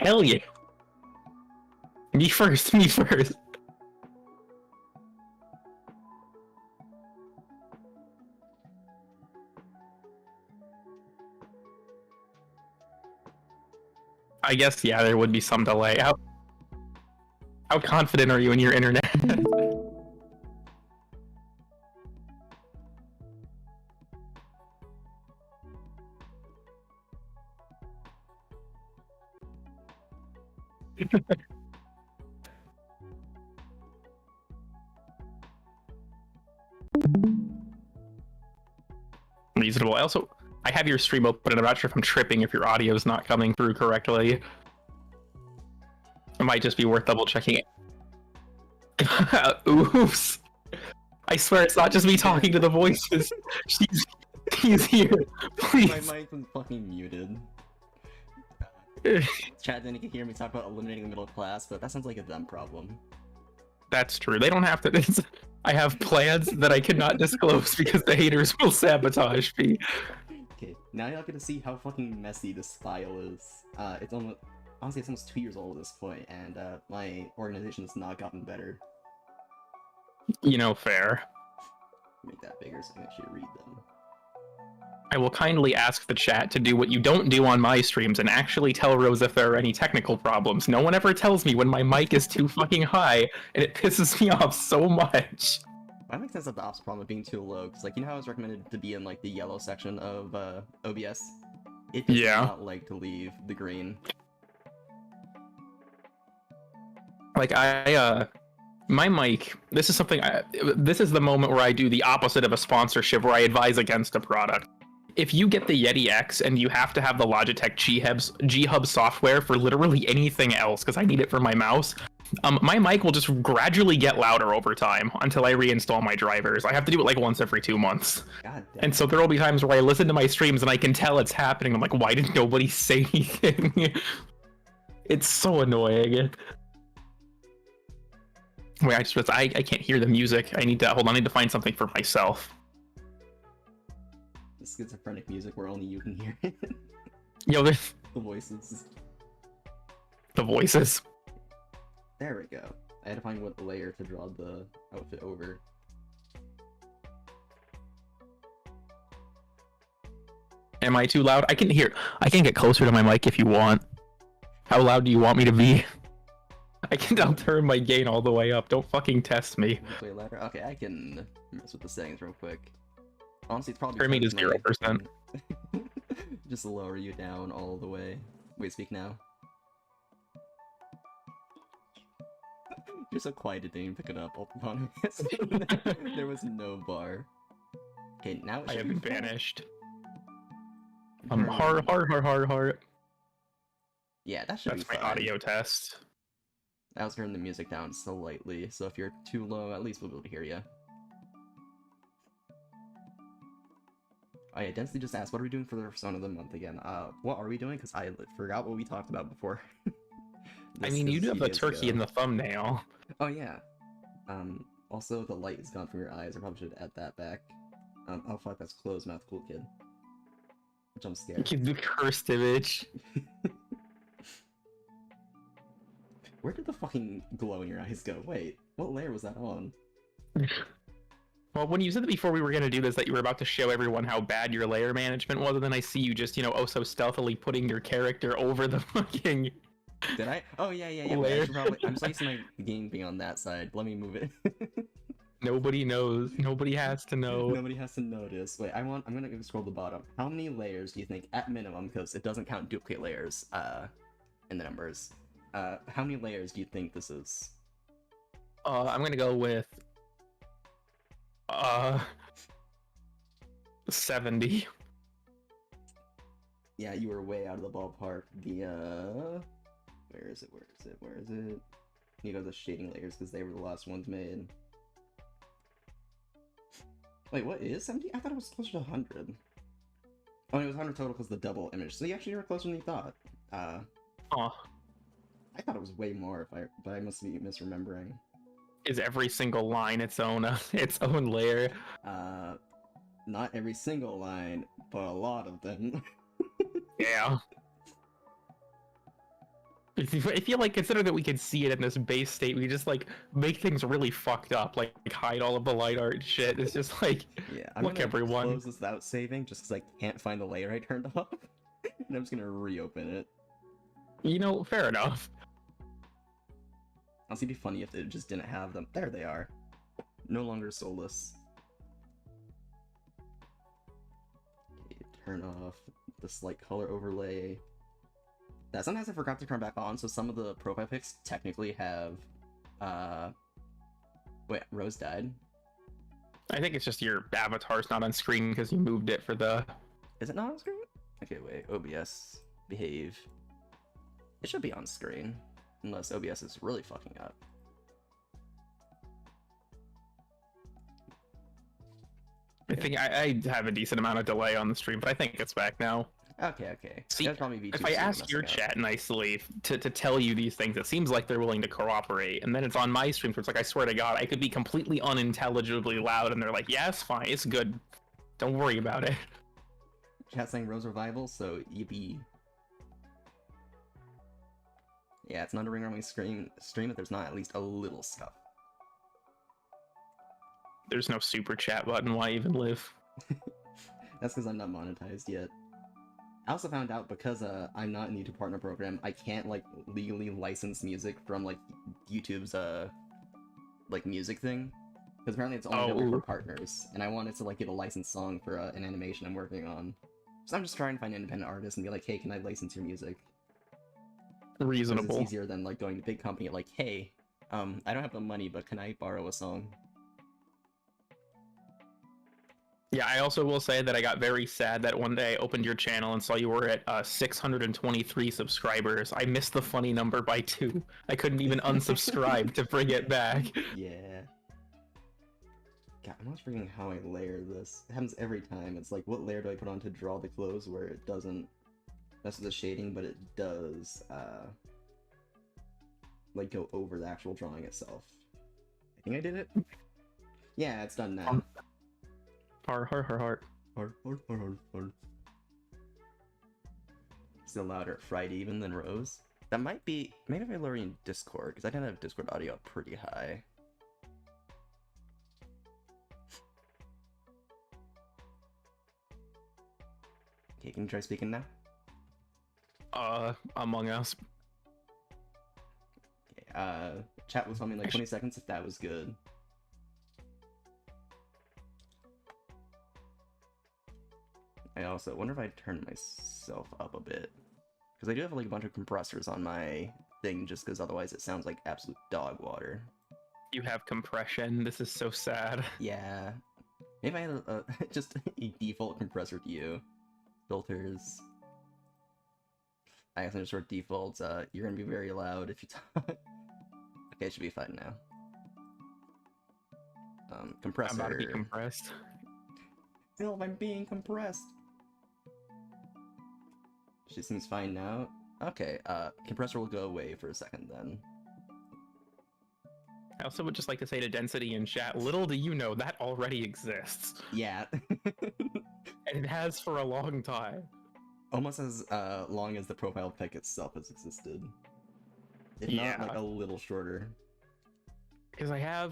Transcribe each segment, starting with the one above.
Hell yeah. Me first, me first. I guess, yeah, there would be some delay. How confident are you in your internet? Reasonable. I have your stream open, and I'm not sure if I'm tripping if your audio is not coming through correctly. It might just be worth double checking it. Oops. I swear it's not just me talking to the voices. He's here. Please. My mic was fucking muted. Chat didn't hear me talk about eliminating the middle class, but that sounds like a them problem. That's true. They don't have to. I have plans that I cannot disclose because the haters will sabotage me. Okay, now y'all get to see how fucking messy this file is. It's almost, honestly, it's almost 2 years old at this point, and my organization has not gotten better. You know, fair. Make that bigger so I can actually read them. I will kindly ask the chat to do what you don't do on my streams and actually tell Rose if there are any technical problems. No one ever tells me when my mic is too fucking high, and it pisses me off so much. That makes sense of the ops problem of being too low, because, like, you know how I was recommended to be in, like, the yellow section of OBS? It does not like to leave the green. Like, my mic, this is something, this is the moment where I do the opposite of a sponsorship, where I advise against a product. If you get the Yeti X and you have to have the Logitech G-Hub software for literally anything else, because I need it for my mouse, my mic will just gradually get louder over time until I reinstall my drivers. I have to do it like once every 2 months. God damn. And so there will be times where I listen to my streams and I can tell it's happening. I'm like, why didn't nobody say anything? It's so annoying. Wait, I can't hear the music. I need to find something for myself. The schizophrenic music where only you can hear it. Yo, there's The voices. the voices. There we go. I had to find what layer to draw the outfit over. Am I too loud? I can get closer to my mic if you want. How loud do you want me to be? I'll turn my gain all the way up. Don't fucking test me. Play louder. Okay, I can mess with the settings real quick. Honestly, it's probably Turn me to 0%. Just lower you down all the way. Wait, speak now. You're so quiet, it didn't even pick it up. There was no bar. Okay, now it I should have be been fine. banished. Turn- Hard. Yeah, that should That's be my fine. audio test. I was turning the music down slightly, so if you're too low, at least we'll be able to hear you. Oh yeah, Density just asked, what are we doing for the Persona of the Month again? What are we doing? Because I forgot what we talked about before. I mean, you do have the turkey in the thumbnail. Oh yeah. Also, the light is gone from your eyes. I probably should add that back. Oh fuck, that's closed mouth, cool kid. Which I'm scared. The cursed image. Where did the fucking glow in your eyes go? Wait, what layer was that on? Well, when you said before we were going to do this, that you were about to show everyone how bad your layer management was, and then I see you just, oh so stealthily putting your character over the fucking... Did I? Oh yeah. Layer. I'm just my game being on that side. Let me move it. Nobody knows. Nobody has to know. Nobody has to notice. Wait, I'm gonna scroll to the bottom. How many layers do you think, at minimum, because it doesn't count duplicate layers, in the numbers. How many layers do you think this is? I'm gonna go with... 70. Yeah, you were way out of the ballpark. Where is it? You go to the shading layers, because they were the last ones made. Wait, what is 70? I thought it was closer to 100. Oh, it was 100 total because the double image. So you actually were closer than you thought. Oh. I thought it was way more, but I must be misremembering. Is every single line its own layer? Not every single line, but a lot of them. Yeah. I feel like consider that we could see it in this base state, we just like make things really fucked up, like hide all of the light art and shit. It's just like, Yeah, I'm look gonna everyone. close this without saving just because I can't find the layer I turned off. And I'm just gonna reopen it. You know, fair enough. Honestly, it'd be funny if it just didn't have them. There they are. No longer soulless. Okay, turn off the slight color overlay. That sometimes I forgot to turn back on, so some of the profile pics technically have wait, Rose died. I think it's just your avatar's not on screen because you moved it for the. Is it not on screen? Okay, wait, OBS, behave. It should be on screen, unless OBS is really fucking up. I think I have a decent amount of delay on the stream, but I think it's back now. Okay. See, That's probably if I ask your chat nicely to tell you these things, it seems like they're willing to cooperate. And then it's on my stream, so it's like, I swear to God, I could be completely unintelligibly loud, and they're like, yeah, it's fine, it's good. Don't worry about it. Chat saying Rose Revival, so yippee. Yeah, it's not a ring around my stream if there's not at least a little stuff. There's no super chat button, why even live? That's because I'm not monetized yet. I also found out because I'm not in the YouTube Partner Program, I can't like legally license music from like YouTube's like music thing. Because apparently it's only available for partners, and I wanted to like get a licensed song for an animation I'm working on. So I'm just trying to find independent artists and be like, hey, can I license your music? Reasonable. It's easier than like going to big company like, hey, I don't have the money, but can I borrow a song? Yeah, I also will say that I got very sad that one day I opened your channel and saw you were at 623 subscribers. I missed the funny number by 2. I couldn't even unsubscribe to bring it back. Yeah. God, I'm not forgetting how I layer this. It happens every time. It's like, what layer do I put on to draw the clothes where it doesn't mess with the shading, but it does, like, go over the actual drawing itself. I think I did it? Yeah, it's done now. Heart. Still louder at Friday even than Rose. That might be... Maybe if I lower you in Discord, because I tend to have Discord audio pretty high. Okay, can you try speaking now? Among Us. Okay, chat will tell me in like 20 seconds if that was good. I also wonder if I turn myself up a bit. Because I do have like a bunch of compressors on my thing, just because otherwise it sounds like absolute dog water. You have compression. This is so sad. Yeah. Maybe I had just a default compressor to you. Filters. I guess I just sort defaults. You're gonna be very loud if you talk. Okay, it should be fine now. Compressor. I'm about to be compressed. Phil, I'm being compressed. She seems fine now. Okay, compressor will go away for a second then. I also would just like to say to Density in chat, little do you know that already exists. Yeah. And it has for a long time. Almost as long as the profile pic itself has existed. If Yeah. not, like, a little shorter. Because I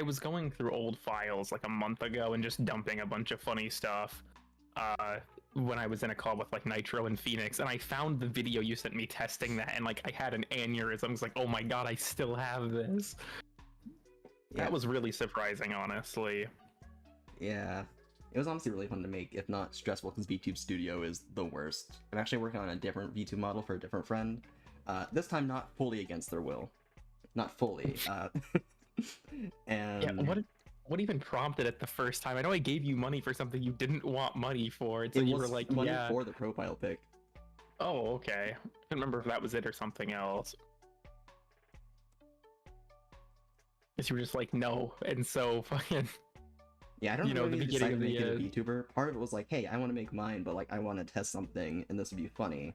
was going through old files like a month ago and just dumping a bunch of funny stuff when I was in a call with like Nitro and Phoenix, and I found the video you sent me testing that, and like I had an aneurysm. I was like, oh my god, I still have this. Yeah. That was really surprising, honestly. Yeah. It was honestly really fun to make, if not stressful, because VTube Studio is the worst. I'm actually working on a different VTube model for a different friend. This time not fully against their will. Not fully. And... Yeah, what even prompted it the first time? I know I gave you money for something you didn't want money for, so you were like, money yeah. for the profile pic. Oh, okay. I can't remember if that was it or something else. Because you were just like, no, and so fucking... Yeah, I don't know the if beginning of to make the it a VTuber. Part of it was like, hey, I want to make mine, but like I want to test something, and this would be funny.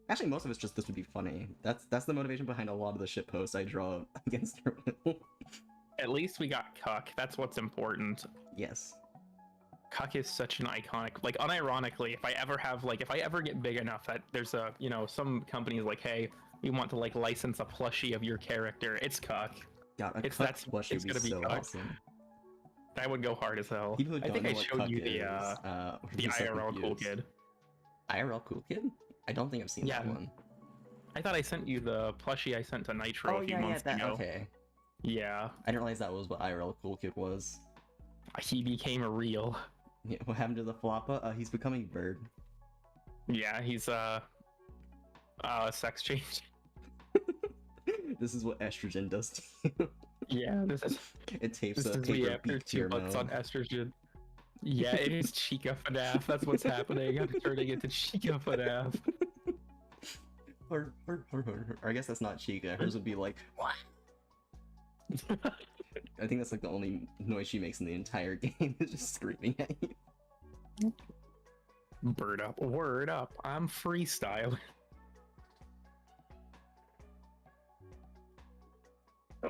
Actually, most of it's just this would be funny. That's the motivation behind a lot of the shit posts I draw against her will. At least we got Cuck. That's what's important. Yes. Cuck is such an iconic, like unironically, if I ever get big enough that there's some companies like, hey, You want to like license a plushie of your character. It's cuck. God, a It's cuck that's plushie it's would gonna be be so cuck. awesome. That would go hard as hell. People who I don't think know I what showed cuck you is, the are so IRL cool confused. kid. IRL cool kid? I don't think I've seen that Yeah. one. I thought I sent you the plushie I sent to Nitro Oh a few yeah, months that ago. okay. Yeah, I didn't realize that was what IRL cool kid was. he became a real. Yeah, what happened to the Floppa? He's becoming Bird. Yeah, he's sex change. This is what estrogen does to you. Yeah, this is It tapes this a is me paper after beak to 2 your months on mouth. estrogen. Yeah, it is Chica FNAF. That's what's happening. I'm turning into Chica FNAF. Or I guess that's not Chica. Hers would be like, what? I think that's like the only noise she makes in the entire game is just screaming at you. Bird up, word up. I'm freestyling.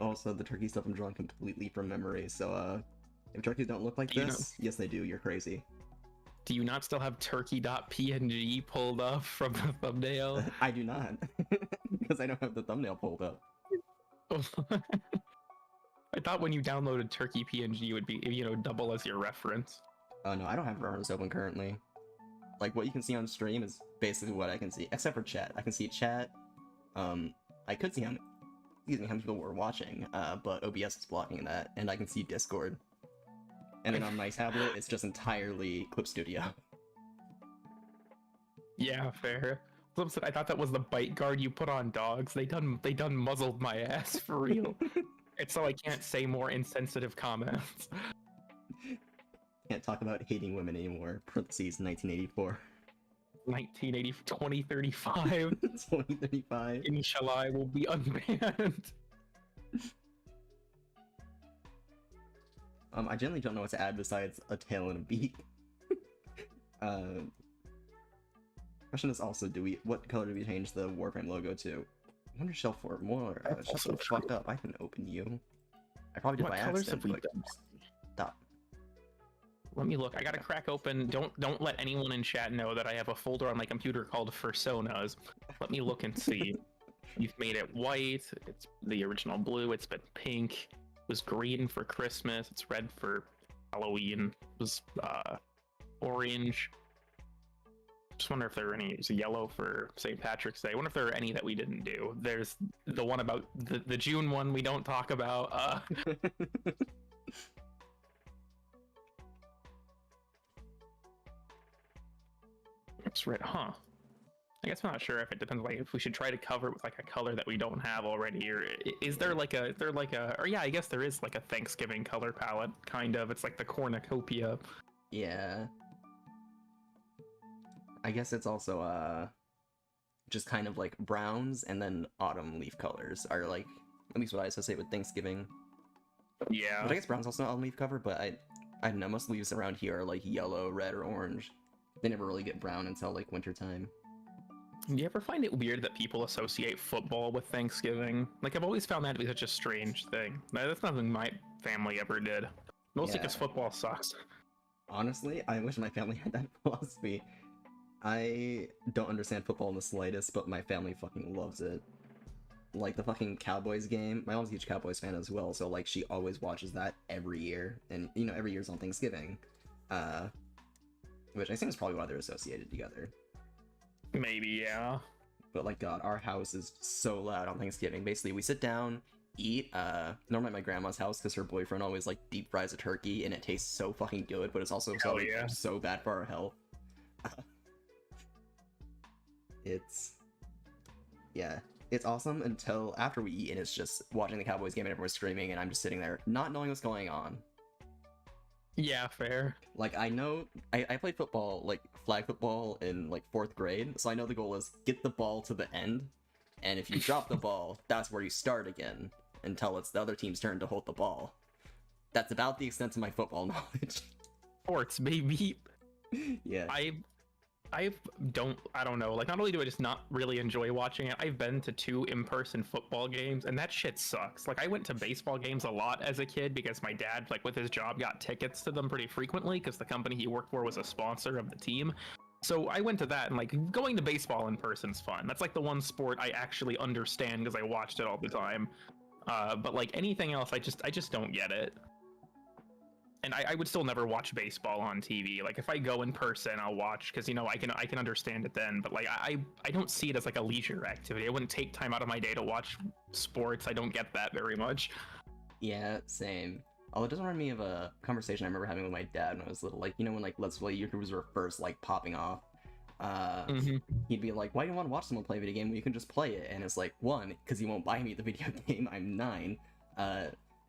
Also, the turkey stuff I'm drawing completely from memory, so if turkeys don't look like Do you this, yes they do, you're crazy. Do you not still have turkey.png pulled up from the thumbnail? I do not, because I don't have the thumbnail pulled up. I thought when you downloaded turkey PNG it would be, double as your reference. Oh no, I don't have Reference open currently. Like, what you can see on stream is basically what I can see, except for chat. I can see chat. I could see how many people were watching, but OBS is blocking that, and I can see Discord. And then on my tablet, it's just entirely Clip Studio. Yeah, fair. I thought that was the bite guard you put on dogs. They done muzzled my ass for real. It's so I can't say more insensitive comments. Can't talk about hating women anymore. Parentheses 1984. 2035. 2035. Inshallah, I will be unbanned. I generally don't know what to add besides a tail and a beak. Question is also, what color do we change the Warframe logo to? I wonder Shelf 4 more. That's Shut also the fuck up. I can open you. I probably did What by colors accident. have we but done? Stop. Let me look. I gotta crack open. Don't let anyone in chat know that I have a folder on my computer called Personas. Let me look and see. You've made it white. It's the original blue. It's been pink. It was green for Christmas. It's red for Halloween. It was orange. Just wonder if there are any. It's yellow for St. Patrick's Day. I wonder if there are any that we didn't do. There's the one about the June one we don't talk about. It's red, huh? I guess I'm not sure if it depends. Like, if we should try to cover it with like a color that we don't have already, or is there like a, or yeah, I guess there is like a Thanksgiving color palette, kind of. It's like the cornucopia. Yeah. I guess it's also just kind of like browns and then autumn leaf colors are like, at least what I associate with Thanksgiving. Yeah. But I guess brown's also autumn leaf cover, but I don't know, most leaves around here are like yellow, red, or orange. They never really get brown until like wintertime. Do you ever find it weird that people associate football with Thanksgiving? Like, I've always found that to be such a strange thing. That's nothing my family ever did. Mostly because Yeah. football sucks. Honestly, I wish my family had that philosophy. I don't understand football in the slightest, but my family fucking loves it. Like the fucking Cowboys game, my mom's a huge Cowboys fan as well, so like she always watches that every year, and you know, every year's on Thanksgiving. Which I think is probably why they're associated together. Maybe, yeah. But like God, our house is so loud on Thanksgiving. Basically, we sit down, eat, normally at my grandma's house because her boyfriend always like deep fries a turkey and it tastes so fucking good, but it's also Hell yeah. so bad for our health. It's awesome until after we eat and it's just watching the Cowboys game and everyone's screaming and I'm just sitting there not knowing what's going on. Yeah, fair. Like, I know, I played football, like, flag football in, like, 4th grade, so I know the goal is get the ball to the end, and if you drop the ball, that's where you start again, until it's the other team's turn to hold the ball. That's about the extent of my football knowledge. Sports, baby. Yeah. I don't know. Like, not only do I just not really enjoy watching it, I've been to 2 in-person football games, and that shit sucks. Like, I went to baseball games a lot as a kid because my dad, like, with his job, got tickets to them pretty frequently because the company he worked for was a sponsor of the team. So I went to that, and like going to baseball in person's fun. That's like the one sport I actually understand because I watched it all the time. But like anything else, I just don't get it. And I would still never watch baseball on TV. Like if I go in person, I'll watch because I can understand it then. But like I don't see it as like a leisure activity. I wouldn't take time out of my day to watch sports. I don't get that very much. Yeah, same. Although it does remind me of a conversation I remember having with my dad when I was little. Like, when like Let's Play YouTubers were first like popping off. He'd be like, "Why do you want to watch someone play a video game when you can just play it?" And it's like, one, because he won't buy me the video game. I'm 9.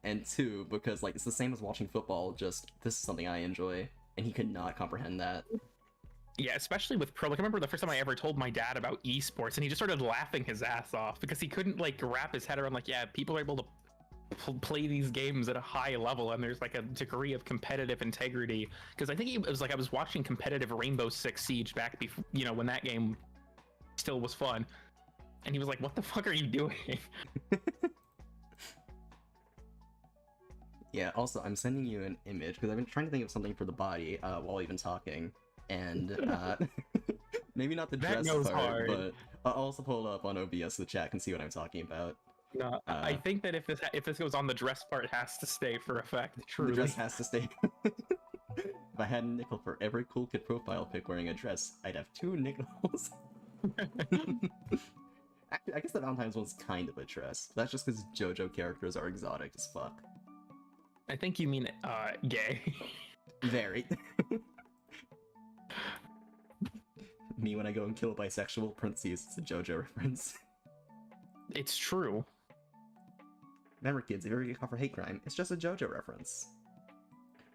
And 2, because like it's the same as watching football. Just this is something I enjoy, and he could not comprehend that. Yeah, especially with pro. Like I remember the first time I ever told my dad about esports, and he just started laughing his ass off because he couldn't like wrap his head around like, yeah, people are able to play these games at a high level and there's like a degree of competitive integrity, because I think it was like I was watching competitive Rainbow Six Siege back before, when that game still was fun, and he was like, what the fuck are you doing? Yeah, also I'm sending you an image because I've been trying to think of something for the body while we've been talking, and maybe not the dress part, hard. but I'll also pull it up on OBS the chat and see what I'm talking about. No, I think that if this goes on, the dress part has to stay for effect. Truly. The dress has to stay. If I had a nickel for every cool kid profile pic wearing a dress, I'd have 2 nickels. Actually, I guess the Valentine's one's kind of a dress. That's just because JoJo characters are exotic as fuck. I think you mean gay. Very. Me when I go and kill a bisexual, parentheses, it's a JoJo reference. It's true. Remember, kids, if you ever get caught for hate crime, it's just a JoJo reference.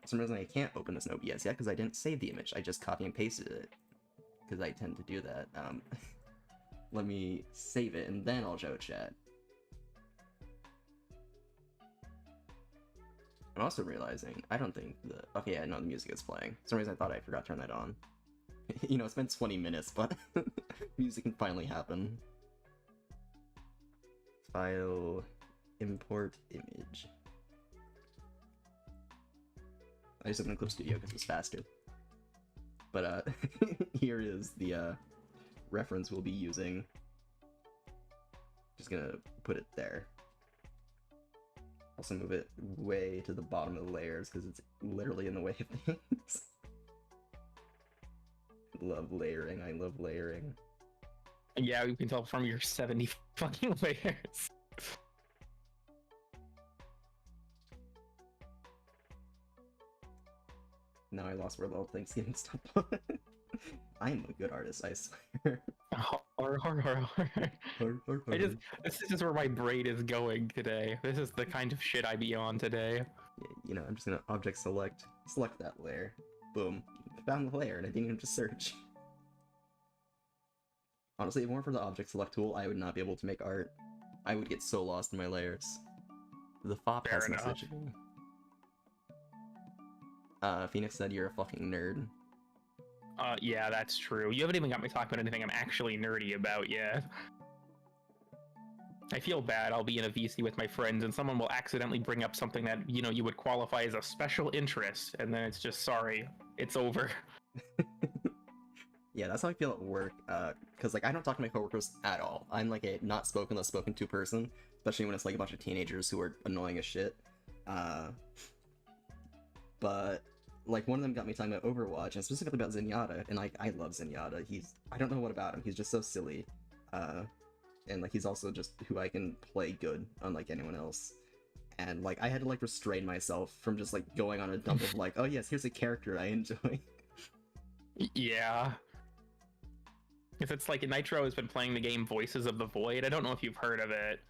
For some reason, I can't open this in OBS yet because I didn't save the image. I just copy and pasted it because I tend to do that. Let me save it and then I'll show chat. I'm also realizing I don't think the okay, yeah, no, the music is playing. For some reason, I thought I forgot to turn that on. It's been 20 minutes, but music can finally happen. File, import image. I just opened Clip Studio because it's faster. But here is the reference we'll be using. Just gonna put it there. Also move it way to the bottom of the layers because it's literally in the way of things. Love layering, I love layering. Yeah, you can tell from your 70 fucking layers. Now I lost where the whole thing's getting stuff. I am a good artist, I swear. This is where my brain is going today. This is the kind of shit I be on today. Yeah, I'm just gonna object select that layer. Boom. Found the layer and I didn't even just search. Honestly, if it weren't for the object select tool, I would not be able to make art. I would get so lost in my layers. The FOP has messaging. Phoenix said you're a fucking nerd. Yeah, that's true. You haven't even got me talking about anything I'm actually nerdy about yet. I feel bad. I'll be in a VC with my friends and someone will accidentally bring up something that, you would qualify as a special interest, and then it's just, sorry, it's over. Yeah, that's how I feel at work, because, like, I don't talk to my coworkers at all. I'm, like, a not spoken, less spoken to person, especially when it's, like, a bunch of teenagers who are annoying as shit. But, like, one of them got me talking about Overwatch, and specifically about Zenyatta, and, like, I love Zenyatta. I don't know what about him, he's just so silly. And, like, he's also just who I can play good, unlike anyone else. And, like, I had to, like, restrain myself from just, like, going on a dump of, like, oh yes, here's a character I enjoy. Yeah. If it's like Nitro has been playing the game Voices of the Void. I don't know if you've heard of it.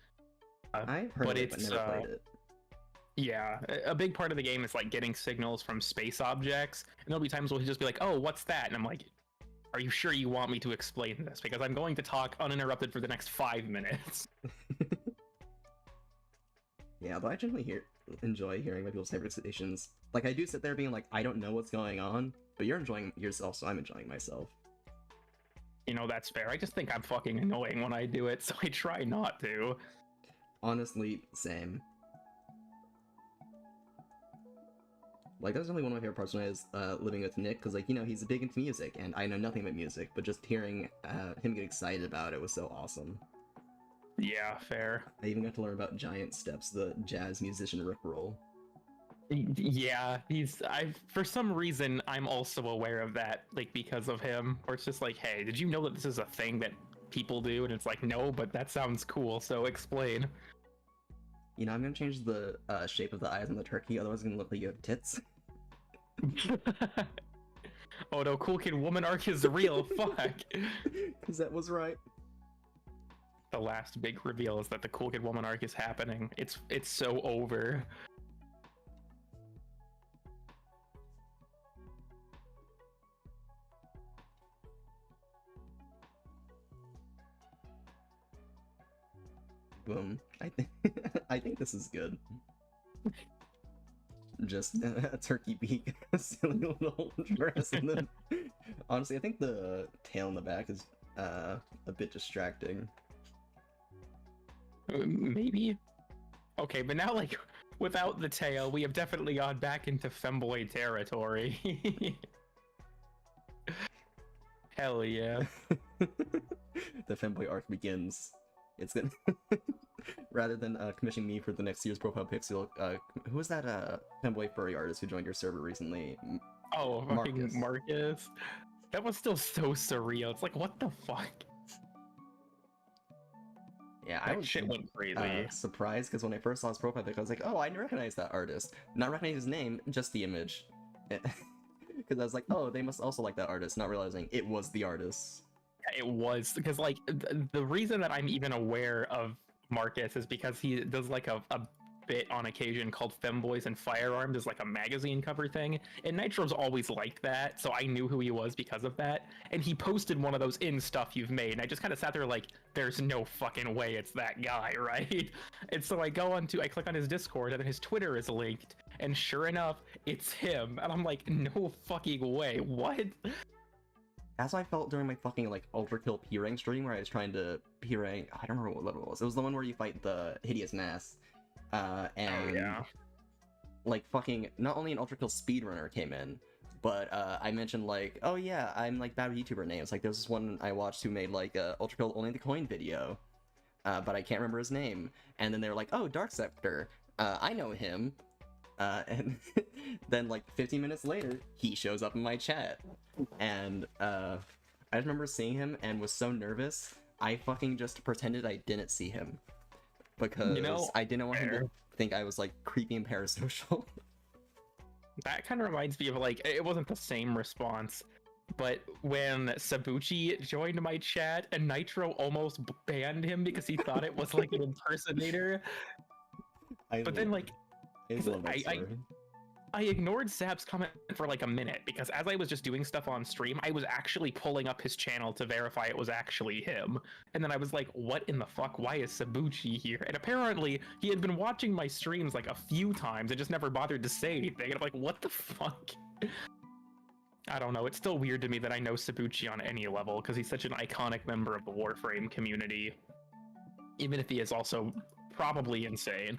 I've heard of it, but never played it. Yeah, a big part of the game is like getting signals from space objects, and there'll be times where he'll just be like, "Oh, what's that?" And I'm like, "Are you sure you want me to explain this? Because I'm going to talk uninterrupted for the next 5 minutes." Yeah, but I generally enjoy hearing my people's conversations. Like, I do sit there being like, I don't know what's going on, but you're enjoying yourself, so I'm enjoying myself. That's fair. I just think I'm fucking annoying when I do it, so I try not to. Honestly, same. Like, that's only one of my favorite parts when I was living with Nick, because, like, you know, he's big into music, and I know nothing about music, but just hearing him get excited about it was so awesome. Yeah, fair. I even got to learn about Giant Steps, the jazz musician Rickroll. Yeah, for some reason I'm also aware of that, like because of him. Or it's just like, hey, did you know that this is a thing that people do? And it's like, no, but that sounds cool, so explain. You know, I'm gonna change the shape of the eyes on the turkey, otherwise it's gonna look like you have tits. Oh no, Cool Kid Woman arc is real. Fuck. Because that was right. The last big reveal is that the Cool Kid Woman arc is happening. It's so over. Boom. I think I think this is good. Just a turkey beak, a silly little dress, and then honestly, I think the tail in the back is a bit distracting. Maybe. Okay, but now like without the tail, we have definitely gone back into femboy territory. Hell yeah. The femboy arc begins. It's gonna rather than commissioning me for the next year's profile pixel. Who was that femboy furry artist who joined your server recently? Oh, fucking Marcus. That was still so surreal. It's like, what the fuck? Yeah, I was shit went crazy. Surprised because when I first saw his profile pic, I was like, oh, I recognize that artist. Not recognize his name, just the image. Because I was like, oh, they must also like that artist, not realizing it was the artist. It was because like the reason that I'm even aware of Marcus is because he does like a bit on occasion called Femboys and Firearms, is like a magazine cover thing, and Nitro's always like that, so I knew who he was because of that. And he posted one of those in stuff you've made, and I just kind of sat there like, there's no fucking way it's that guy, right? And so I click on his Discord, and then his Twitter is linked, and sure enough, it's him. And I'm like, no fucking way, what? That's how I felt during my fucking like Ultra Kill P-Rank stream, where I was trying to P-Rank. I don't remember what level it was. It was the one where you fight the hideous mass. And oh, yeah. Like fucking not only an Ultra Kill speedrunner came in, but I mentioned like, oh yeah, I'm like bad with YouTuber names. Like there's this one I watched who made like a Ultra Kill Only the Coin video, but I can't remember his name. And then they were like, oh, Dark Scepter, I know him. And then like 15 minutes later, he shows up in my chat, and I just remember seeing him and was so nervous. I fucking just pretended I didn't see him because I didn't want him to think I was like creepy and parasocial. That kind of reminds me of like, it wasn't the same response, but when Sabuchi joined my chat and Nitro almost banned him because he thought it was like an impersonator. But then like, I ignored Sab's comment for like a minute because as I was just doing stuff on stream, I was actually pulling up his channel to verify it was actually him. And then I was like, what in the fuck? Why is Sabuchi here? And apparently he had been watching my streams like a few times and just never bothered to say anything. And I'm like, what the fuck? I don't know. It's still weird to me that I know Sabuchi on any level because he's such an iconic member of the Warframe community. Even if he is also probably insane.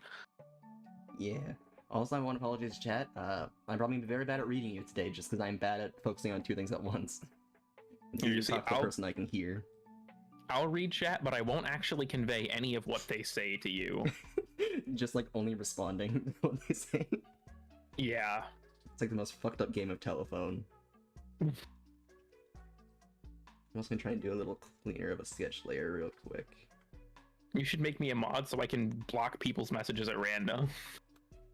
Yeah. Also, I want to apologize, chat. I'm probably very bad at reading you today, just because I'm bad at focusing on two things at once. You talk to the person I can hear. I'll read chat, but I won't actually convey any of what they say to you. Just like only responding to what they say. Yeah. It's like the most fucked up game of telephone. I'm also gonna try and do a little cleaner of a sketch layer real quick. You should make me a mod so I can block people's messages at random.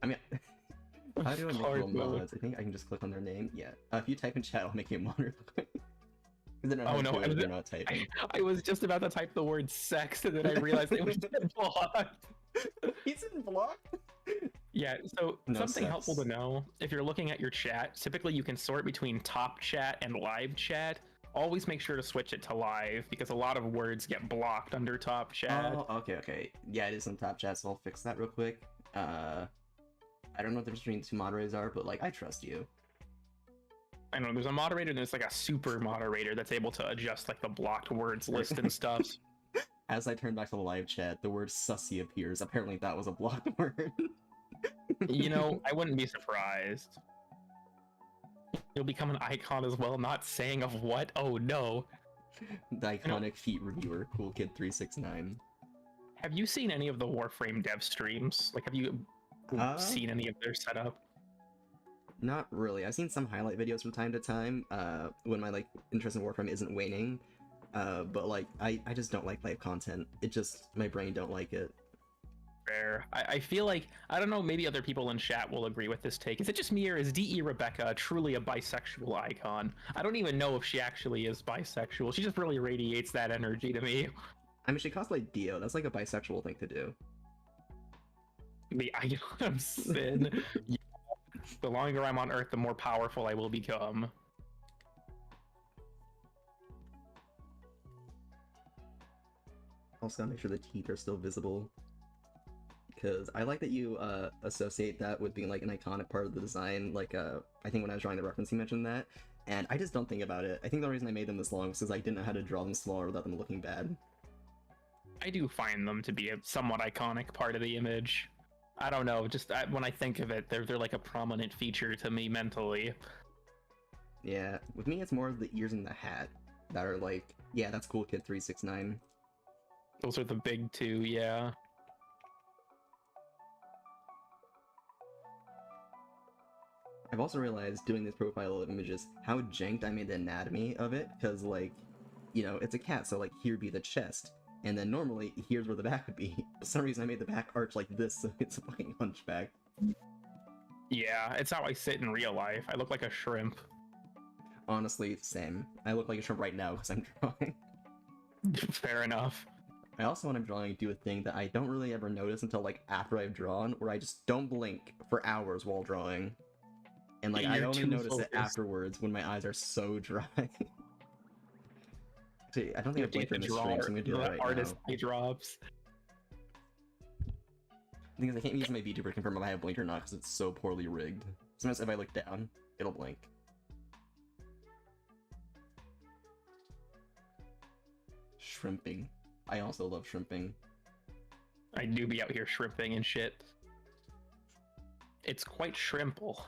I mean, how do I make little mods? I think I can just click on their name. Yeah. If you type in chat, I'll make you a mod real quick. Oh no, they're not typing. I was just about to type the word sex and then I realized it was blocked. He's in block? Yeah, so No something sex. helpful to know, if you're looking at your chat, typically you can sort between top chat and live chat. Always make sure to switch it to live because a lot of words get blocked under top chat. Oh, okay. Yeah, it is in top chat, so I'll fix that real quick. I don't know what the difference between two moderators are, but like, I trust you. I know there's a moderator and there's like a super moderator that's able to adjust like the blocked words list and stuff. As I turn back to the live chat, the word sussy appears. Apparently that was a blocked word. You know, I wouldn't be surprised. You'll become an icon as well, not saying of what? Oh no. The iconic feat reviewer, Cool Kid 369. Have you seen any of the Warframe dev streams? Like, have you seen any of their setup? Not really. I've seen some highlight videos from time to time, when my, like, interest in Warframe isn't waning. But, like, I just don't like live content. It just, my brain don't like it. Fair. I feel like, I don't know, maybe other people in chat will agree with this take. Is it just me, or is DE Rebecca truly a bisexual icon? I don't even know if she actually is bisexual. She just really radiates that energy to me. I mean, she cosplayed Dio. That's like a bisexual thing to do. The icon of sin. Yeah. The longer I'm on Earth, the more powerful I will become. Also, gotta make sure the teeth are still visible. Because I like that you associate that with being like an iconic part of the design. Like, I think when I was drawing the reference, you mentioned that. And I just don't think about it. I think the reason I made them this long was because I didn't know how to draw them smaller without them looking bad. I do find them to be a somewhat iconic part of the image. I don't know, just when I think of it, they're like a prominent feature to me mentally. Yeah, with me it's more of the ears and the hat that are like, yeah, that's Cool Kid 369. Those are the big two, yeah. I've also realized doing this profile of images how janked I made the anatomy of it, because like, you know, it's a cat, so like here be the chest. And then normally, here's where the back would be. For some reason, I made the back arch like this, so it's a fucking hunchback. Yeah, it's how I sit in real life. I look like a shrimp. Honestly, same. I look like a shrimp right now because I'm drawing. Fair enough. I also, when I'm drawing, do a thing that I don't really ever notice until like after I've drawn, where I just don't blink for hours while drawing. And like, I only notice it afterwards when my eyes are so dry. See, I don't think I've blinked in this stream, so I'm gonna do that right artist now. drops. The thing is, I can't use my VTuber to confirm if I have blinked or not because it's so poorly rigged. Sometimes if I look down, it'll blink. Shrimping. I also love shrimping. I do be out here shrimping and shit. It's quite shrimple.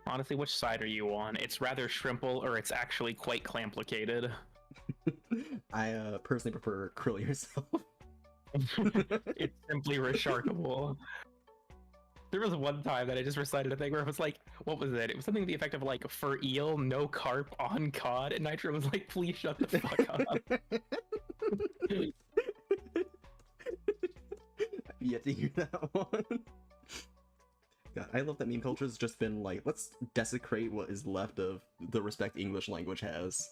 Honestly, which side are you on? It's rather shrimple, or it's actually quite complicated. I personally prefer Krill yourself. It's simply resharkable. There was one time that I just recited a thing where it was like, what was it? It was something to the effect of like, for eel, no carp on cod, and Nitro was like, please shut the fuck up. I've yet to hear that one. God, I love that meme culture has just been like, let's desecrate what is left of the respect English language has.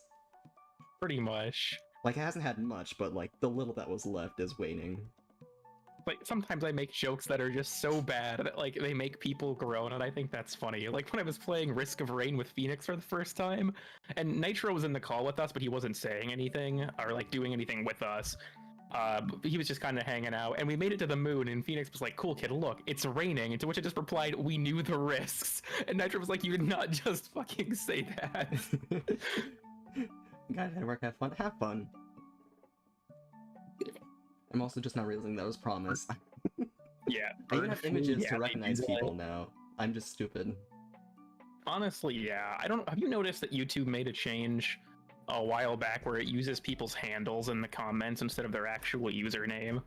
Pretty much. Like, it hasn't had much, but like, the little that was left is waning. Like, sometimes I make jokes that are just so bad that, like, they make people groan, and I think that's funny. Like, when I was playing Risk of Rain with Phoenix for the first time, and Nitro was in the call with us, but he wasn't saying anything, or, like, doing anything with us. He was just kind of hanging out, and we made it to the moon, and Phoenix was like, cool kid, look, it's raining, and to which I just replied, we knew the risks. And Nitro was like, you did not just fucking say that. Guys, at work, have fun. Have fun. I'm also just not realizing that was promise. Yeah. I even have images to recognize people now. I'm just stupid. Honestly, yeah. I don't. Have you noticed that YouTube made a change a while back where it uses people's handles in the comments instead of their actual username?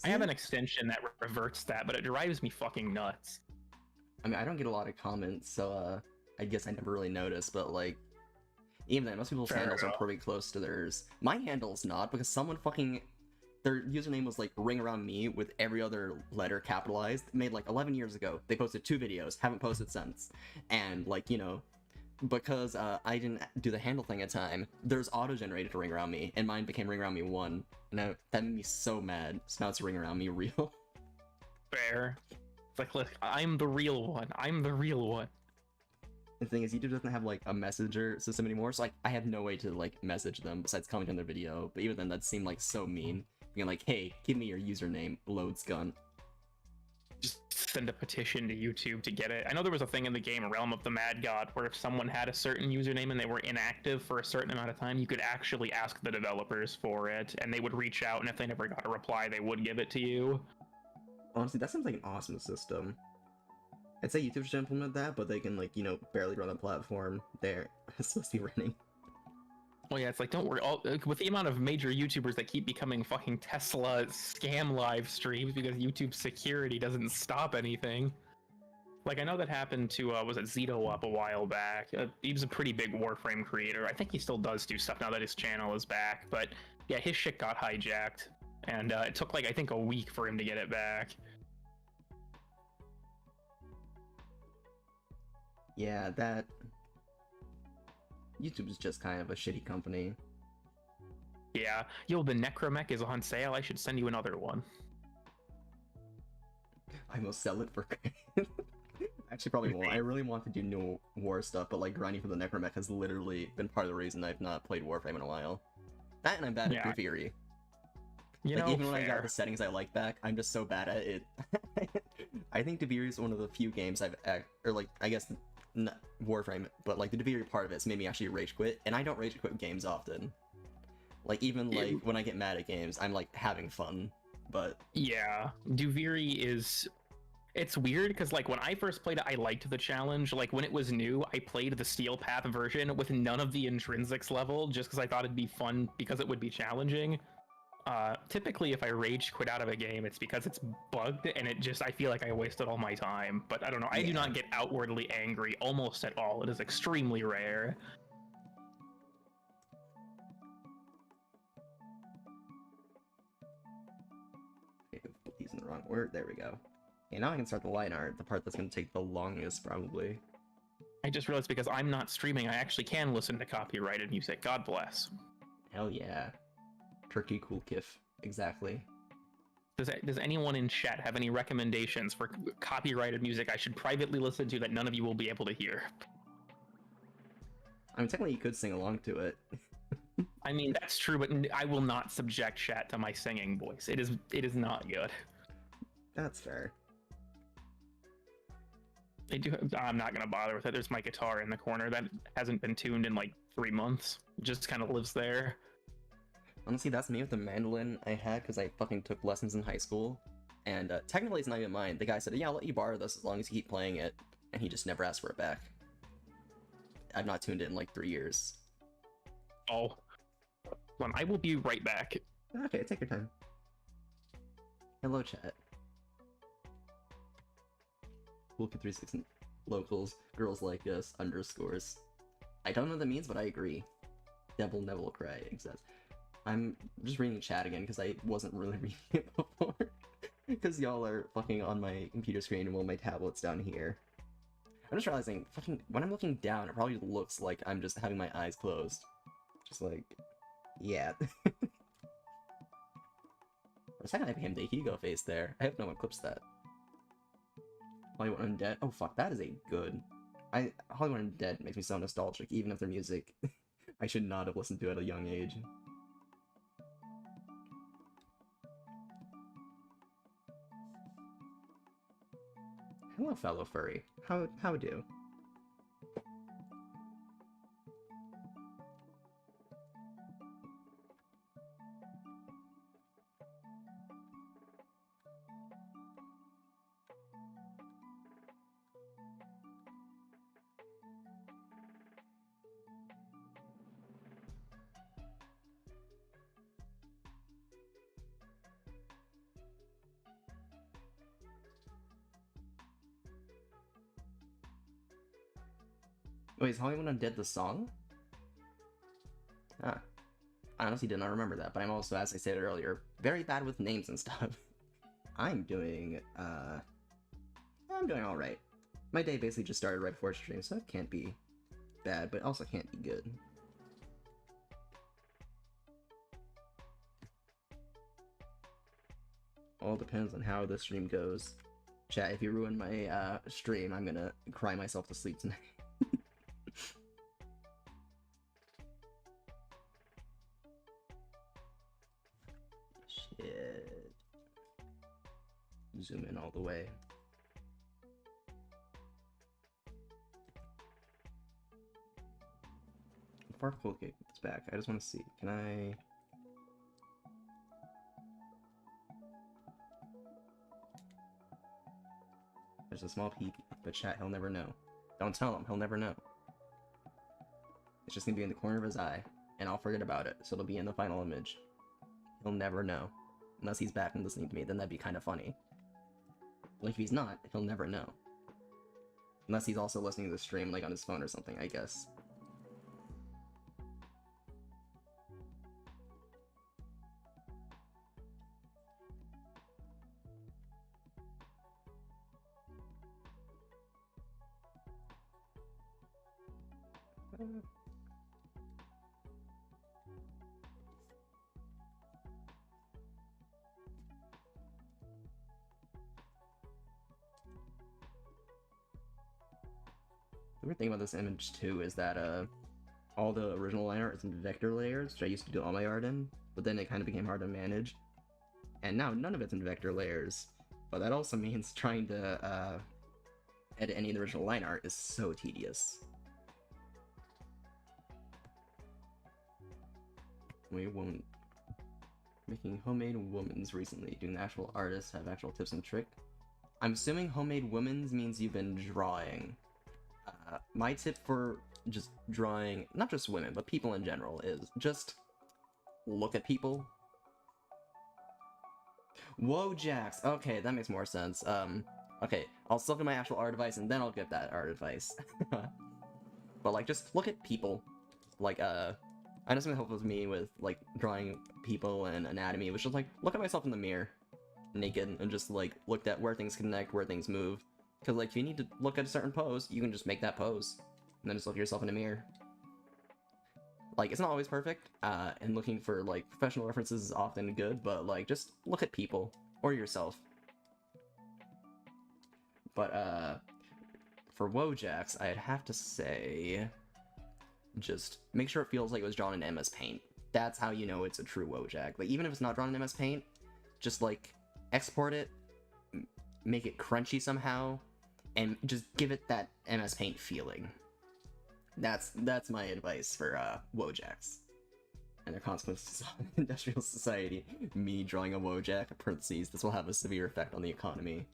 I have an extension that reverts that, but it drives me fucking nuts. I mean, I don't get a lot of comments, so I guess I never really noticed, but like, even then, most people's handles are pretty close to theirs. My handle's not, because someone fucking... Their username was like Ring Around Me with every other letter capitalized, made like 11 years ago. They posted 2 videos, haven't posted since. And like, you know, because I didn't do the handle thing at time, there's auto-generated Ring Around Me, and mine became Ring Around Me 1. And that made me so mad. So now it's Ring Around Me real. Fair. It's like, look, I'm the real one. I'm the real one. The thing is, YouTube doesn't have like a messenger system anymore, so like I have no way to like message them besides commenting on their video. But even then, that seemed like so mean. Being like, hey, give me your username, loads gun. Just send a petition to YouTube to get it. I know there was a thing in the game Realm of the Mad God where if someone had a certain username and they were inactive for a certain amount of time, you could actually ask the developers for it, and they would reach out, and if they never got a reply, they would give it to you. Honestly, that sounds like an awesome system. I'd say YouTube should implement that, but they can, like, you know, barely run the platform they're supposed to be running. Well, yeah, it's like, don't worry. With the amount of major YouTubers that keep becoming fucking Tesla scam live streams because YouTube security doesn't stop anything. Like, I know that happened to, was it Zito up a while back? He was a pretty big Warframe creator. I think he still does do stuff now that his channel is back. But yeah, his shit got hijacked. And it took, like, I think a week for him to get it back. Yeah, that... YouTube's just kind of a shitty company. Yeah. Yo, the Necromech is on sale. I should send you another one. I will sell it for... Actually, probably won't. I really want to do new war stuff, but like grinding for the Necromech has literally been part of the reason I've not played Warframe in a while. That and I'm bad at Duviri. You like, know, even when I got fair. the settings I like back, I'm just so bad at it. I think Duviri is one of the few games I've... Or like, I guess... Not Warframe, but like the Duviri part of it's made me actually rage quit, and I don't rage quit games often. Like even like when I get mad at games, I'm like having fun, but yeah, Duviri is... It's weird because like when I first played it, I liked the challenge. Like when it was new, I played the Steel Path version with none of the intrinsics level just because I thought it'd be fun because it would be challenging. Typically, if I rage quit out of a game, it's because it's bugged and it just, I feel like I wasted all my time. But I don't know, I do not get outwardly angry almost at all. It is extremely rare. Okay, put these in the wrong word. There we go. Okay, now I can start the line art, the part that's going to take the longest, probably. I just realized because I'm not streaming, I actually can listen to copyrighted music. God bless. Hell yeah. Turkey cool kiff. Exactly. Does anyone in chat have any recommendations for copyrighted music I should privately listen to that none of you will be able to hear? I mean, technically you could sing along to it. I mean, that's true, but I will not subject chat to my singing voice. It is not good. That's fair. I'm not gonna bother with it. There's my guitar in the corner that hasn't been tuned in like 3 months. It just kind of lives there. Honestly, that's me with the mandolin I had because I fucking took lessons in high school. And technically it's not even mine. The guy said, yeah, I'll let you borrow this as long as you keep playing it. And he just never asked for it back. I've not tuned it in like 3 years. Oh. Well, I will be right back. Okay, take your time. Hello, chat. Coolkid360 locals, girls like us, underscores. I don't know what that means, but I agree. Devil Neville Cry exists. I'm just reading chat again because I wasn't really reading it before. Because y'all are fucking on my computer screen while my tablet's down here. I'm just realizing, fucking, when I'm looking down, it probably looks like I'm just having my eyes closed. Just like, yeah. For a second I became Daikigo face there. I hope no one clips that. Hollywood Undead. Oh fuck, that is a good... Hollywood Undead makes me so nostalgic, even if their music... I should not have listened to at a young age. Hello, fellow furry. How do? Wait, is Hollywood Undead the song? Ah. I honestly did not remember that, but I'm also, as I said earlier, very bad with names and stuff. I'm doing alright. My day basically just started right before stream, so it can't be bad, but also can't be good. All depends on how the stream goes. Chat, if you ruin my stream, I'm gonna cry myself to sleep tonight. Shit. Zoom in all the way. Farkle kick, it's back. I just want to see. Can I... There's a small peep, but chat, he'll never know. Don't tell him, he'll never know. It's just gonna be in the corner of his eye, and I'll forget about it, so it'll be in the final image. He'll never know. Unless he's back and listening to me, then that'd be kind of funny. Like, if he's not, he'll never know. Unless he's also listening to the stream, like, on his phone or something, I guess. The weird thing about this image, too, is that, all the original line art is in vector layers, which I used to do all my art in, but then it kind of became hard to manage. And now none of it's in vector layers, but that also means trying to, edit any of the original line art is so tedious. We won't. Making homemade womans recently. Do the actual artists have actual tips and trick? I'm assuming homemade womans means you've been drawing. My tip for just drawing, not just women, but people in general, is just look at people. Whoa, Jax! Okay, that makes more sense. Okay, I'll still get my actual art advice and then I'll get that art advice. But, like, just look at people. Like, I know something helpful with me with, like, drawing people and anatomy, which is, like, look at myself in the mirror, naked, and just, like, look at where things connect, where things move. Because, like, if you need to look at a certain pose, you can just make that pose, and then just look at yourself in the mirror. Like, it's not always perfect, and looking for, like, professional references is often good, but, like, just look at people, or yourself. But, for Wojaks, I'd have to say, just make sure it feels like it was drawn in MS Paint. That's how you know it's a true Wojak. Like, even if it's not drawn in MS Paint, just, like, export it, make it crunchy somehow, and just give it that MS Paint feeling. That's my advice for Wojaks. And their consequences on industrial society. Me drawing a Wojak, parentheses, this will have a severe effect on the economy.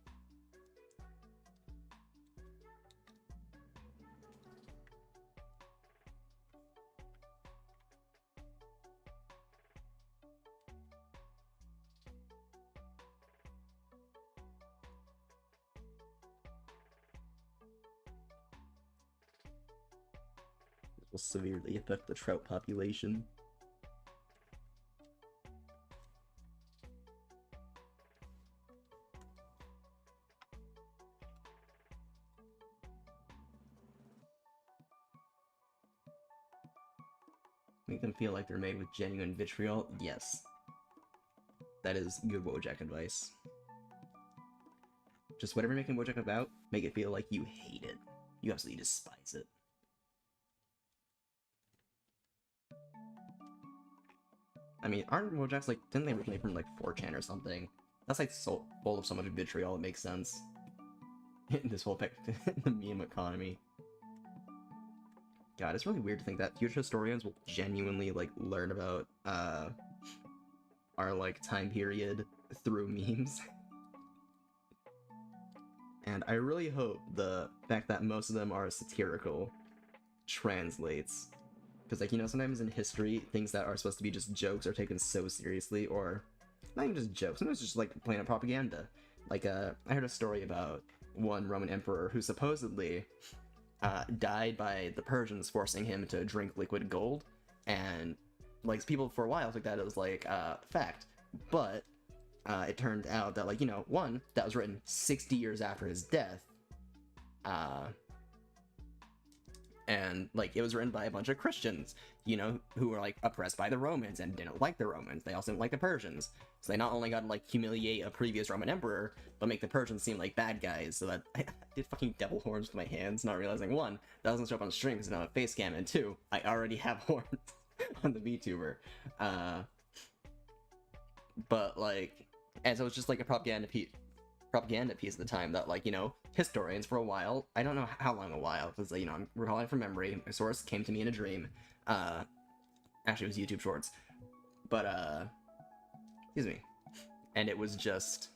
Will severely affect the trout population. Make them feel like they're made with genuine vitriol? Yes. That is good Wojak advice. Just whatever you're making Wojak about, make it feel like you hate it. You absolutely despise it. I mean, aren't Wojaks, like, didn't they originate from, like, 4chan or something? That's, like, so full of so much vitriol, it makes sense. This whole the meme economy. God, it's really weird to think that future historians will genuinely, like, learn about, our, like, time period through memes. And I really hope the fact that most of them are satirical translates. Because, like, you know, sometimes in history, things that are supposed to be just jokes are taken so seriously, or not even just jokes, sometimes it's just, like, plain up propaganda. Like, I heard a story about one Roman emperor who supposedly died by the Persians forcing him to drink liquid gold, and, like, people for a while took that as, like, fact. But it turned out that, like, you know, one, that was written 60 years after his death, and, like, it was written by a bunch of Christians, you know, who were, like, oppressed by the Romans and didn't like the Romans. They also didn't like the Persians. So they not only got to, like, humiliate a previous Roman emperor, but make the Persians seem like bad guys. So that I did fucking devil horns with my hands, not realizing, one, that doesn't show up on the stream because I don't have face cam, and two, I already have horns on the VTuber. But, like, and so it's just, like, a propaganda piece at the time that, like, you know, historians for a while, I don't know how long a while, because, like, you know, I'm recalling it from memory, my source came to me in a dream, actually it was YouTube Shorts, but, excuse me, and it was just,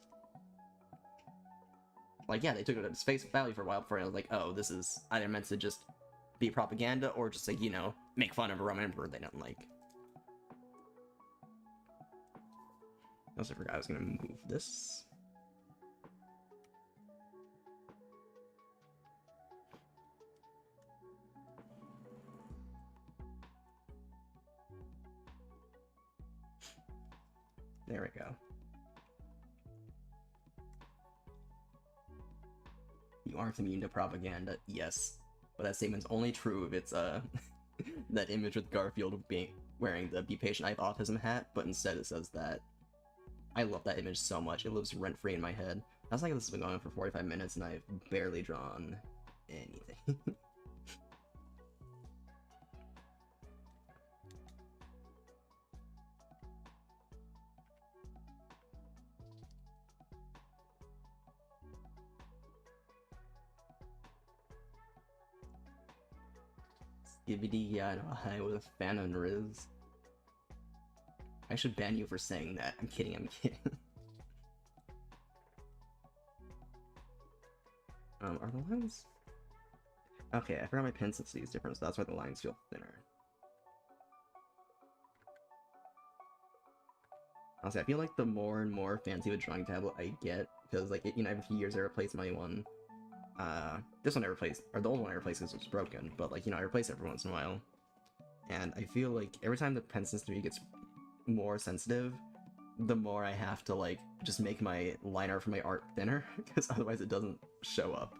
like, yeah, they took it at face value for a while before I was like, oh, this is either meant to just be propaganda or just like, you know, make fun of a Roman emperor they don't like. I also forgot I was gonna move this. There we go. You aren't immune to propaganda, yes. But that statement's only true if it's, that image with Garfield being wearing the Be Patient, I Have Autism hat, but instead it says that. I love that image so much, it lives rent-free in my head. I was like, this has been going on for 45 minutes and I've barely drawn anything. Skibbity, yeah, I know, I was a fan of Riz. I should ban you for saying that. I'm kidding, I'm kidding. Are the lines... Okay, I forgot my pen sensitivity is different, so that's why the lines feel thinner. Honestly, I feel like the more and more fancy with drawing tablet I get, because, like, you know, every few years I replace my one. This one I replaced, or the old one I replaced because it was broken, but, like, you know, I replace it every once in a while. And I feel like every time the pen sensitivity gets more sensitive, the more I have to, like, just make my line art for my art thinner, because otherwise it doesn't show up.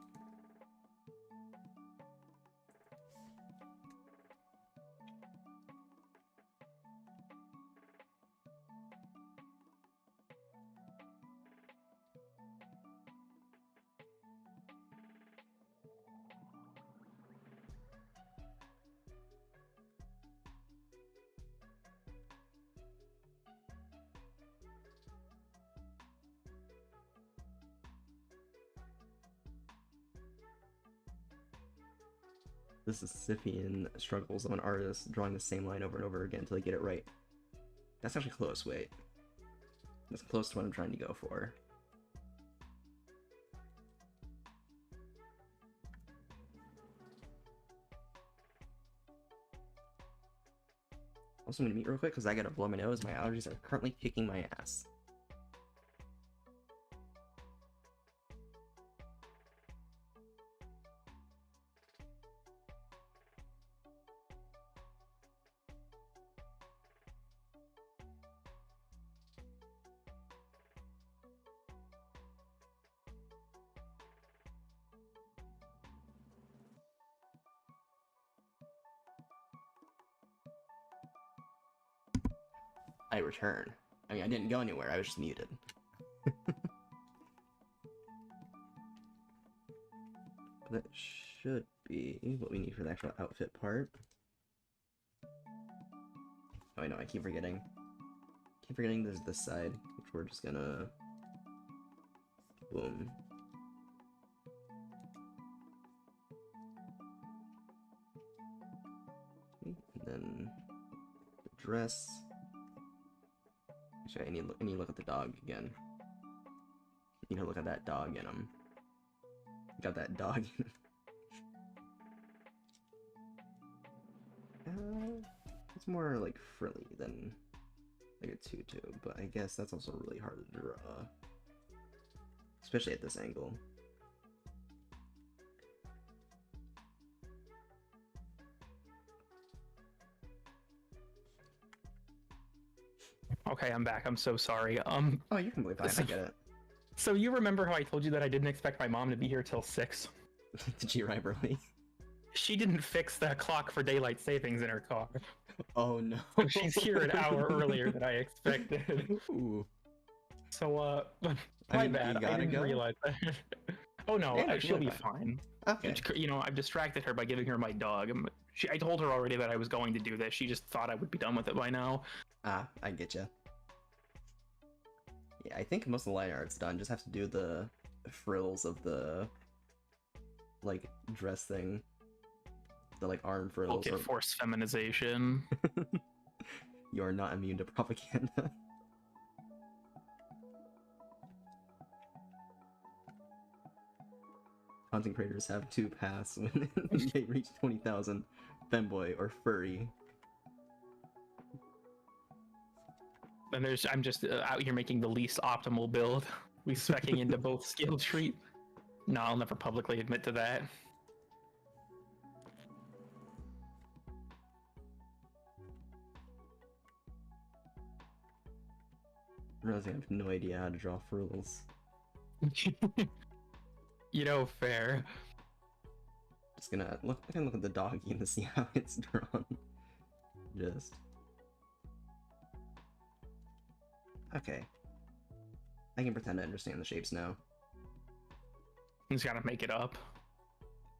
The Sisyphean struggles of an artist drawing the same line over and over again until they get it right. That's actually close, wait. That's close to what I'm trying to go for. Also, I'm gonna meet real quick because I gotta blow my nose. My allergies are currently kicking my ass. I return. I mean, I didn't go anywhere, I was just muted. That should be what we need for the actual outfit part. Oh, I know, I keep forgetting. Keep forgetting there's this side, which we're just gonna... Boom. Okay, and then the dress. Actually, I need to look at the dog again. I need to look at that dog in him. Got that dog. It's more like frilly than like a tutu, but I guess that's also really hard to draw, especially at this angle. Okay, I'm back. I'm so sorry. Oh, you're completely fine. I get it. So you remember how I told you that I didn't expect my mom to be here till 6? Did she arrive early? She didn't fix the clock for daylight savings in her car. Oh no. So she's here an hour earlier than I expected. Ooh. So, my I mean, bad. you gotta I didn't go? realize that. Oh no, Yeah, no, she'll be you're fine. Okay. You know, I've distracted her by giving her my dog. I told her already that I was going to do this. She just thought I would be done with it by now. Ah, I get you. Yeah, I think most of the line art's done. Just have to do the frills of the like dress thing, the like arm frills. Okay, forced feminization. You are not immune to propaganda. Content creators have two paths when they reach 20,000: femboy or furry. And I'm just out here making the least optimal build. We specking into both skill tree. No, I'll never publicly admit to that. I realize I have no idea how to draw frills. You know, fair. Just gonna look. I can look at the doggy and see how it's drawn. Just okay. I can pretend to understand the shapes now. You just gotta make it up.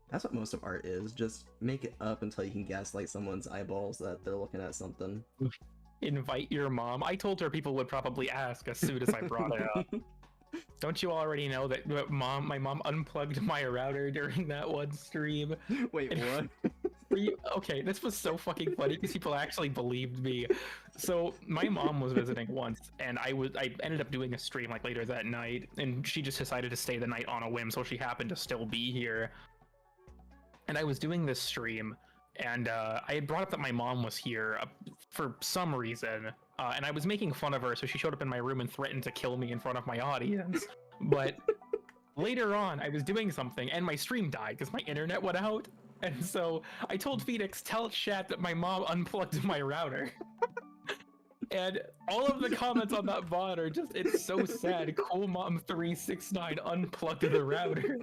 That's what most of art is. Just make it up until you can gaslight someone's eyeballs that they're looking at something. Invite your mom. I told her people would probably ask as soon as I brought it up. Don't you already know that my mom unplugged my router during that one stream? Wait, what? Okay, this was so fucking funny because people actually believed me. So my mom was visiting once, and I ended up doing a stream like later that night, and she just decided to stay the night on a whim, so she happened to still be here. And I was doing this stream, and I had brought up that my mom was here for some reason, and I was making fun of her, so she showed up in my room and threatened to kill me in front of my audience. But later on, I was doing something, and my stream died because my internet went out. And so I told Phoenix, tell chat that my mom unplugged my router. And all of the comments on that VOD are just, it's so sad. Cool Mom 369 unplugged the router.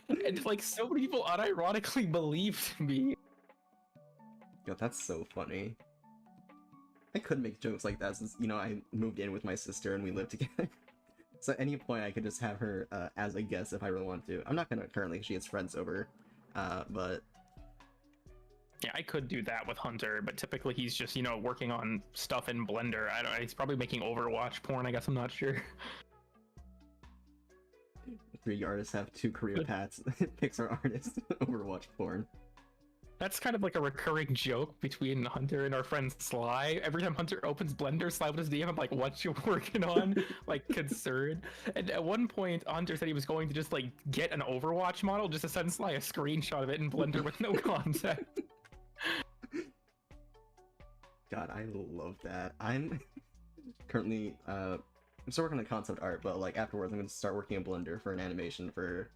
And like so many people unironically believed me. Yo, that's so funny. I could make jokes like that since, you know, I moved in with my sister and we live together. So at any point I could just have her as a guest if I really want to. I'm not gonna currently, she has friends over. But yeah, I could do that with Hunter, but typically he's just, you know, working on stuff in Blender. I don't know, he's probably making Overwatch porn, I guess, I'm not sure. 3 artists have 2 career paths. Pixar artist, Overwatch porn. That's kind of like a recurring joke between Hunter and our friend Sly. Every time Hunter opens Blender, Sly would just DM him like, what you working on? Like, concerned. And at one point, Hunter said he was going to just like get an Overwatch model just to send Sly a screenshot of it in Blender with no context. God, I love that. I'm currently, I'm still working on concept art, but like afterwards I'm going to start working in Blender for an animation for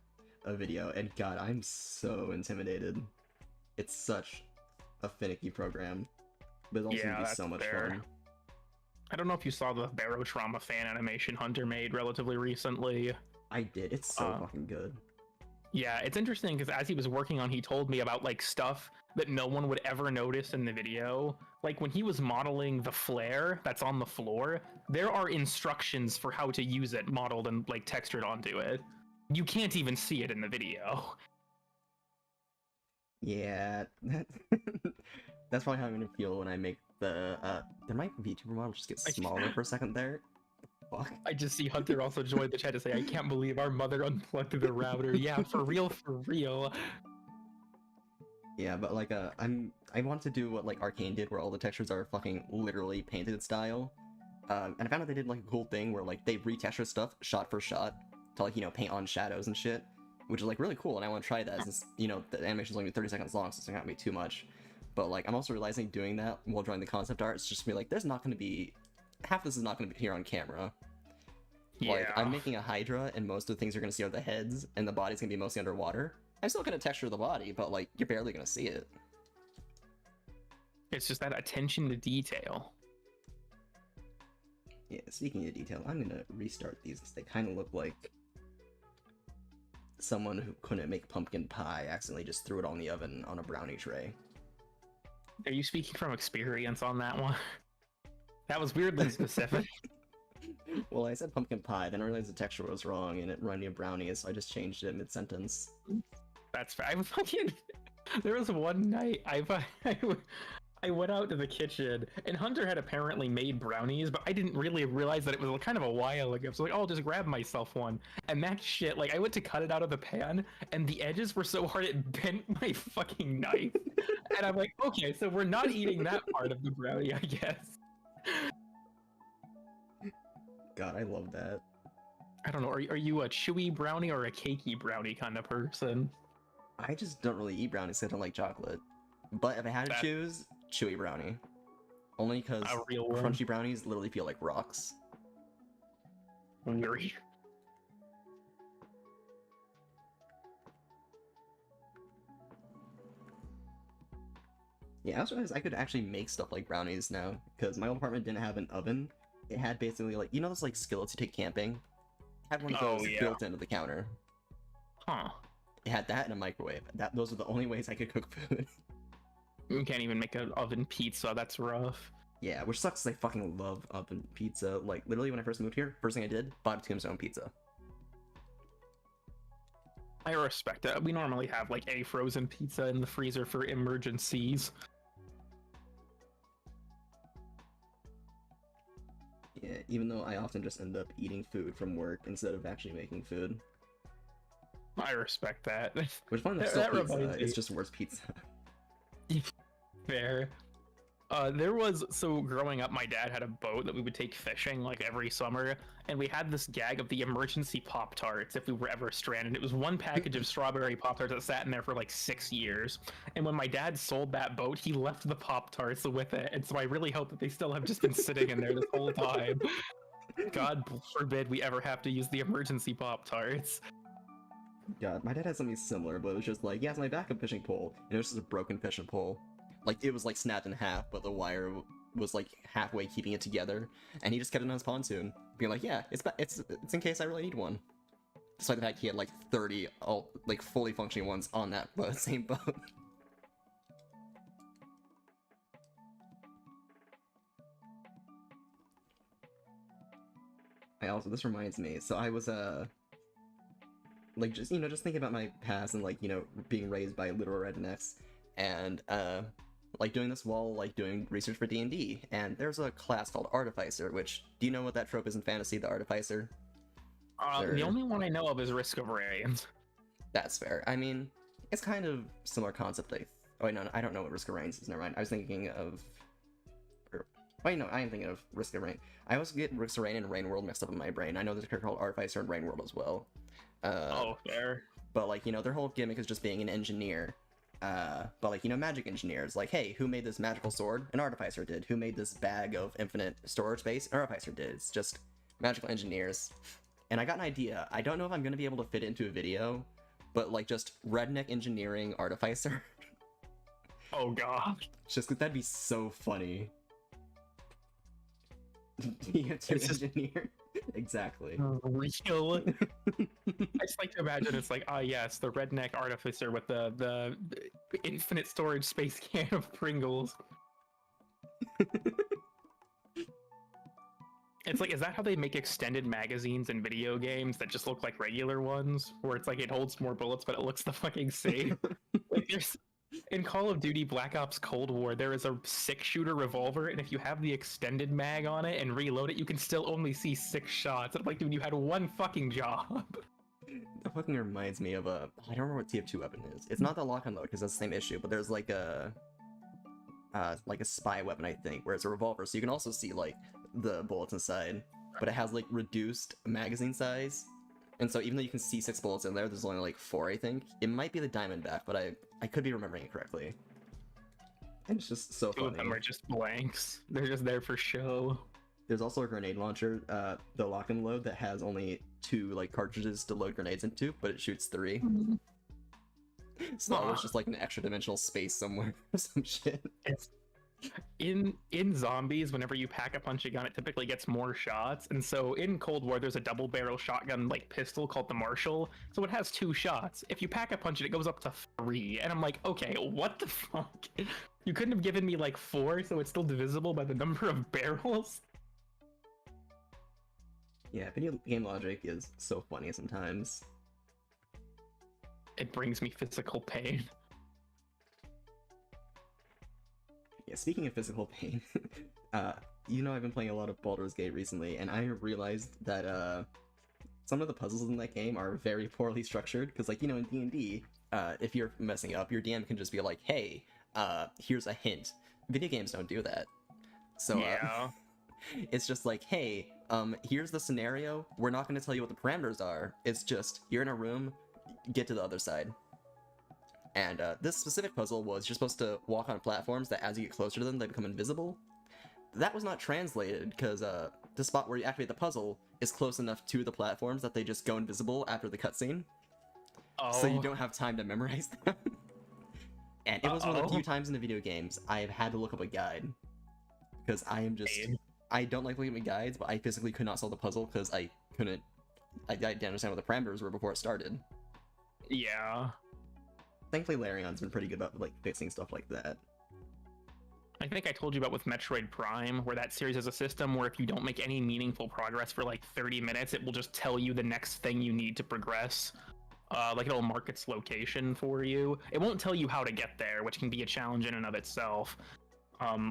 a video. And God, I'm so intimidated. It's such a finicky program, but it's also gonna be so much fun. I don't know if you saw the Barotrauma fan animation Hunter made relatively recently. I did. It's so fucking good. Yeah, it's interesting because as he was working on, he told me about like stuff that no one would ever notice in the video. Like when he was modeling the flare that's on the floor, there are instructions for how to use it modeled and like textured onto it. You can't even see it in the video. Yeah, that's probably how I'm gonna feel when I make the, did my VTuber model just get smaller for a second there? Fuck. I just see Hunter also joined the chat to say, I can't believe our mother unplugged the router. Yeah, for real, for real. Yeah, but like, I want to do what like Arcane did, where all the textures are fucking literally painted style. And I found out they did like a cool thing where like they retexture stuff shot for shot to like, you know, paint on shadows and shit. Which is like really cool, and I want to try that since, you know, the animation's only 30 seconds long, so it's not gonna be too much. But like, I'm also realizing doing that while drawing the concept art, it's just gonna be like, there's not gonna be, half this is not gonna be here on camera. Yeah. Like, I'm making a Hydra, and most of the things you're gonna see are the heads, and the body's gonna be mostly underwater. I'm still gonna texture the body, but like, you're barely gonna see it. It's just that attention to detail. Yeah, speaking of detail, I'm gonna restart these, because they kind of look like someone who couldn't make pumpkin pie accidentally just threw it on the oven on a brownie tray. Are you speaking from experience on that one? That was weirdly specific. Well, I said pumpkin pie, then I realized the texture was wrong and it reminded me of brownies, so I just changed it mid-sentence. That's fair. I was fucking... There was one night I went out to the kitchen, and Hunter had apparently made brownies, but I didn't really realize that it was kind of a while ago. So like, oh, I'll just grab myself one. And that shit, like, I went to cut it out of the pan, and the edges were so hard it bent my fucking knife. And I'm like, okay, so we're not eating that part of the brownie, I guess. God, I love that. I don't know. Are you a chewy brownie or a cakey brownie kind of person? I just don't really eat brownies 'cause I don't like chocolate. But if I had to That- choose, chewy brownie. Only because A real one. crunchy brownies literally feel like rocks. Weary. Yeah, I also realized I could actually make stuff like brownies now, because my old apartment didn't have an oven. It had basically like, you know those like skillets you take camping? It had one of Oh, those yeah. built into the counter. Huh. It had that and a microwave. Those are the only ways I could cook food. You can't even make an oven pizza. That's rough. Yeah, which sucks 'cause I fucking love oven pizza. Like, literally when I first moved here, first thing I did, bought a Tombstone pizza. I respect it. We normally have like a frozen pizza in the freezer for emergencies. Yeah, even though I often just end up eating food from work instead of actually making food. I respect that. Which one is That- still that pizza, reminds me. it's just worse pizza. Fair. There was, so growing up, my dad had a boat that we would take fishing like every summer, and we had this gag of the emergency Pop Tarts if we were ever stranded. It was one package of strawberry Pop Tarts that sat in there for like 6 years. And when my dad sold that boat, he left the Pop Tarts with it. And so I really hope that they still have just been sitting in there this whole time. God forbid we ever have to use the emergency Pop Tarts. God, my dad had something similar, but it was just like, yeah, it's my backup fishing pole. And it was just a broken fishing pole. Like, it was like snapped in half, but the wire was like halfway keeping it together. And he just kept it on his pontoon, being like, yeah, it's in case I really need one. Despite the fact he had like 30 like fully functioning ones on that same boat. This reminds me, so I was like, just, you know, just thinking about my past and like, you know, being raised by literal rednecks, and like doing this while like doing research for D&D, and there's a class called Artificer, which, do you know what that trope is in fantasy, the Artificer? The only one I know of is Risk of Rains. That's fair. I mean, it's kind of similar concept. Oh wait, no, I don't know what Risk of Rains is. Never mind. I was thinking of. Wait, no, I am thinking of Risk of Rain. I always get Risk of Rain and Rain World mixed up in my brain. I know there's a character called Artificer in Rain World as well. Oh, fair. But like, you know, their whole gimmick is just being an engineer. But like, you know, magic engineers. Like, hey, who made this magical sword? An Artificer did. Who made this bag of infinite storage space? An Artificer did. It's just magical engineers. And I got an idea. I don't know if I'm going to be able to fit it into a video, but like just redneck engineering Artificer. Oh, God. Just 'cause that'd be so funny. You have to It's just- engineer. Exactly. Real. I just like to imagine it's like, ah, yes, the redneck artificer with the infinite storage space can of Pringles. It's like, is that how they make extended magazines in video games that just look like regular ones? Where it's like it holds more bullets, but it looks the fucking same? Like, there's in Call of Duty Black Ops Cold War, there is a 6-shooter revolver, and if you have the extended mag on it and reload it, you can still only see 6 shots. I'm like, dude, you had one fucking job. That fucking reminds me of a. I don't remember what TF2 weapon is. It's not the lock and load because that's the same issue, but there's like a spy weapon, I think, where it's a revolver, so you can also see like the bullets inside, but it has like reduced magazine size. And so even though you can see 6 bullets in there, there's only like 4, I think. It might be the Diamondback, but I could be remembering it correctly. And it's just so 2 of them funny. are just blanks. They're just there for show. There's also a grenade launcher, the lock and load, that has only 2 like cartridges to load grenades into, but it shoots 3. So it's just like an extra dimensional space somewhere or some shit. It's in zombies, whenever you pack a punch a gun, it typically gets more shots. And so in Cold War, there's a double barrel shotgun like pistol called the Marshall. So it has 2 shots. If you pack a punch it goes up to 3. And I'm like, okay, what the fuck? You couldn't have given me like 4, so it's still divisible by the number of barrels. Yeah, video game logic is so funny sometimes. It brings me physical pain. Yeah, speaking of physical pain, you know I've been playing a lot of Baldur's Gate recently, and I realized that some of the puzzles in that game are very poorly structured, because like, you know, in D&D, if you're messing up, your DM can just be like, hey, here's a hint. Video games don't do that. So, Yeah. It's just like, hey, here's the scenario. We're not going to tell you what the parameters are. It's just, you're in a room, get to the other side. And this specific puzzle was you're supposed to walk on platforms that as you get closer to them, they become invisible. That was not translated, because the spot where you activate the puzzle is close enough to the platforms that they just go invisible after the cutscene. Oh. So you don't have time to memorize them. And it was one of the few times in the video games I have had to look up a guide. Because I am just... I don't like looking at guides, but I physically could not solve the puzzle because I couldn't... I didn't understand what the parameters were before it started. Yeah. Thankfully, Larion's been pretty good about like fixing stuff like that. I think I told you about with Metroid Prime, where that series has a system where if you don't make any meaningful progress for like 30 minutes, it will just tell you the next thing you need to progress. Like it'll mark its location for you. It won't tell you how to get there, which can be a challenge in and of itself.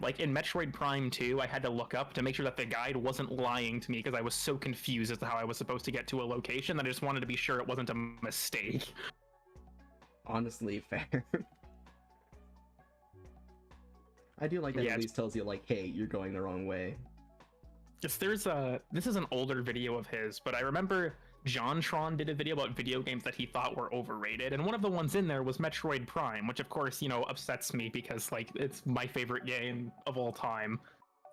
Like in Metroid Prime 2, I had to look up to make sure that the guide wasn't lying to me because I was so confused as to how I was supposed to get to a location that I just wanted to be sure it wasn't a mistake. Honestly, fair. I do like that it at least tells you, like, hey, you're going the wrong way. Just this is an older video of his, but I remember JonTron did a video about video games that he thought were overrated, and one of the ones in there was Metroid Prime, which of course, you know, upsets me because, like, it's my favorite game of all time.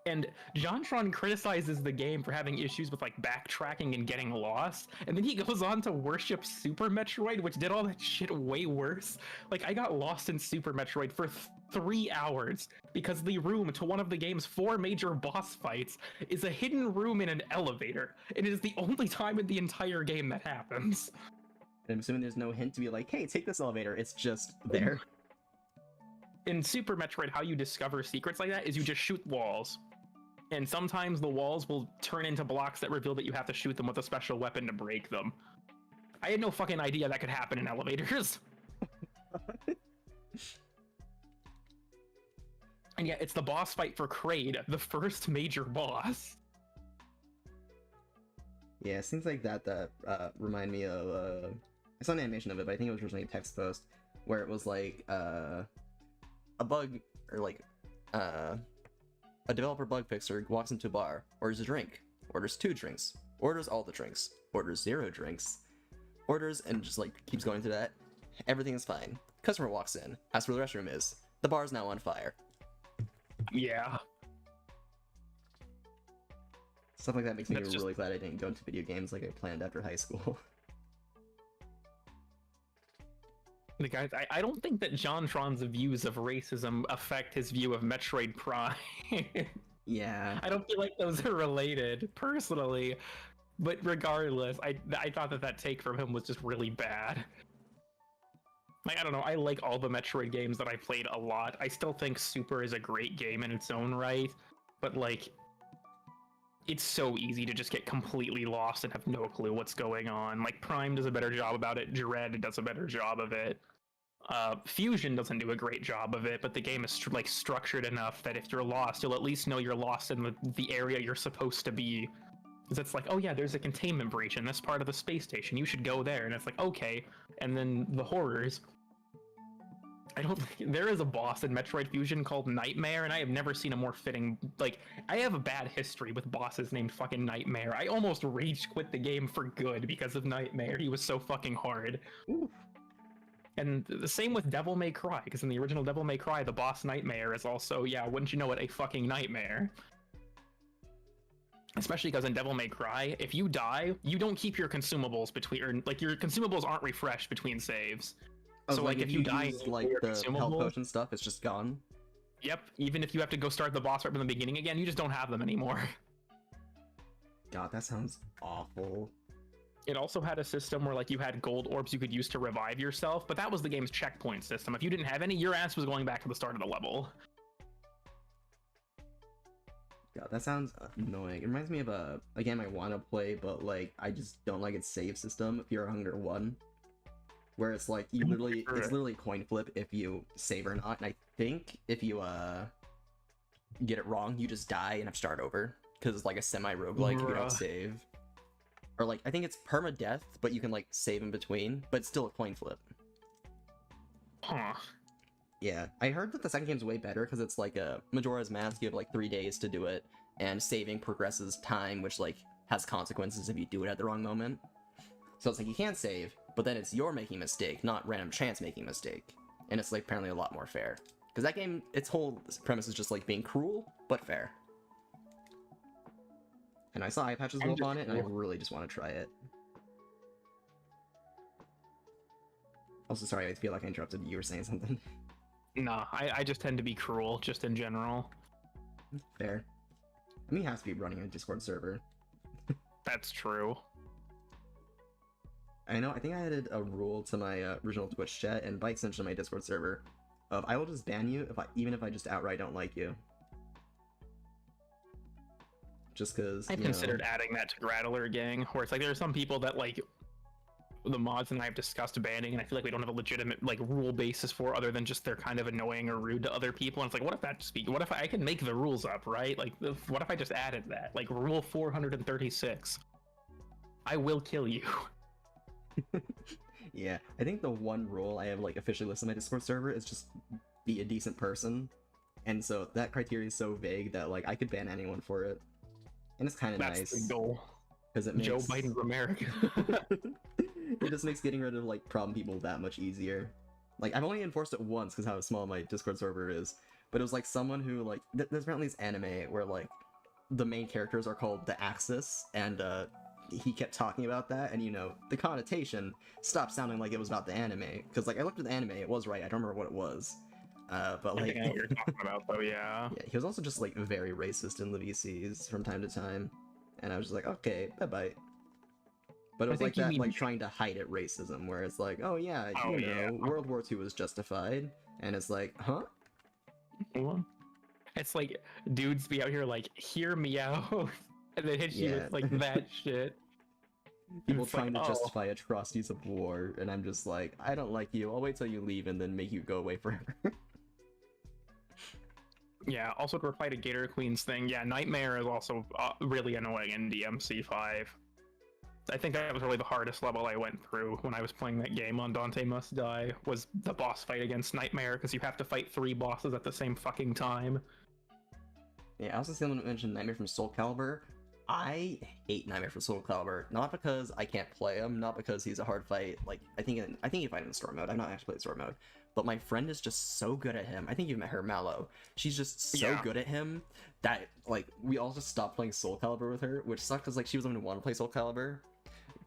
And JonTron criticizes the game for having issues with like backtracking and getting lost, and then he goes on to worship Super Metroid, which did all that shit way worse. Like I got lost in Super Metroid for 3 hours because the room to one of the game's 4 major boss fights is a hidden room in an elevator, and it is the only time in the entire game that happens. And I'm assuming there's no hint to be like, hey, take this elevator, it's just there. In Super Metroid, how you discover secrets like that is you just shoot walls. And sometimes the walls will turn into blocks that reveal that you have to shoot them with a special weapon to break them. I had no fucking idea that could happen in elevators. And yeah, it's the boss fight for Kraid, the first major boss. Yeah, things like that remind me of, I saw an animation of it, but I think it was originally a text post, where it was like, a bug, or like, a developer bug fixer walks into a bar, orders a drink, orders 2 drinks, orders all the drinks, orders 0 drinks, orders and just like keeps going through that. Everything is fine. Customer walks in, asks where the restroom is. The bar is now on fire. Yeah. Stuff like that makes me That's really glad I didn't go into video games like I planned after high school. The guys, I don't think that JonTron's views of racism affect his view of Metroid Prime. Yeah. I don't feel like those are related, personally. But regardless, I thought that take from him was just really bad. Like, I don't know, I like all the Metroid games that I played a lot. I still think Super is a great game in its own right, but like, it's so easy to just get completely lost and have no clue what's going on. Like, Prime does a better job about it, Dread does a better job of it. Fusion doesn't do a great job of it, but the game is like structured enough that if you're lost, you'll at least know you're lost in the area you're supposed to be. Because it's like, oh yeah, there's a containment breach in this part of the space station, you should go there. And it's like, okay. And then the horrors. I don't think there is a boss in Metroid Fusion called Nightmare, and I have never seen a more fitting, like, I have a bad history with bosses named fucking Nightmare. I almost rage quit the game for good because of Nightmare. He was so fucking hard. Ooh. And the same with Devil May Cry, because in the original Devil May Cry, the boss Nightmare is also, yeah, wouldn't you know it, a fucking nightmare. Especially because in Devil May Cry, if you die, you don't keep your consumables between, or like your consumables aren't refreshed between saves. Oh, so like if you die, like the health potion stuff, it's just gone. Yep, even if you have to go start the boss right from the beginning again, you just don't have them anymore. God, that sounds awful. It also had a system where like you had gold orbs you could use to revive yourself, but that was the game's checkpoint system. If you didn't have any, your ass was going back to the start of the level. God, that sounds annoying. It reminds me of a game I want to play, but like I just don't like its save system, Fear Hunger 1. Where it's like you literally, it's literally a coin flip if you save or not, and I think if you get it wrong, you just die and have to start over because it's like a semi-roguelike. You don't save, or like I think it's permadeath, but you can like save in between, but it's still a coin flip. Huh. Yeah, I heard that the second game's way better because it's like a Majora's Mask. You have like 3 days to do it, and saving progresses time, which like has consequences if you do it at the wrong moment. So it's like you can't save, but then it's you're making a mistake, not random chance making a mistake. And it's like apparently a lot more fair. Because that game, its whole premise is just like being cruel, but fair. And I saw eye patches go up on it, and I really just want to try it. Also, sorry, I feel like I interrupted. You were saying something. Nah, I just tend to be cruel, just in general. Fair. I mean, he has to be running a Discord server. That's true. I know, I think I added a rule to my original Twitch chat, and by extension my Discord server, of I will just ban you even if I just outright don't like you. Just because, I've considered adding that to Grattler Gang, where it's like there are some people that like the mods and I have discussed banning, and I feel like we don't have a legitimate like rule basis for other than just they're kind of annoying or rude to other people. And it's like, what if that just be? What if I can make the rules up, right? Like, what if I just added that, like rule 436? I will kill you. Yeah, I think the one rule I have like officially listed on my Discord server is just be a decent person, and so that criteria is so vague that like I could ban anyone for it, and it's kind of nice. That's the goal. Because it makes Joe Biden for America. It just makes getting rid of like problem people that much easier. Like I've only enforced it once because how small my Discord server is, but it was like someone who like there's apparently this anime where like the main characters are called the Axis, and he kept talking about that, and you know the connotation stopped sounding like it was about the anime, because like I looked at the anime, it was right, I don't remember what it was, but like I think I know what you're talking about though. Yeah. Yeah, he was also just like very racist in the VCs from time to time, and I was just like, okay, bye. But it was like that, like trying to hide it racism, where it's like, oh yeah, you know, World War II was justified, and it's like, huh? It's like dudes be out here like, hear me out, and then hit you with like that shit. People trying to justify atrocities of war, and I'm just like, I don't like you. I'll wait till you leave and then make you go away forever. Yeah, also to reply to Gator Queen's thing, yeah, Nightmare is also really annoying in DMC5. I think that was really the hardest level I went through when I was playing that game on Dante Must Die, was the boss fight against Nightmare, because you have to fight 3 bosses at the same fucking time. Yeah, I also see someone mention Nightmare from Soul Calibur. I hate Nightmare from Soul Calibur, not because I can't play him, not because he's a hard fight. Like I think you fight him in story mode. I've not actually played story mode, but my friend is just so good at him. I think you've met her, Mallow. She's just so good at him that like we all just stopped playing Soul Calibur with her, which sucked because like she was only want to play Soul Calibur,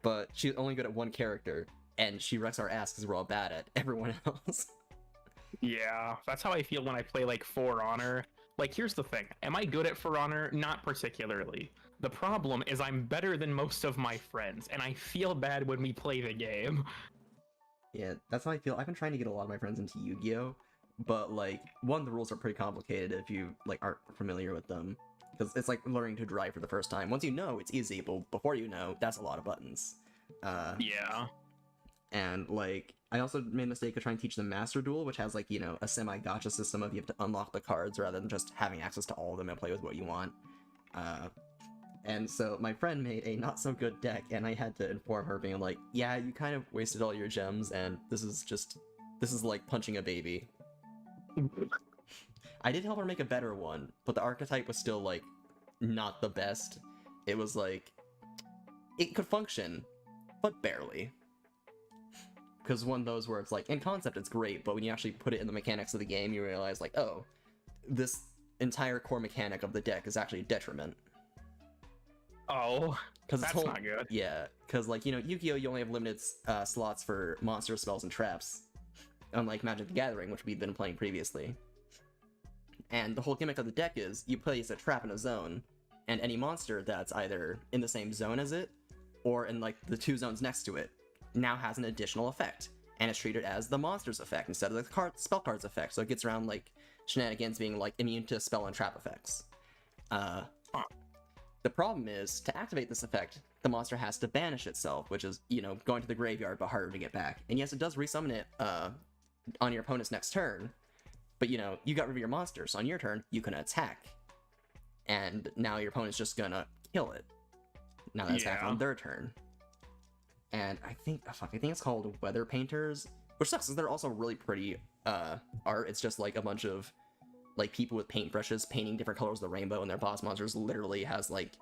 but she's only good at one character, and she wrecks our ass because we're all bad at everyone else. Yeah, that's how I feel when I play like For Honor. Like, here's the thing. Am I good at For Honor? Not particularly. The problem is I'm better than most of my friends, and I feel bad when we play the game. Yeah, that's how I feel. I've been trying to get a lot of my friends into Yu-Gi-Oh! But, like, one, the rules are pretty complicated if you, like, aren't familiar with them. Because it's like learning to drive for the first time. Once you know, it's easy, but before you know, that's a lot of buttons. Yeah. And, like, I also made a mistake of trying to teach them Master Duel, which has, like, you know, a semi-gacha system of you have to unlock the cards rather than just having access to all of them and play with what you want. And so my friend made a not-so-good deck, and I had to inform her, being like, yeah, you kind of wasted all your gems, and this is like punching a baby. I did help her make a better one, but the archetype was still, like, not the best. It was, like, it could function, but barely. Because one of those where it's like, in concept it's great, but when you actually put it in the mechanics of the game, you realize, like, oh, this entire core mechanic of the deck is actually a detriment. Oh, that's not good. Yeah, because, like, you know, Yu-Gi-Oh! You only have limited slots for monster spells and traps, unlike Magic the Gathering, which we've been playing previously. And the whole gimmick of the deck is, you place a trap in a zone, and any monster that's either in the same zone as it, or in, like, the 2 zones next to it, now has an additional effect, and it's treated as the monster's effect instead of the spell card's effect, so it gets around, like, shenanigans being, like, immune to spell and trap effects. The problem is, to activate this effect, the monster has to banish itself, which is, you know, going to the graveyard, but harder to get back. And yes, it does resummon it on your opponent's next turn, but, you know, you got rid of your monster, so on your turn, you can attack. And now your opponent's just gonna kill it. Now that's back on their turn. And I think it's called Weather Painters, which sucks because they're also really pretty art. It's just like a bunch of like people with paintbrushes painting different colors of the rainbow, and their boss monsters literally has like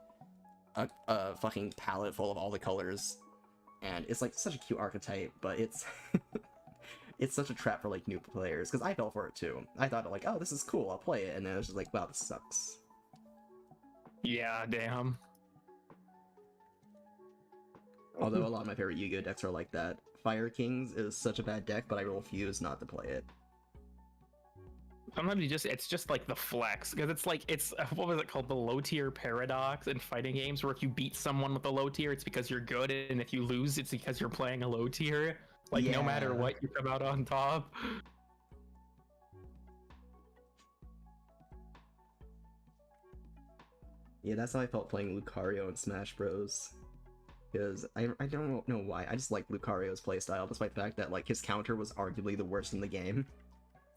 a fucking palette full of all the colors, and it's like such a cute archetype, but it's it's such a trap for like new players, because I fell for it too. I thought like, oh, this is cool, I'll play it, and then it was just like, wow, this sucks. Yeah, damn. Although a lot of my favorite Yu-Gi-Oh decks are like that. Fire Kings is such a bad deck, but I refuse not to play it. Sometimes it's just like the flex, because it's what was it called, the low tier paradox in fighting games, where if you beat someone with a low tier, it's because you're good, and if you lose, it's because you're playing a low tier. Like no matter Yeah. what, you come out on top. Yeah, that's how I felt playing Lucario in Smash Bros. Because I don't know why, I just like Lucario's playstyle, despite the fact that like his counter was arguably the worst in the game.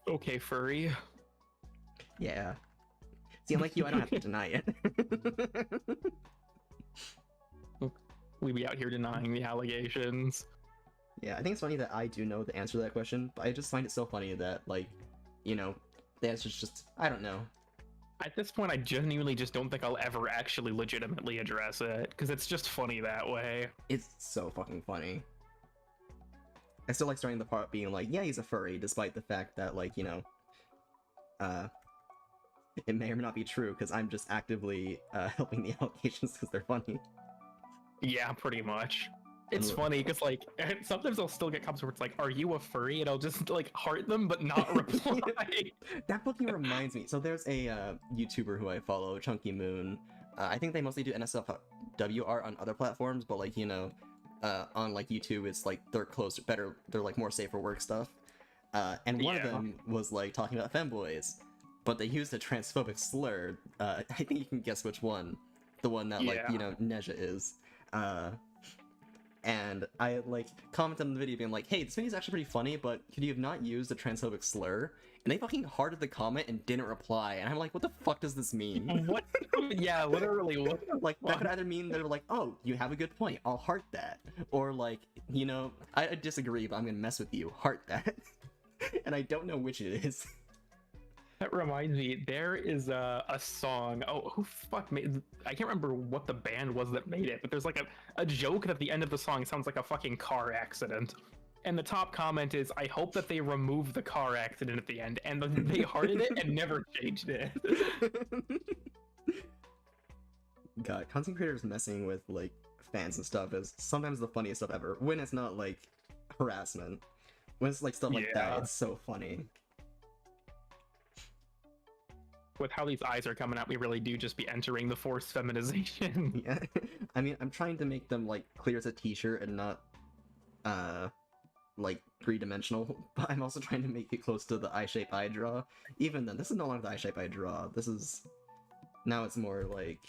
Okay, furry. Yeah. See, unlike you, I don't have to deny it. We be out here denying the allegations. Yeah, I think it's funny that I do know the answer to that question, but I just find it so funny that, like, you know, the answer's just, I don't know. At this point, I genuinely just don't think I'll ever actually legitimately address it, because it's just funny that way. It's so fucking funny. I still like starting the part being like, yeah, he's a furry, despite the fact that, like, you know, it may or may not be true, because I'm just actively helping the allegations because they're funny. Yeah, pretty much. It's funny because like sometimes I'll still get comments where it's like, "Are you a furry?" and I'll just like heart them but not reply. That fucking reminds me. So there's a YouTuber who I follow, Chunky Moon. I think they mostly do NSFW art on other platforms, but like, you know, on like YouTube, it's like they're closer, better, they're like more safe for work stuff. And one of them was like talking about femboys, but they used a transphobic slur. I think you can guess which one. The one that like, you know, Neja is. And I like commented on the video being like, hey, this video is actually pretty funny, but could you have not used a transphobic slur? And they fucking hearted the comment and didn't reply, and I'm like, what the fuck does this mean? What? Yeah, literally, what? Like, that could either mean they're like, oh, you have a good point, I'll heart that. Or like, you know, I disagree, but I'm gonna mess with you, heart that. And I don't know which it is. That reminds me, there is a song. Oh, who fuck made? I can't remember what the band was that made it, but there's like a joke at the end of the song sounds like a fucking car accident. And the top comment is, I hope that they remove the car accident at the end. And they hearted it and never changed it. God, content creators messing with like fans and stuff is sometimes the funniest stuff ever. When it's not like harassment. When it's like stuff like that, it's so funny. With how these eyes are coming out, we really do just be entering the forced feminization. Yeah, I mean, I'm trying to make them like clear as a t-shirt and not, like three-dimensional. But I'm also trying to make it close to the eye shape I draw. Even then, this is no longer the eye shape I draw. This is now it's more like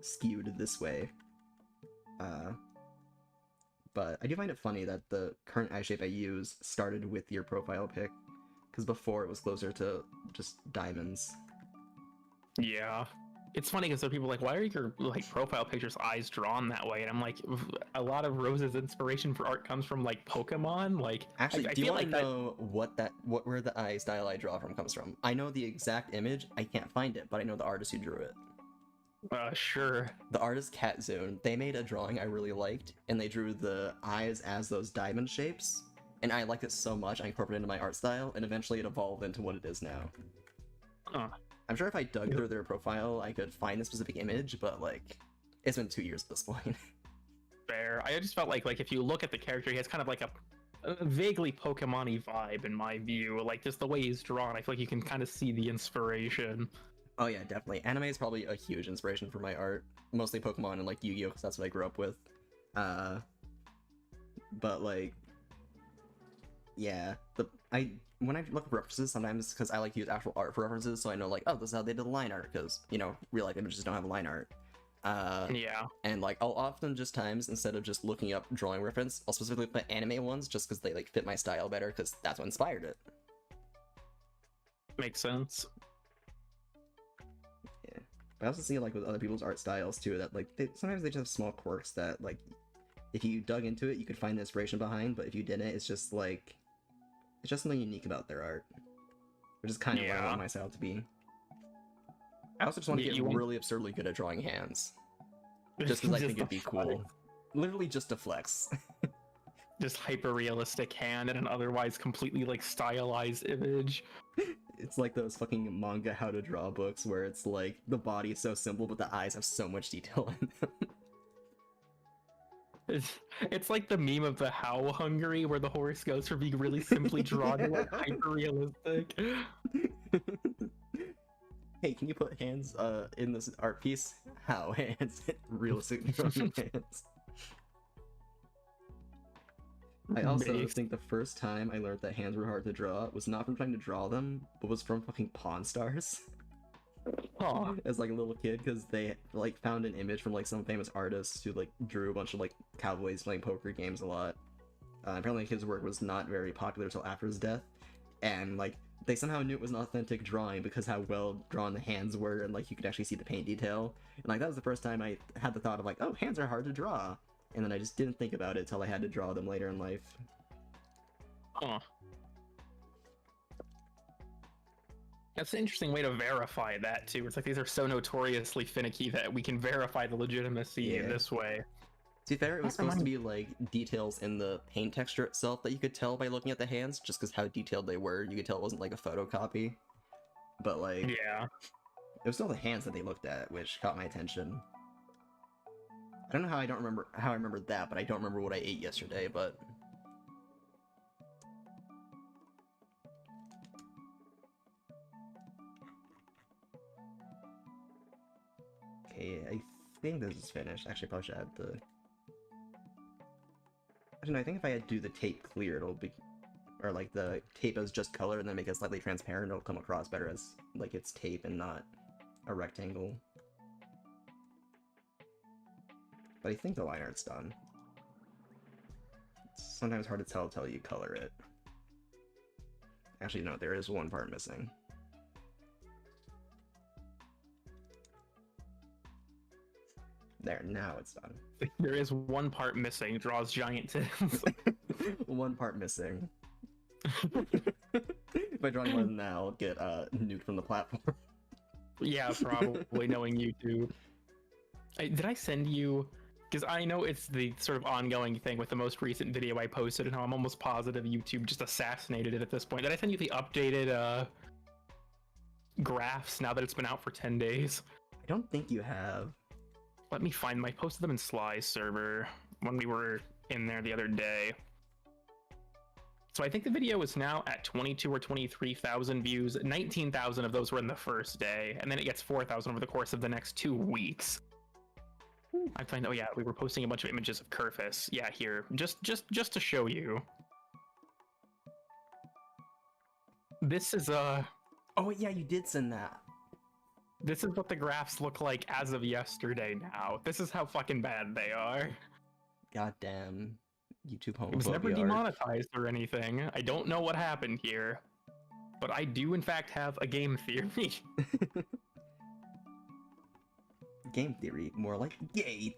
skewed this way. But I do find it funny that the current eye shape I use started with your profile pic. Because before it was closer to just diamonds. Yeah. It's funny because there are people like, why are your like profile pictures eyes drawn that way? And I'm like, a lot of Rose's inspiration for art comes from like Pokemon. Like, actually, I do you feel want like to know where the eye style I draw from comes from? I know the exact image. I can't find it, but I know the artist who drew it. Sure. The artist CatZone. They made a drawing I really liked, and they drew the eyes as those diamond shapes. And I liked it so much, I incorporated it into my art style, and eventually it evolved into what it is now. I'm sure if I dug through their profile, I could find a specific image, but, like, it's been 2 years at this point. Fair. I just felt like if you look at the character, he has kind of like a vaguely Pokemon-y vibe, in my view. Like, just the way he's drawn, I feel like you can kind of see the inspiration. Oh yeah, definitely. Anime is probably a huge inspiration for my art. Mostly Pokemon and, like, Yu-Gi-Oh! Because that's what I grew up with. But, like... Yeah, when I look for references, sometimes because I like to use actual art for references, so I know like, oh, this is how they did the line art, because you know, real life images don't have line art. Yeah. And like, I'll often just times instead of just looking up drawing reference, I'll specifically put anime ones just because they like fit my style better, because that's what inspired it. Makes sense. Yeah, but I also see like with other people's art styles too that like sometimes they just have small quirks that like if you dug into it, you could find the inspiration behind, but if you didn't, it's just like. It's just something unique about their art. which is kind of what I Yeah. want my style to be. I also just want to get You want- really absurdly good at drawing hands, just because I think it'd be cool. Literally just a flex. Just hyper realistic hand and an otherwise completely like stylized image. It's like those fucking manga how to draw books where it's like the body is so simple but the eyes have so much detail in them. It's like the meme of the How Hungry where the horse goes from being really simply drawn to like hyper realistic. Hey, can you put hands in this art piece? How hands? Realistic drawing hands. I also Based. think the first time I learned that hands were hard to draw was not from trying to draw them, but was from fucking Pawn Stars. Aw. As like a little kid, because they like found an image from like some famous artists who like drew a bunch of like cowboys playing poker games a lot. Apparently his work was not very popular until after his death, and like they somehow knew it was an authentic drawing because how well drawn the hands were, and like you could actually see the paint detail. And like that was the first time I had the thought of like, oh, hands are hard to draw, and then I just didn't think about it till I had to draw them later in life. Huh. That's an interesting way to verify that too. It's like these are so notoriously finicky that we can verify the legitimacy in Yeah. this way. To be fair, it was That supposed to be like details in the paint texture itself that you could tell by looking at the hands, just because how detailed they were. You could tell it wasn't like a photocopy. But like, Yeah. it was still the hands that they looked at, which caught my attention. I don't know how I remembered that, but I don't remember what I ate yesterday, but okay, I think this is finished. Actually, I probably should add the. Actually, no, I think if I do the tape clear, it'll be, or like the tape as just color and then make it slightly transparent, it'll come across better as like it's tape and not a rectangle. But I think the line art's done. It's sometimes hard to tell until you color it. Actually, no, there is one part missing. There, now it's done. There is one part missing. Draws giant tins. One part missing. If I draw more than that, I'll get nuked from the platform. Yeah, probably knowing YouTube. Did I send you? Because I know it's the sort of ongoing thing with the most recent video I posted, and how I'm almost positive YouTube just assassinated it at this point. Did I send you the updated graphs now that it's been out for 10 days? I don't think you have. Let me find them. I posted them in Sly's server when we were in there the other day. So I think the video is now at 22 or 23,000 views. 19,000 of those were in the first day, and then it gets 4,000 over the course of the next 2 weeks. I find, oh yeah, we were posting a bunch of images of Kerfus. Yeah, here, just to show you. This is Oh yeah, you did send that. this is what the graphs look like as of yesterday. Now, this is how fucking bad they are. Goddamn YouTube homophobia. It was never art. demonetized or anything. I don't know what happened here, but I do in fact have a game theory. Game theory, more like gay.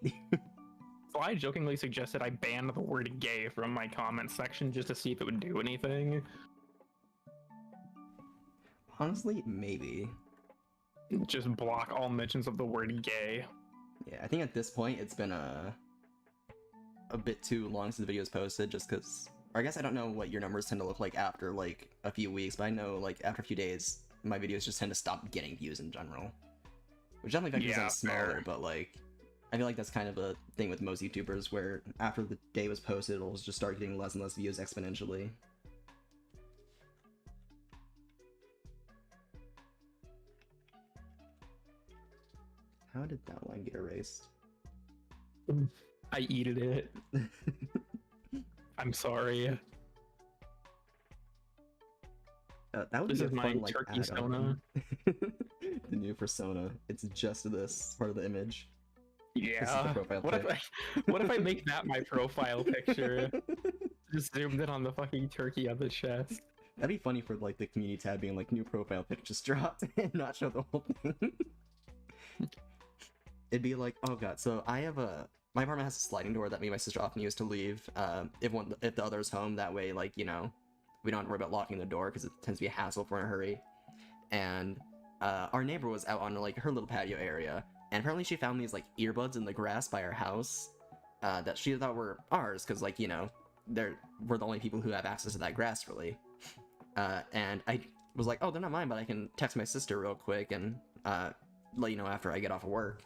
So I jokingly suggested I ban the word gay from my comment section just to see if it would do anything. Honestly, maybe. Just block all mentions of the word gay. Yeah, I think at this point it's been a bit too long since the video was posted, just because. Or I guess I don't know what your numbers tend to look like after like a few weeks, but I know like after a few days, my videos just tend to stop getting views in general. Which definitely makes them smaller, fair. but like I feel like that's kind of a thing with most YouTubers, where after the day was posted, it'll just start getting less and less views exponentially. How did that line get erased? I eated it. I'm sorry. That would This be a is my fun, like, turkey add-on. sona. The new persona. It's just this part of the image. This is the Yeah. profile What if pic. what if I make that my profile picture? Just zoomed in on the fucking turkey on the chest. That'd be funny for like the community tab being like new profile pic just dropped and not show the whole thing. It'd be like, oh god, so I have my apartment has a sliding door that me and my sister often use to leave if the other's home. That way, like, you know, we don't have to worry about locking the door because it tends to be a hassle if we're in a hurry. and our neighbor was out on like her little patio area, and apparently she found these like earbuds in the grass by our house that she thought were ours, because like, you know, we're the only people who have access to that grass, really. And I was like, oh, they're not mine, but I can text my sister real quick and let you know after I get off of work.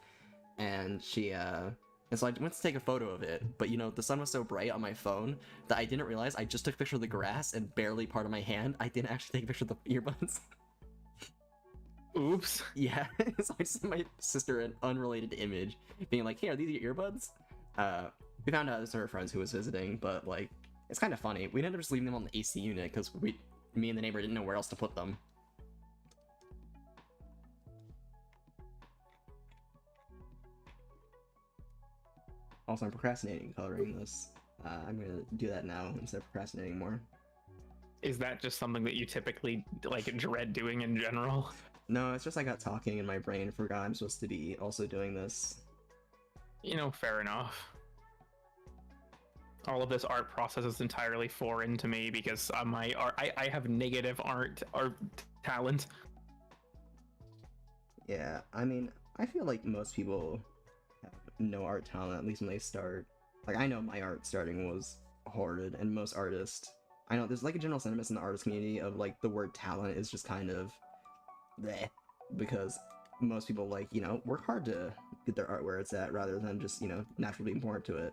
And she and so I went to take a photo of it, but you know, the sun was so bright on my phone that I didn't realize I just took a picture of the grass and barely part of my hand. I didn't actually take a picture of the earbuds. Oops. Yeah, so I sent my sister an unrelated image, being like, hey, are these your earbuds? We found out it was her friends who was visiting, but like, it's kind of funny. We ended up just leaving them on the AC unit because me and the neighbor didn't know where else to put them. Also, I'm procrastinating coloring this. I'm gonna do that now instead of procrastinating more. Is that just something that you typically like dread doing in general? No, it's just I got talking in my brain and forgot I'm supposed to be also doing this. You know, fair enough. All of this art process is entirely foreign to me because my art, I have negative art talent. Yeah, I mean, I feel like most people have no art talent, at least when they start. Like, I know my art starting was horrid, and most artists, I know there's like a general sentiment in the artist community of like the word talent is just kind of bleh, because most people, like, you know, work hard to get their art where it's at rather than just, you know, naturally being born to it.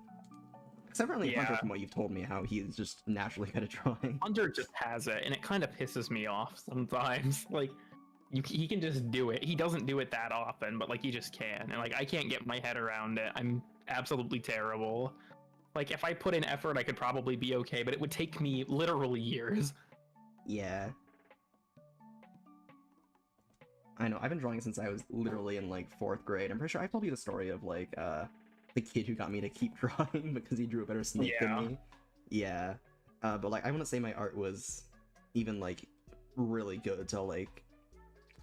Except for Yeah. Hunter, from what you've told me, how he's just naturally good at drawing. Hunter just has it, and it kind of pisses me off sometimes. Like, he can just do it. He doesn't do it that often, but like he just can, and like I can't get my head around it. I'm absolutely terrible. Like, if I put in effort, I could probably be okay, but it would take me literally years. Yeah. I know, I've been drawing since I was literally in like 4th grade. I'm pretty sure I told you the story of like the kid who got me to keep drawing because he drew a better snake than me. Yeah. But like I wouldn't say my art was even like really good till like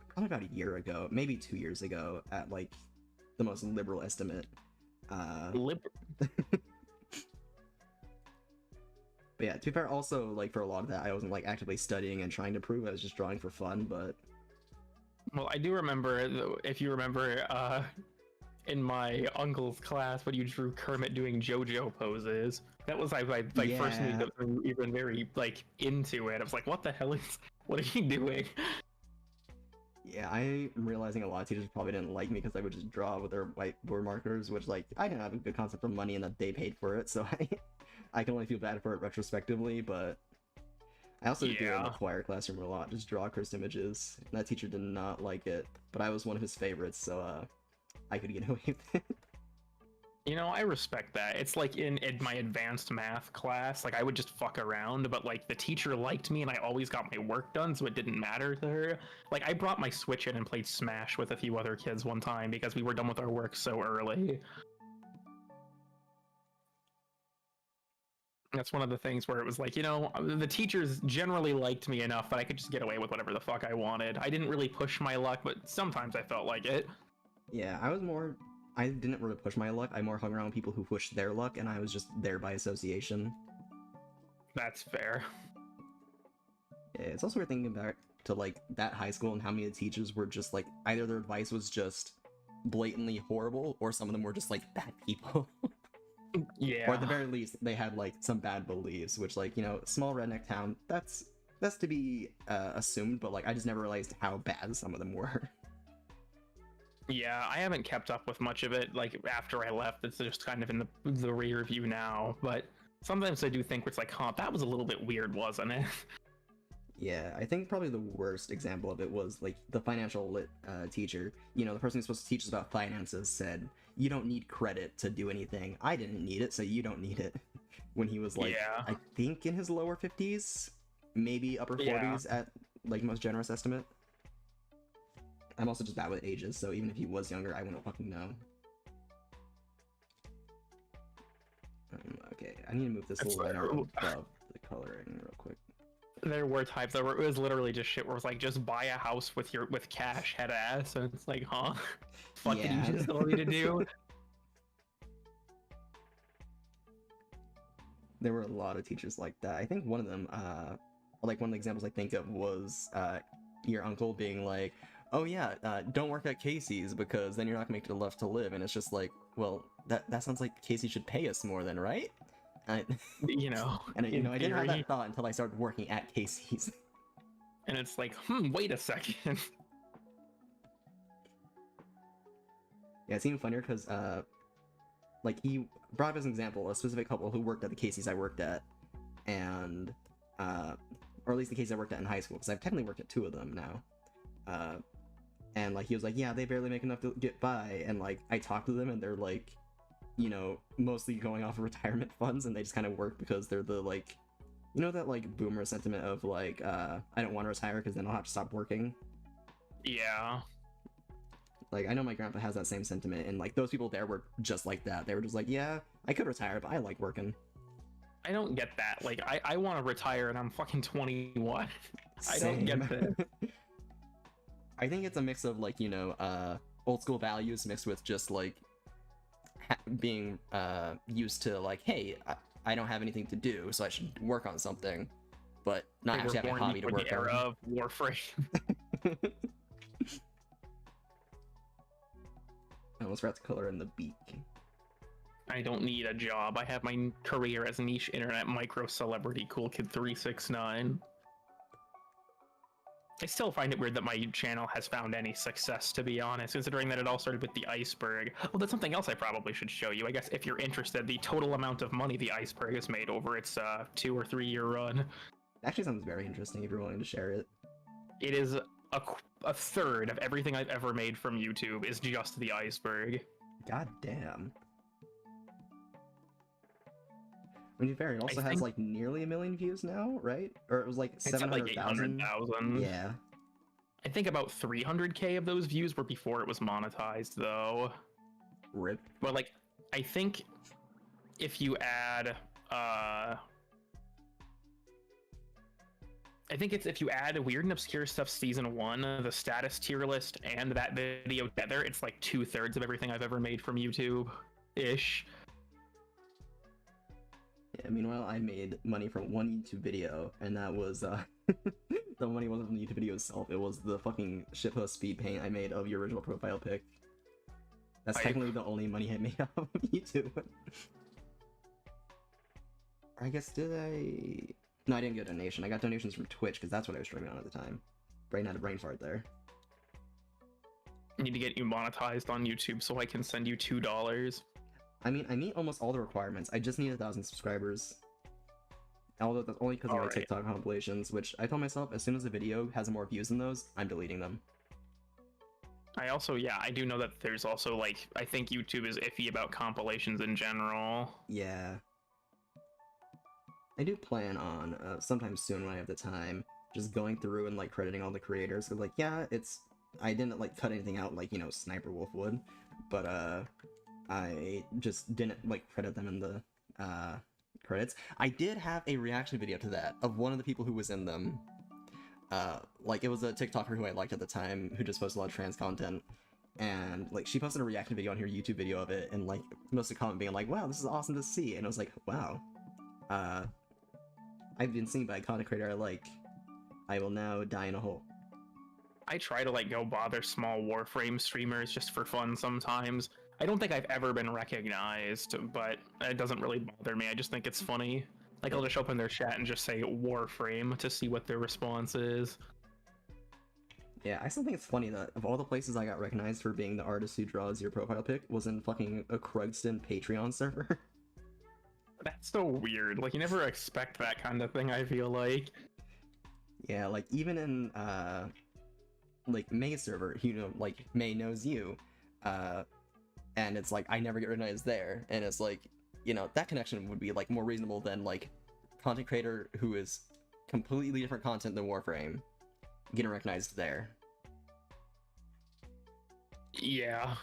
probably about a year ago, maybe 2 years ago at like the most liberal estimate. But yeah, to be fair, also like for a lot of that I wasn't like actively studying and trying to prove, I was just drawing for fun, but Well, I do remember, if you remember, in my uncle's class when you drew Kermit doing JoJo poses. That was I like first knew that we were even very like into it. I was like, what the hell is? What are you doing? Yeah, I'm realizing a lot of teachers probably didn't like me because I would just draw with their whiteboard markers, which like I didn't have a good concept of money and that they paid for it, so I can only feel bad for it retrospectively, but I also do it in the choir classroom a lot, just draw cursed images. And that teacher did not like it, but I was one of his favorites, so I could get away with it. You know, I respect that. It's like in my advanced math class, like I would just fuck around, but like the teacher liked me and I always got my work done, so it didn't matter to her. Like I brought my Switch in and played Smash with a few other kids one time because we were done with our work so early. That's one of the things where it was like, you know, the teachers generally liked me enough that I could just get away with whatever the fuck I wanted. I didn't really push my luck, but sometimes I felt like it. Yeah, I didn't really push my luck. I more hung around with people who pushed their luck, and I was just there by association. That's fair. Yeah, it's also weird thinking back to like that high school and how many of the teachers were just like either their advice was just blatantly horrible, or some of them were just like bad people. Yeah. Or at the very least, they had like some bad beliefs, which like, you know, small redneck town, that's to be assumed, but like I just never realized how bad some of them were. Yeah, I haven't kept up with much of it. Like after I left, it's just kind of in the rear view now. But sometimes I do think it's like, huh, that was a little bit weird, wasn't it? Yeah, I think probably the worst example of it was like the financial lit teacher. You know, the person who's supposed to teach us about finances said, "You don't need credit to do anything. I didn't need it, so you don't need it." When he was like, Yeah. I think in his lower 50s, maybe upper 40s at like most generous estimate. I'm also just bad with ages, so even if he was younger, I wouldn't fucking know. Okay, I need to move this little layer above the coloring real quick. There were types that were, it was literally just shit where it was like, just buy a house with cash, head ass, and it's like, huh? Fuck did you just tell me to do? There were a lot of teachers like that. I think one of them, like one of the examples I think of was your uncle being like, "Oh yeah, don't work at Casey's because then you're not gonna make enough to live," and it's just like, well, that sounds like Casey should pay us more then, right? I, You know, and in I didn't have theory. that thought until I started working at Casey's. And it's like, wait a second. Yeah, it's even funnier because like he brought up as an example a specific couple who worked at the Casey's I worked at, and or at least the Casey's I worked at in high school, because I've technically worked at two of them now. And like he was like, yeah, they barely make enough to get by, and like I talked to them and they're like, you know, mostly going off of retirement funds, and they just kind of work because they're the like, you know, that like boomer sentiment of like, I don't want to retire because then I'll have to stop working. Yeah. Like, I know my grandpa has that same sentiment, and like those people there were just like that. They were just like, yeah, I could retire, but I like working. I don't get that. Like, I want to retire and I'm fucking 21. I don't Same. get that. I think it's a mix of like, you know, old school values mixed with just like being used to like, hey, I don't have anything to do, so I should work on something, but not They actually were have a born hobby to before work the era on. of Warframe. I almost forgot to color in the beak. I don't need a job. I have my career as niche internet micro celebrity Cool Kid 369. I still find it weird that my channel has found any success, to be honest, considering that it all started with the iceberg. Well, that's something else I probably should show you. I guess if you're interested, the total amount of money the iceberg has made over its 2 or 3 year run. It actually sounds very interesting if you're willing to share it. It is a third of everything I've ever made from YouTube is just the iceberg. God damn. When you fair, it also has think- like nearly 1 million views now, right? Or it was like It's at like 700,000. 800,000. Yeah. I think about 300k of those views were before it was monetized, though. Rip. But like, I think if you add, I think it's if you add Weird and Obscure Stuff Season 1, the status tier list, and that video together, it's like 2/3 of everything I've ever made from YouTube-ish. Yeah, meanwhile, I made money from one YouTube video, and that was, the money wasn't from the YouTube video itself, it was the fucking shitpost speed paint I made of your original profile pic. That's technically the only money I made off of YouTube. I guess, did I... No, I didn't get a donation. I got donations from Twitch, because that's what I was streaming on at the time. Brain had a brain fart there. I need to get you monetized on YouTube so I can send you $2. I mean, I meet almost all the requirements. I just need 1,000 subscribers. Although that's only because of my Alright. TikTok compilations, which I told myself as soon as the video has more views than those, I'm deleting them. I also, yeah, I do know that there's also, like, I think YouTube is iffy about compilations in general. Yeah. I do plan on, sometime soon when I have the time, just going through and, like, crediting all the creators. Cause, like, yeah, I didn't, like, cut anything out like, you know, Sniper Wolf would, but, I just didn't, like, credit them in the, credits. I did have a reaction video to that, of one of the people who was in them. Like, it was a TikToker who I liked at the time, who just posted a lot of trans content, and, like, she posted a reaction video on her YouTube video of it, and, like, most of the comment being like, wow, this is awesome to see, and I was like, wow, I've been seen by a content creator I like. I will now die in a hole. I try to, like, go bother small Warframe streamers just for fun sometimes. I don't think I've ever been recognized, but it doesn't really bother me. I just think it's funny. Like, I'll just open their chat and just say Warframe to see what their response is. Yeah, I still think it's funny that of all the places I got recognized for being the artist who draws your profile pic was in fucking a Crugston Patreon server. That's so weird. Like, you never expect that kind of thing, I feel like. Yeah, like, even in, like, May's server, you know, like, May knows you, and it's like, I never get recognized there, and it's like, you know, that connection would be, like, more reasonable than, like, content creator who is completely different content than Warframe getting recognized there. Yeah.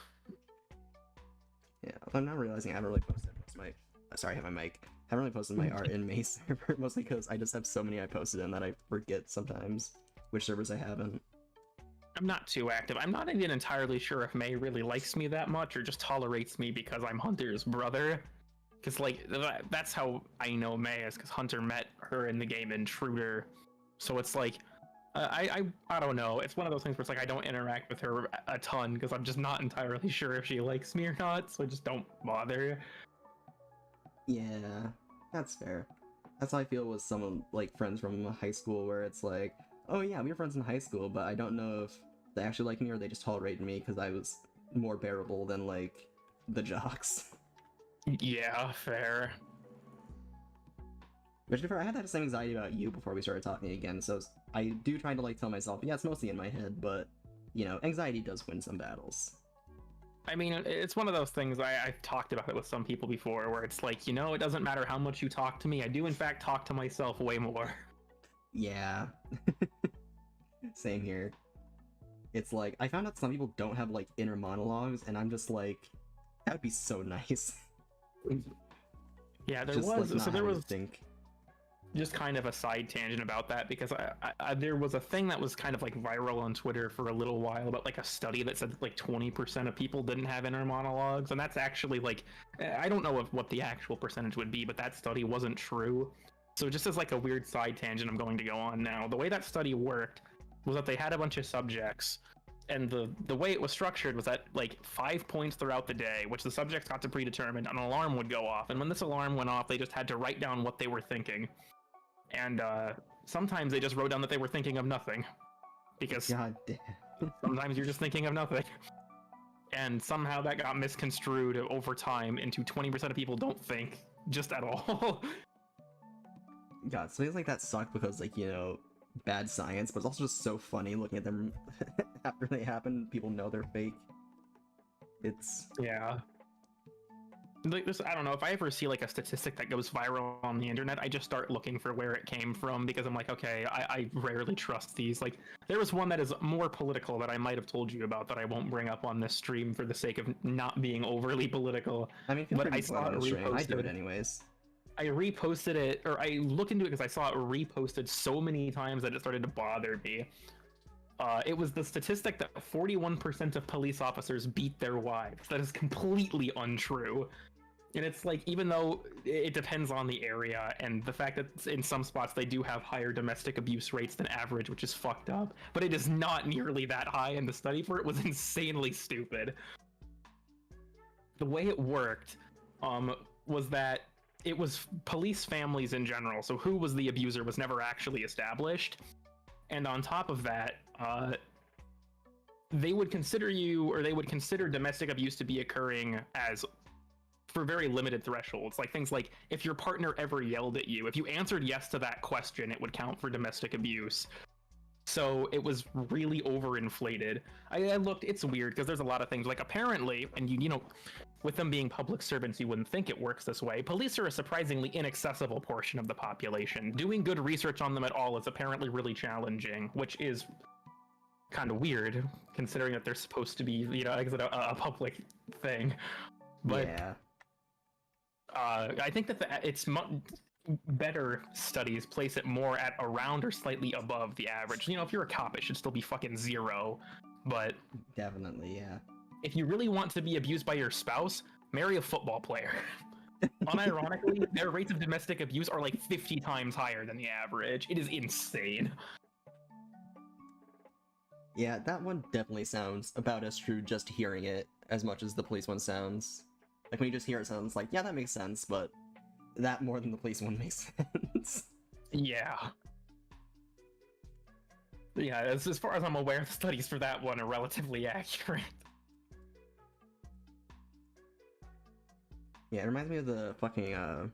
Yeah, I'm not realizing I haven't really posted most of my... Sorry, I have my mic. Haven't really posted my art in May server, mostly because I just have so many I posted in that I forget sometimes which servers I haven't. I'm not too active. I'm not even entirely sure if May really likes me that much or just tolerates me because I'm Hunter's brother. Because, like, that's how I know May is, because Hunter met her in the game Intruder. So it's like, I don't know. It's one of those things where it's like I don't interact with her a ton because I'm just not entirely sure if she likes me or not, so I just don't bother. Yeah, that's fair. That's how I feel with some like friends from high school, where it's like, oh yeah, we were friends in high school, but I don't know if they actually like me or they just tolerated me because I was more bearable than like the jocks. Yeah, fair. Which, I had that same anxiety about you before we started talking again, so I do try to like tell myself, yeah, it's mostly in my head, but you know, anxiety does win some battles. I mean, it's one of those things I've talked about it with some people before, where it's like, it doesn't matter how much you talk to me. I do, in fact, talk to myself way more. Yeah. Same here. It's like, I found out some people don't have like inner monologues, and I'm just like, that would be so nice. Yeah, there Just, was. like, not So there having to was think. just kind of a side tangent about that because there was a thing that was kind of like viral on Twitter for a little while about like a study that said like 20% of people didn't have inner monologues, and that's actually like I don't know what the actual percentage would be, but that study wasn't true. So just as like a weird side tangent, I'm going to go on now. The way that study worked was that they had a bunch of subjects, and the way it was structured was that like 5 points throughout the day, which the subjects got to predetermine, an alarm would go off, and when this alarm went off, they just had to write down what they were thinking. And sometimes they just wrote down that they were thinking of nothing, because God damn. sometimes you're just thinking of nothing. And somehow that got misconstrued over time into 20% of people don't think just at all. God, so things like that suck because, like, you know, bad science, but it's also just so funny looking at them after they happen. People know they're fake. It's Yeah. Like this, I don't know, if I ever see like a statistic that goes viral on the internet, I just start looking for where it came from because I'm like, okay, I rarely trust these. Like, there was one that is more political that I might have told you about that I won't bring up on this stream for the sake of not being overly political. I mean, feel free But I to put it saw on it the stream. I do it reposted. anyways. I reposted it, or I looked into it because I saw it reposted so many times that it started to bother me. It was the statistic that 41% of police officers beat their wives. That is completely untrue. And it's like, even though it depends on the area, and the fact that in some spots they do have higher domestic abuse rates than average, which is fucked up, but it is not nearly that high, and the study for it was insanely stupid. The way it worked was that it was police families in general, so who was the abuser was never actually established. And on top of that, they would consider domestic abuse to be occurring as for very limited thresholds, like things like if your partner ever yelled at you, if you answered yes to that question, it would count for domestic abuse. So it was really overinflated. I looked, it's weird because there's a lot of things like apparently, and you know, with them being public servants, you wouldn't think it works this way. Police are a surprisingly inaccessible portion of the population. Doing good research on them at all is apparently really challenging, which is kind of weird considering that they're supposed to be, you know, a public thing. But yeah. I think that it's better studies place it more at around or slightly above the average. You know, if you're a cop, it should still be fucking 0. But Definitely, yeah. if you really want to be abused by your spouse, marry a football player. Unironically, their rates of domestic abuse are like 50 times higher than the average. It is insane. Yeah, that one definitely sounds about as true just hearing it as much as the police one sounds. Like, when you just hear it, it sounds like, yeah, that makes sense, but that more than the police one makes sense. Yeah. Yeah, as far as I'm aware, the studies for that one are relatively accurate. Yeah, it reminds me of the fucking,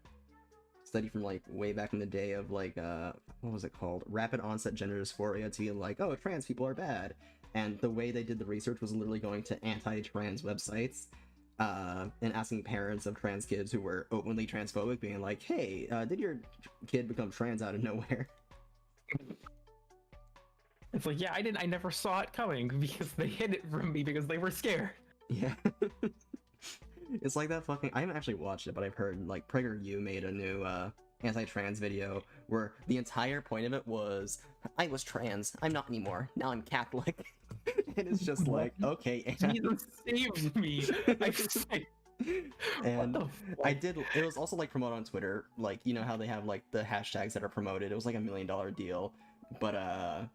study from, like, way back in the day of, like, what was it called? Rapid onset gender dysphoria, to be like, oh, trans people are bad. And the way they did the research was literally going to anti-trans websites, and asking parents of trans kids who were openly transphobic, being like, hey, did your kid become trans out of nowhere? It's like, yeah, I never saw it coming because they hid it from me because they were scared. Yeah. It's like that fucking... I haven't actually watched it, but I've heard, like, PragerU made a new, anti-trans video where the entire point of it was, I was trans, I'm not anymore, now I'm Catholic. And it's just like, okay, and... Jesus saved me. And I did, it was also like promoted on Twitter, like, you know how they have like the hashtags that are promoted, it was like $1 million deal, but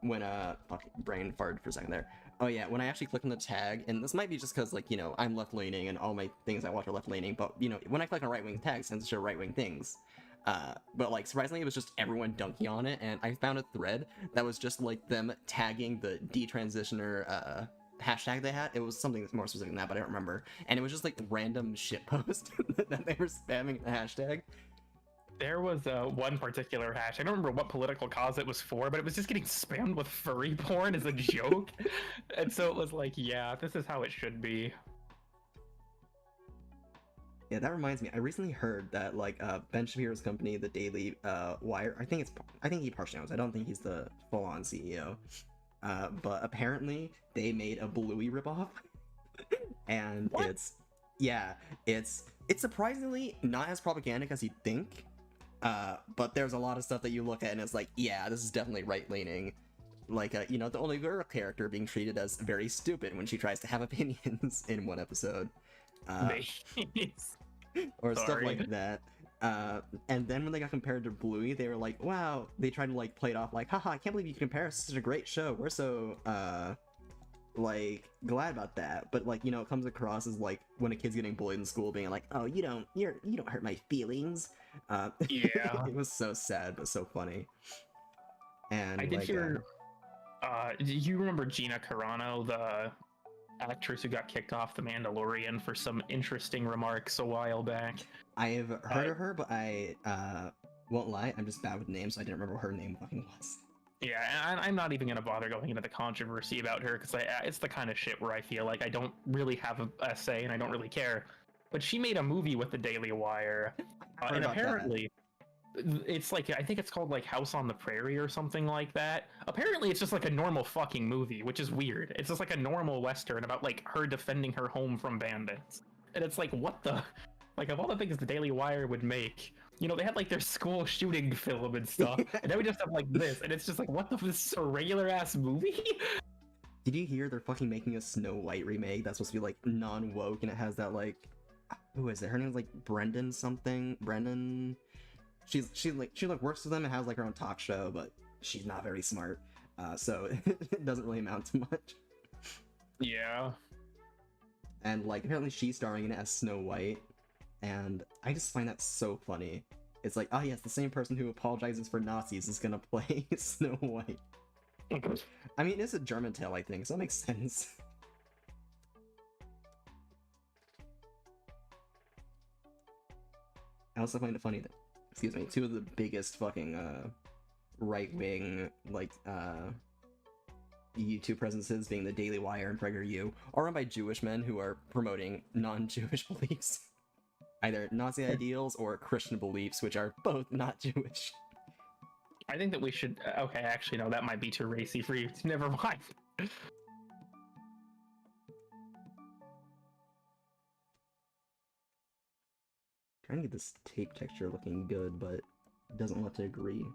when fuck, brain farted for a second there. Oh yeah, when I actually click on the tag, and this might be just because like I'm left leaning and all my things I watch are left leaning, but when I click on right wing tags, it tends to show right wing things. But like surprisingly, it was just everyone dunking on it, and I found a thread that was just like them tagging the detransitioner hashtag they had. It was something that's more specific than that, but I don't remember. And it was just like random shitpost that they were spamming the hashtag. There was one particular hash. I don't remember what political cause it was for, but it was just getting spammed with furry porn as a joke. And so it was like, yeah, this is how it should be. Yeah, that reminds me. I recently heard that like Ben Shapiro's company, the Daily Wire. I think he partially owns. I don't think he's the full-on CEO. But apparently they made a Bluey ripoff, and what? it's surprisingly not as propagandic as you'd think. But there's a lot of stuff that you look at and it's like, yeah, this is definitely right-leaning. Like, the only girl character being treated as very stupid when she tries to have opinions in one episode. Or stuff like that. And then when they got compared to Bluey, they were like, wow, they tried to like play it off like, haha, I can't believe you can compare us to such a great show. We're so, like, glad about that. But like, it comes across as like when a kid's getting bullied in school being like, oh, you don't hurt my feelings. Yeah. It was so sad, but so funny. And I did hear, you remember Gina Carano, the actress who got kicked off The Mandalorian for some interesting remarks a while back? I have heard of her, but I won't lie, I'm just bad with names, so I didn't remember what her name fucking was. Yeah, and I'm not even going to bother going into the controversy about her, because it's the kind of shit where I feel like I don't really have a say and I don't really care. But she made a movie with the Daily Wire, and apparently it's like, I think it's called like House on the Prairie or something like that. Apparently it's just like a normal fucking movie, which is weird. It's just like a normal Western about like her defending her home from bandits. And it's like, what the... Like, of all the things the Daily Wire would make, they had like their school shooting film and stuff, and then we just have like this, and it's just like, what the... This is a regular-ass movie? Did you hear they're fucking making a Snow White remake that's supposed to be like non-woke, and it has that like... Who is it? Her name's like Brendan something? Brendan... She works with them and has like her own talk show, but she's not very smart, so it doesn't really amount to much. Yeah. And like apparently she's starring in it as Snow White, and I just find that so funny. It's like, oh yes, the same person who apologizes for Nazis is gonna play Snow White. I mean, it's a German tale, I think, so that makes sense. I also find it funny that, excuse me, two of the biggest fucking right-wing like YouTube presences, being the Daily Wire and PragerU, are run by Jewish men who are promoting non-Jewish beliefs, either Nazi ideals or Christian beliefs, which are both not Jewish. I think that we should... Okay, actually, no, that might be too racy for you. Never mind. Trying to get this tape texture looking good, but it doesn't want to agree.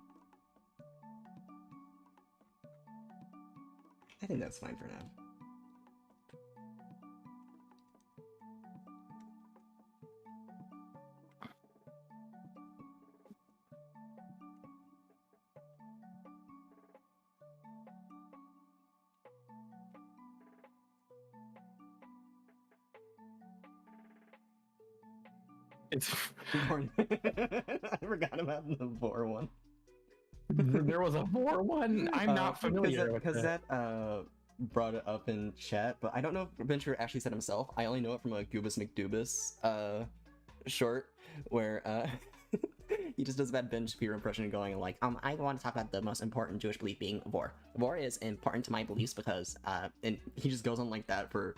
I think that's fine for now. It's... I forgot about the Vor one. There was a Vor one? I'm not familiar with because that brought it up in chat, but I don't know if Venture actually said himself. I only know it from a Goobus McDoobus short, where he just does a bad Ben Shapiro impression going like, I want to talk about the most important Jewish belief being Vor. Vor is important to my beliefs because, and he just goes on like that for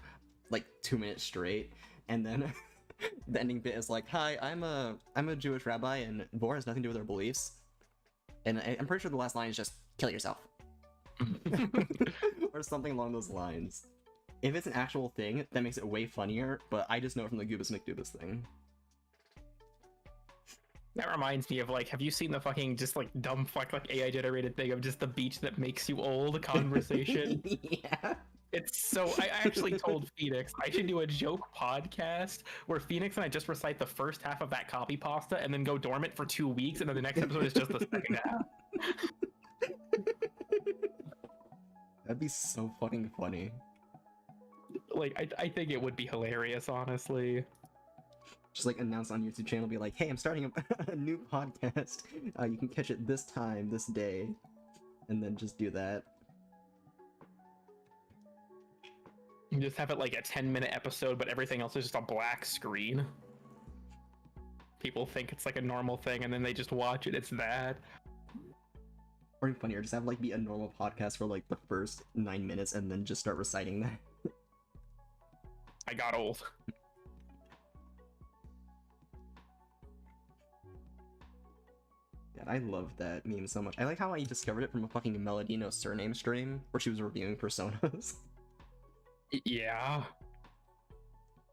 like 2 minutes straight, and then the ending bit is like, hi, I'm a Jewish rabbi, and Vor has nothing to do with our beliefs. And I'm pretty sure the last line is just, kill yourself. Or something along those lines. If it's an actual thing, that makes it way funnier, but I just know it from the Goobus McDoobus thing. That reminds me of, like, have you seen the fucking just, like, dumb fuck, like, AI-generated thing of just the beach that makes you old conversation? Yeah. It's so... I actually told Phoenix I should do a joke podcast where Phoenix and I just recite the first half of that copy pasta and then go dormant for 2 weeks, and then the next episode is just the second half. so fucking funny. Like, I think it would be hilarious, honestly. Just like announce on YouTube channel, be like, hey, I'm starting a new podcast. You can catch it this time, this day. And then just do that. You just have it like a 10-minute episode, but everything else is just a black screen. People think it's like a normal thing, and then they just watch it. It's that. Or even funnier, just have like be a normal podcast for like the first 9 minutes, and then just start reciting that. I got old. God, I love that meme so much. I like how I discovered it from a fucking Melodino Surname stream where she was reviewing Personas. Yeah.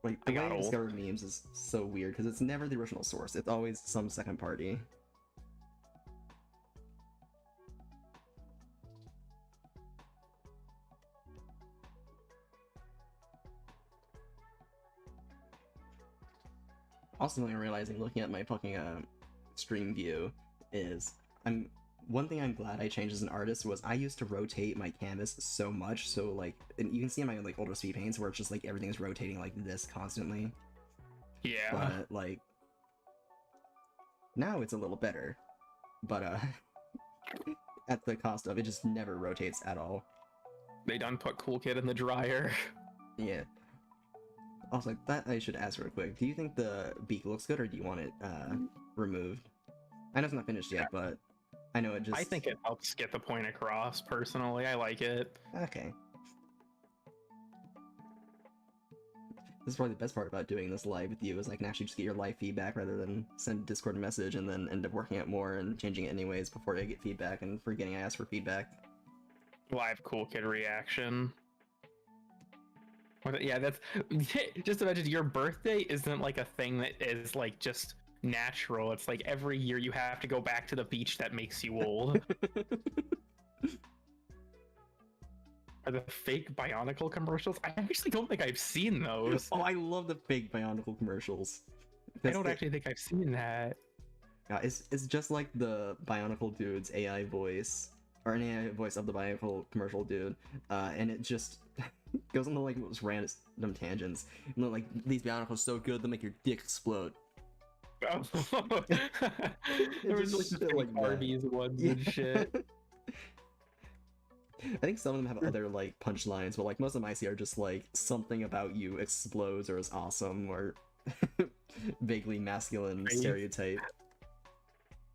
Like, the way I discovered memes is so weird, because it's never the original source. It's always some second party. Also, what I'm realizing, looking at my fucking stream view, is one thing I'm glad I changed as an artist was I used to rotate my canvas so much, so like, and you can see in my like older speed paints where it's just like everything's rotating like this constantly. Yeah. But like, now it's a little better, but at the cost of it just never rotates at all. They done put Cool Kid in the dryer. Yeah. Also, that I should ask real quick. Do you think the beak looks good, or do you want it removed? I know it's not finished yet, but I know it just... I think it helps get the point across, personally. I like it. Okay. This is probably the best part about doing this live with you, is I can actually just get your live feedback rather than send a Discord message and then end up working out more and changing it anyways before I get feedback and forgetting I asked for feedback. Live Cool Kid reaction. Yeah, that's... Just imagine your birthday isn't like a thing that is like just natural. It's like every year you have to go back to the beach that makes you old. Are the fake Bionicle commercials? I actually don't think I've seen those. Oh, I love the fake Bionicle commercials. I don't actually think I've seen that. Yeah, it's just like the Bionicle dude's AI voice, or an AI voice of the Bionicle commercial dude, and it just goes into like those random tangents. And then, like, these Bionicles are so good they'll make your dick explode. Oh. There was like the like Barbies ones and shit. I think some of them have other like punchlines, but like most of them I see are just like something about you explodes or is awesome or vaguely masculine stereotype.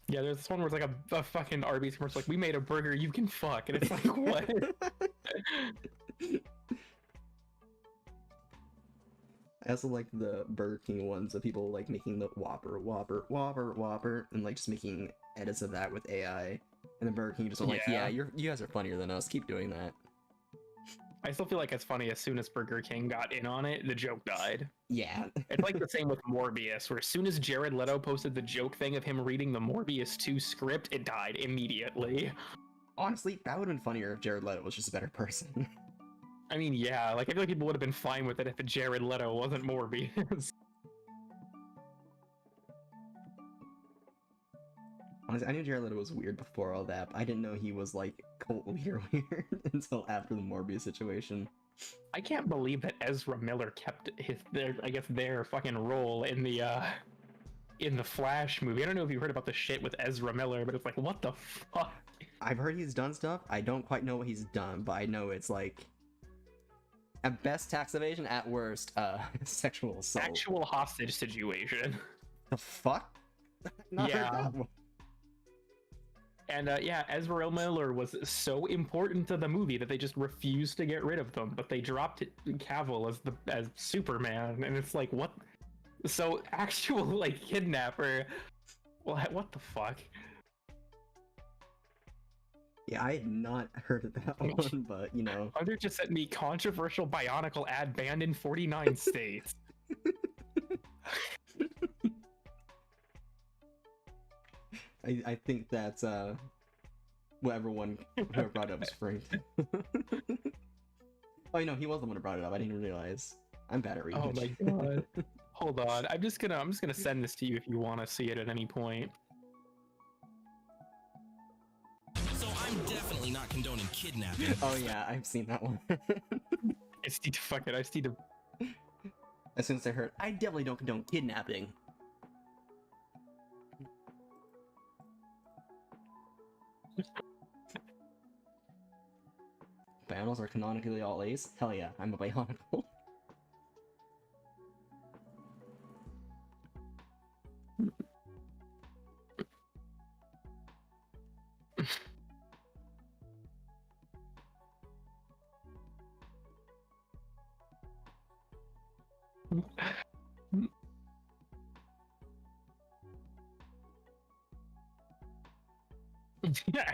Yeah, there's this one where it's like a fucking Arby's commercial, like, we made a burger you can fuck, and it's like, what? I also like the Burger King ones of people like making the Whopper, Whopper, Whopper, Whopper, and like just making edits of that with AI. And then Burger King just went like, yeah, you guys are funnier than us, keep doing that. I still feel like it's funny, as soon as Burger King got in on it, the joke died. Yeah. It's like the same with Morbius, where as soon as Jared Leto posted the joke thing of him reading the Morbius 2 script, it died immediately. Honestly, that would have been funnier if Jared Leto was just a better person. I mean, yeah, like, I feel like people would have been fine with it if Jared Leto wasn't Morbius. Honestly, I knew Jared Leto was weird before all that, but I didn't know he was, like, cult leader weird until after the Morbius situation. I can't believe that Ezra Miller kept their fucking role in the Flash movie. I don't know if you heard about the shit with Ezra Miller, but it's like, what the fuck? I've heard he's done stuff. I don't quite know what he's done, but I know it's like, at best tax evasion, at worst sexual assault. Actual hostage situation. The fuck? Not heard that one. And yeah, Ezra Miller was so important to the movie that they just refused to get rid of them, but they dropped Cavill as Superman, and it's like, what? So actual like kidnapper, what the fuck? Yeah, I had not heard of that one, but you know. Hunter just sent me controversial Bionicle ad banned in 49 states. I think that's whoever brought it up is Frank. Oh, you know, he was the one who brought it up. I didn't realize. I'm bad at reading. Oh my god. Hold on. I'm just gonna send this to you if you want to see it at any point. So I'm I'm definitely not condoning kidnapping. Oh yeah, I've seen that one. I just need to fuck it. I just need to. As soon as I heard, I definitely don't condone kidnapping. Bionicles are canonically all A's? Hell yeah, I'm a Bionicle.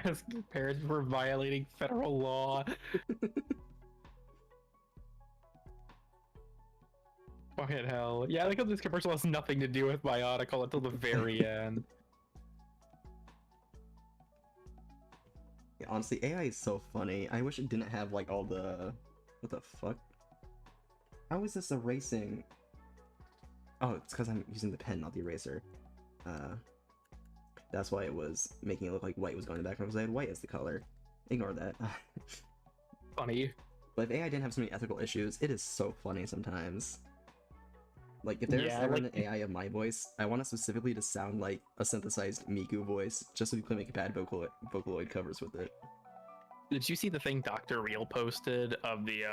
Ask your parents for violating federal law. Fucking hell. Yeah, I think this commercial has nothing to do with Bionicle until the very end. Yeah, honestly, AI is so funny. I wish it didn't have like all the... What the fuck? How is this erasing? Oh, it's because I'm using the pen, not the eraser. That's why it was making it look like white was going in the background, because I had white as the color. Ignore that. Funny. But if AI didn't have so many ethical issues, it is so funny sometimes. Like, if there's Yeah, ever like- an AI of my voice, I want it specifically to sound like a synthesized Miku voice, just so we can make bad Vocaloid covers with it. Did you see the thing Dr. Real posted of the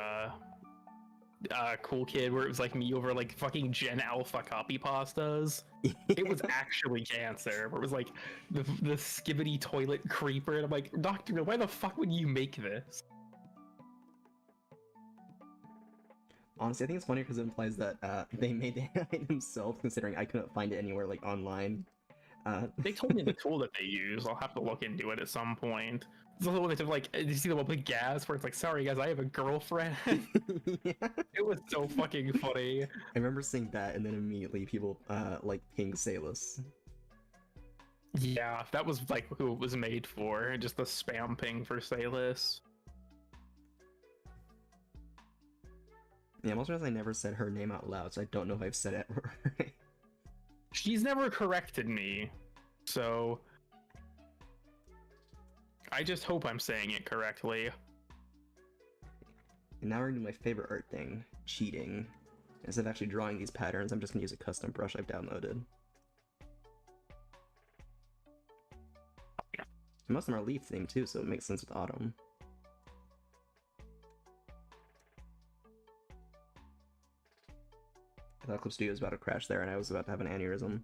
cool kid where it was like me over like fucking Gen Alpha copy pastas? It was actually cancer. Where it was like the skibbity toilet creeper, and I'm like, Dr. Real, why the fuck would you make this? Honestly, I think it's funny because it implies that they made the AI themselves, considering I couldn't find it anywhere like online. They told me the tool that they use. I'll have to look into it at some point. It's also one that's like, did you see the one with gas where it's like, sorry guys, I have a girlfriend? Yeah. It was so fucking funny. I remember seeing that, and then immediately people like ping Salus. Yeah, that was like who it was made for. Just the spam ping for Salus. Yeah, most of the time I never said her name out loud, so I don't know if I've said it right. She's never corrected me, so I just hope I'm saying it correctly. And now we're gonna do my favorite art thing, cheating. Instead of actually drawing these patterns, I'm just gonna use a custom brush I've downloaded. Most of them are leaf themed too, so it makes sense with autumn. I thought Clip Studio was about to crash there, and I was about to have an aneurysm.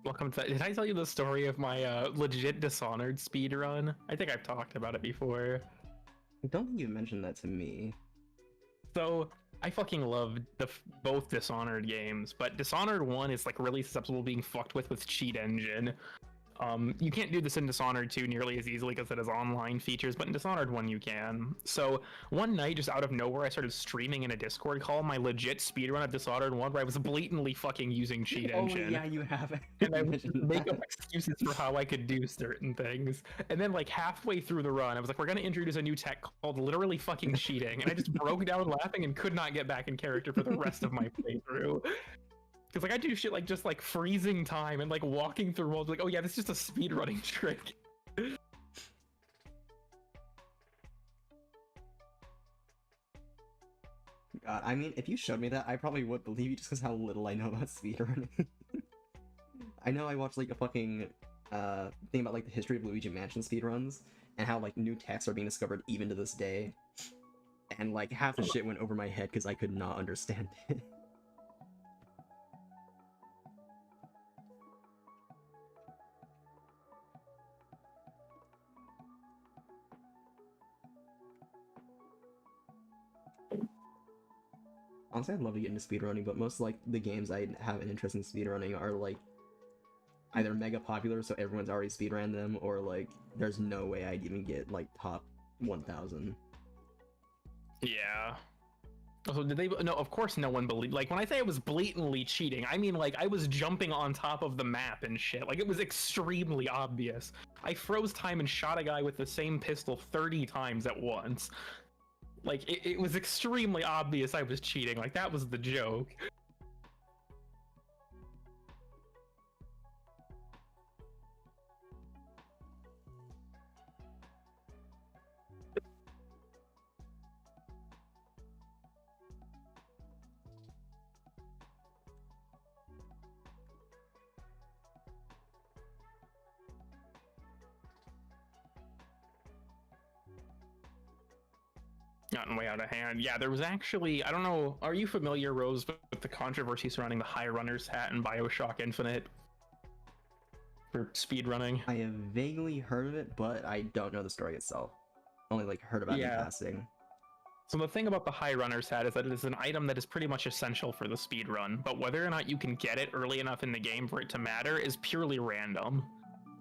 Welcome to that. Did I tell you the story of my legit Dishonored speedrun? I think I've talked about it before. I don't think you mentioned that to me. So I fucking love both Dishonored games, but Dishonored 1 is like really susceptible to being fucked with Cheat Engine. You can't do this in Dishonored 2 nearly as easily because it has online features, but in Dishonored 1 you can. So one night, just out of nowhere, I started streaming in a Discord call my legit speedrun of Dishonored 1 where I was blatantly fucking using Cheat Engine. Oh yeah, you have it. And I would make up excuses for how I could do certain things. And then like halfway through the run, I was like, we're gonna introduce a new tech called literally fucking cheating. And I just broke down laughing and could not get back in character for the rest of my playthrough. Because like I do shit like just like freezing time and like walking through walls like, oh yeah, this is just a speedrunning trick. God, I mean, if you showed me that, I probably would believe you just because how little I know about speedrunning. I know I watched like a fucking thing about like the history of Luigi Mansion speedruns and how like new techs are being discovered even to this day. And like half the shit went over my head because I could not understand it. Honestly, I'd love to get into speedrunning, but most like the games I have an interest in speedrunning are like either mega popular, so everyone's already speedran them, or like there's no way I'd even get like top 1,000. Yeah. So did they? No, of course no one believed. Like when I say I was blatantly cheating, I mean like I was jumping on top of the map and shit. Like it was extremely obvious. I froze time and shot a guy with the same pistol 30 times at once. Like it was extremely obvious I was cheating. Like that was the joke. Gotten way out of hand. Yeah, there was actually, I don't know, are you familiar, Rose, with the controversy surrounding the High Runner's hat in Bioshock Infinite for speedrunning? I have vaguely heard of it, but I don't know the story itself. Only like heard about it in passing. So the thing about the High Runner's hat is that it is an item that is pretty much essential for the speedrun, but whether or not you can get it early enough in the game for it to matter is purely random.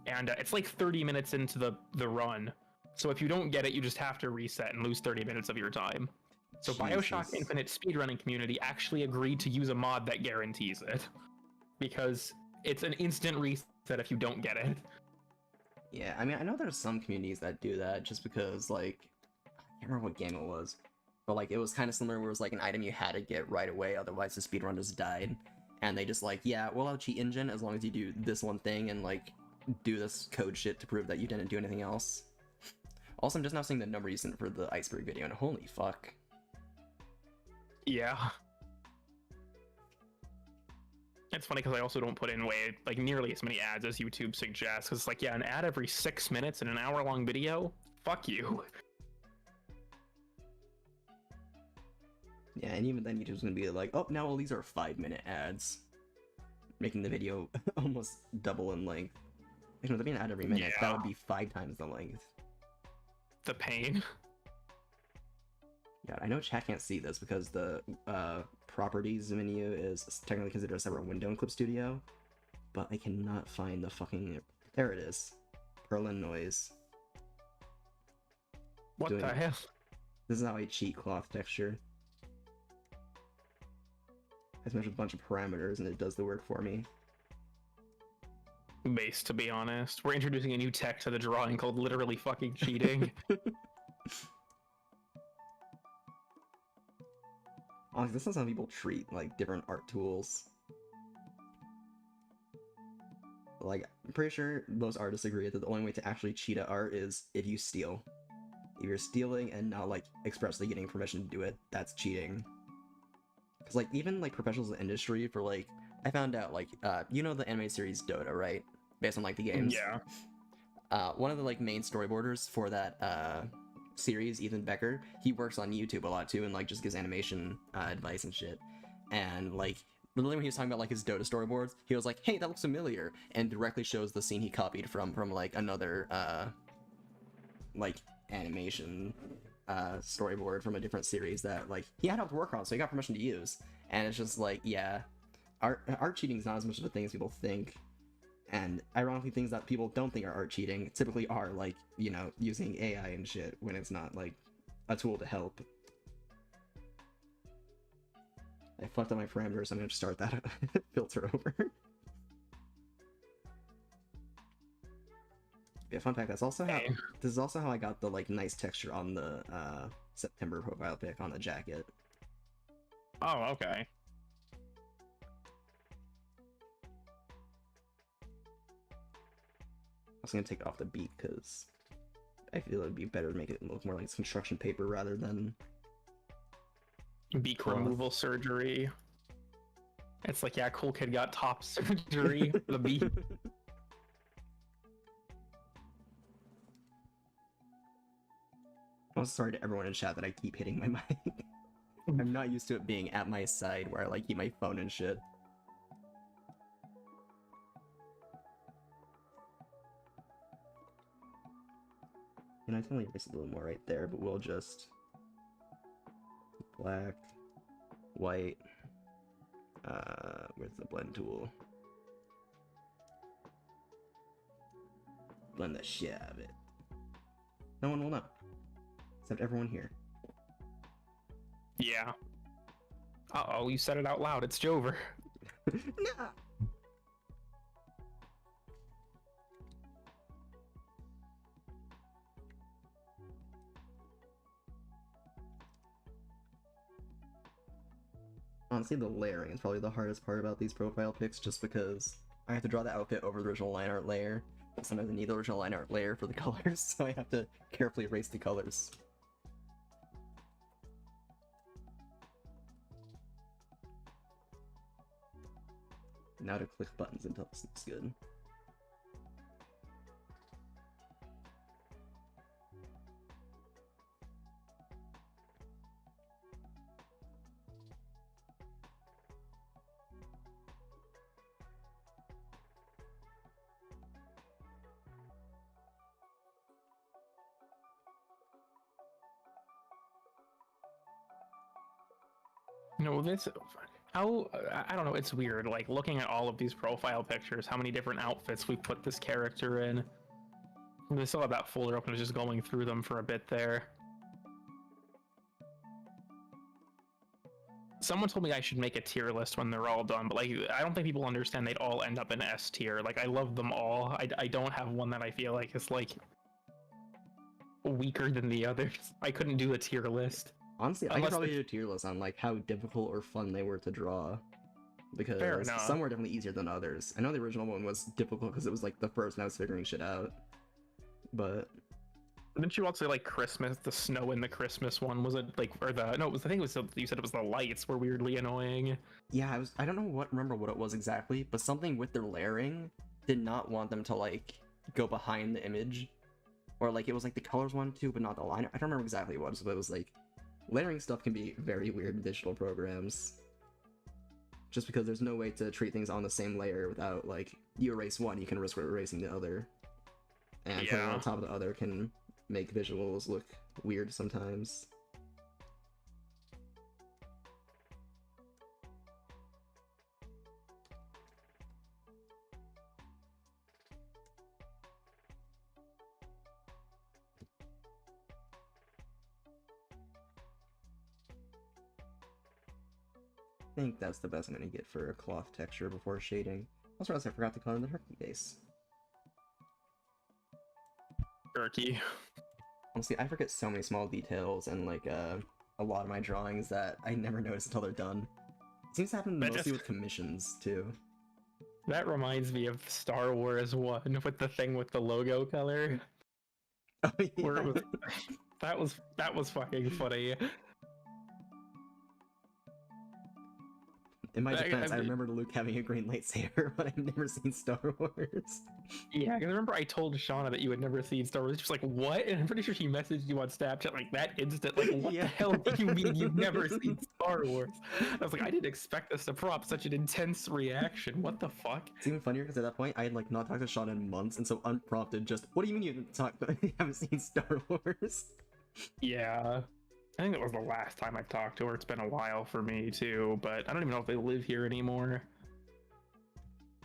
And it's like 30 minutes into the run. So if you don't get it, you just have to reset and lose 30 minutes of your time. So Jesus. Bioshock Infinite speedrunning community actually agreed to use a mod that guarantees it. Because it's an instant reset if you don't get it. Yeah, I mean, I know there's some communities that do that just because, like, I can't remember what game it was. But, like, it was kind of similar where it was, like, an item you had to get right away, otherwise the speedrun just died. And they just, like, yeah, we'll have cheat engine as long as you do this one thing and, like, do this code shit to prove that you didn't do anything else. Also, I'm just now seeing the number you sent for the iceberg video, and holy fuck. Yeah. It's funny because I also don't put in like nearly as many ads as YouTube suggests. Because it's like, yeah, an ad every 6 minutes in an hour-long video? Fuck you. Yeah, and even then YouTube's gonna be like, oh, now all these are 5-minute ads. Making the video almost double in length. If there'd be an ad every minute, Yeah. that would be 5 times the length. The pain. Yeah, I know chat can't see this because the properties menu is technically considered a separate window in Clip Studio, but I cannot find the fucking... There it is. Perlin noise. What Doing the it. hell? This is how I cheat cloth texture. I just measure a bunch of parameters and it does the work for me. Base, to be honest. We're introducing a new tech to the drawing called literally fucking cheating. Honestly, this is how people treat, like, different art tools. Like, I'm pretty sure most artists agree that the only way to actually cheat at art is if you steal. If you're stealing and not, like, expressly getting permission to do it, that's cheating. Because, like, even, like, professionals in the industry for, like, I found out, like, you know the anime series Dota, right? Based on, like, the games? Yeah. One of the, like, main storyboarders for that, series, Ethan Becker, he works on YouTube a lot, too, and, like, just gives animation, advice and shit. And, like, literally when he was talking about, like, his Dota storyboards, he was like, hey, that looks familiar, and directly shows the scene he copied from like, another, like, animation, storyboard from a different series that, like, he had helped work on, so he got permission to use. And it's just like, yeah, art cheating is not as much of a thing as people think. And ironically, things that people don't think are art cheating typically are, like, you know, using AI and shit when it's not, like, a tool to help. I fucked up my parameters, I'm gonna start that filter over. Yeah, fun fact, that's also how, this is also how I got the, like, nice texture on the, September profile pic on the jacket. Oh, okay. I was gonna take it off the beat because I feel it'd be better to make it look more like it's construction paper rather than Beak Cloth. removal surgery. It's like, yeah, cool kid got top surgery for the beak. I'm sorry to everyone in chat that I keep hitting my mic. I'm not used to it being at my side where I, like, keep my phone and shit. And I can only erase a little more right there, but we'll just black. white. Where's the blend tool? Blend the shit out of it. No one will know. Except everyone here. Yeah. Uh-oh, you said it out loud. It's Jover. No! Honestly, the layering is probably the hardest part about these profile pics, just because I have to draw the outfit over the original line art layer. Sometimes I need the original line art layer for the colors, so I have to carefully erase the colors. Now to click buttons until this looks good. No, this how I don't know. It's weird. Like looking at all of these profile pictures, how many different outfits we put this character in. I still have that folder open. I was just going through them for a bit there. Someone told me I should make a tier list when they're all done, but like I don't think people understand they'd all end up in S tier. Like I love them all. I don't have one that I feel like is like weaker than the others. I couldn't do a tier list. Honestly, I could Unless probably the- do a tier list on like how difficult or fun they were to draw. Fair Because enough. some were definitely easier than others. I know the original one was difficult because it was like the first and I was figuring shit out. But Didn't you also like Christmas? The snow in the Christmas one was it like, or the no? It was I think it was you said it was the lights were weirdly annoying. yeah, I don't remember what it was exactly, but something with their layering did not want them to like go behind the image. Or like it was like the colors wanted to, but not the line. I don't remember exactly what it was, but it was like layering stuff can be very weird in digital programs. Just because there's no way to treat things on the same layer without like you erase one, you can risk erasing the other. And putting it Yeah. on top of the other can make visuals look weird sometimes. I think that's the best I'm gonna get for a cloth texture before shading. Also, I forgot to color in the turkey base. Turkey. Honestly, I forget so many small details and like a lot of my drawings that I never notice until they're done. It seems to happen That mostly just- with commissions too. That reminds me of Star Wars 1 with the thing with the logo color. Oh, Where it yeah. was that was fucking funny. In my I- defense, I I- remember Luke having a green lightsaber, but I've never seen Star Wars. Yeah, because I remember I told Shauna that you had never seen Star Wars. She's like, "What?" And I'm pretty sure she messaged you on Snapchat like that instant. Like, what Yeah. the hell do you mean you've never seen Star Wars? I was like, I didn't expect this to prompt such an intense reaction. What the fuck? It's even funnier because at that point, I had like not talked to Sean in months, and so unprompted, just what do you mean you haven't seen Star Wars? Yeah. I think that was the last time I've talked to her. It's been a while for me too, but I don't even know if they live here anymore.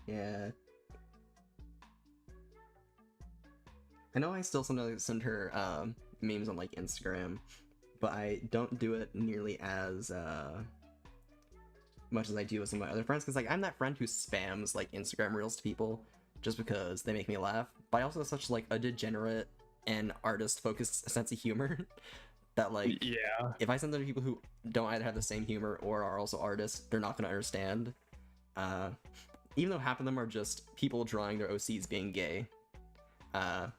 Yeah. I know I still sometimes send her memes on like Instagram, but I don't do it nearly as much as I do with some of my other friends, because like I'm that friend who spams like Instagram reels to people just because they make me laugh, but I also have such like a degenerate and artist focused sense of humor that like Yeah. if I send them to people who don't either have the same humor or are also artists, they're not going to understand. Even though half of them are just people drawing their OCs being gay. I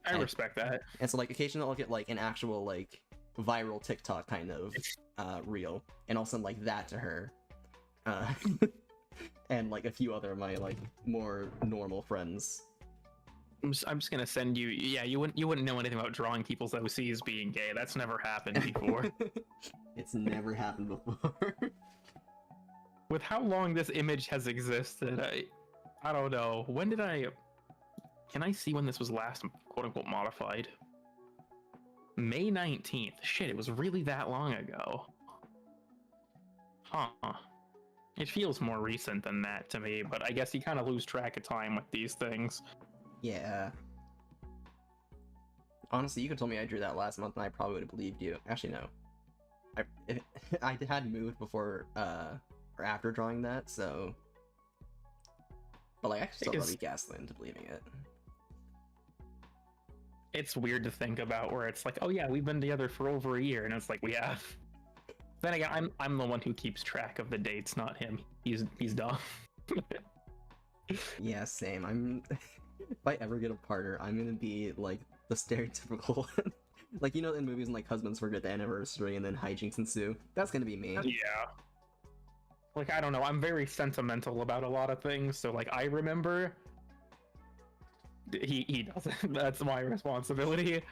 And- respect that. And so like occasionally I'll get like an actual like viral TikTok kind of reel, and I'll send like that to her. And like a few other of my like more normal friends. I'm just gonna send you. Yeah, you wouldn't know anything about drawing people's OCs being gay. That's never happened before. It's never happened before. With how long this image has existed, I don't know. When did I? Can I see when this was last quote unquote modified? May 19th. Shit, it was really that long ago. Huh. It feels more recent than that to me, but I guess you kind of lose track of time with these things. Yeah. Honestly, you could told me I drew that last month and I probably would have believed you. Actually, no. I had moved before, or after drawing that, so... But, like, I still Because- probably gaslit into believing it. It's weird to think about where it's like, oh yeah, we've been together for over a year, and it's like we have. Then again, I'm the one who keeps track of the dates, not him. He's dumb. Yeah, same. I'm... if I ever get a partner, I'm gonna be, like, the stereotypical... like, you know in movies when, like, husbands forget the anniversary and then hijinks ensue? That's gonna be me. Yeah. Like, I don't know, I'm very sentimental about a lot of things, so like I remember he doesn't. That's my responsibility.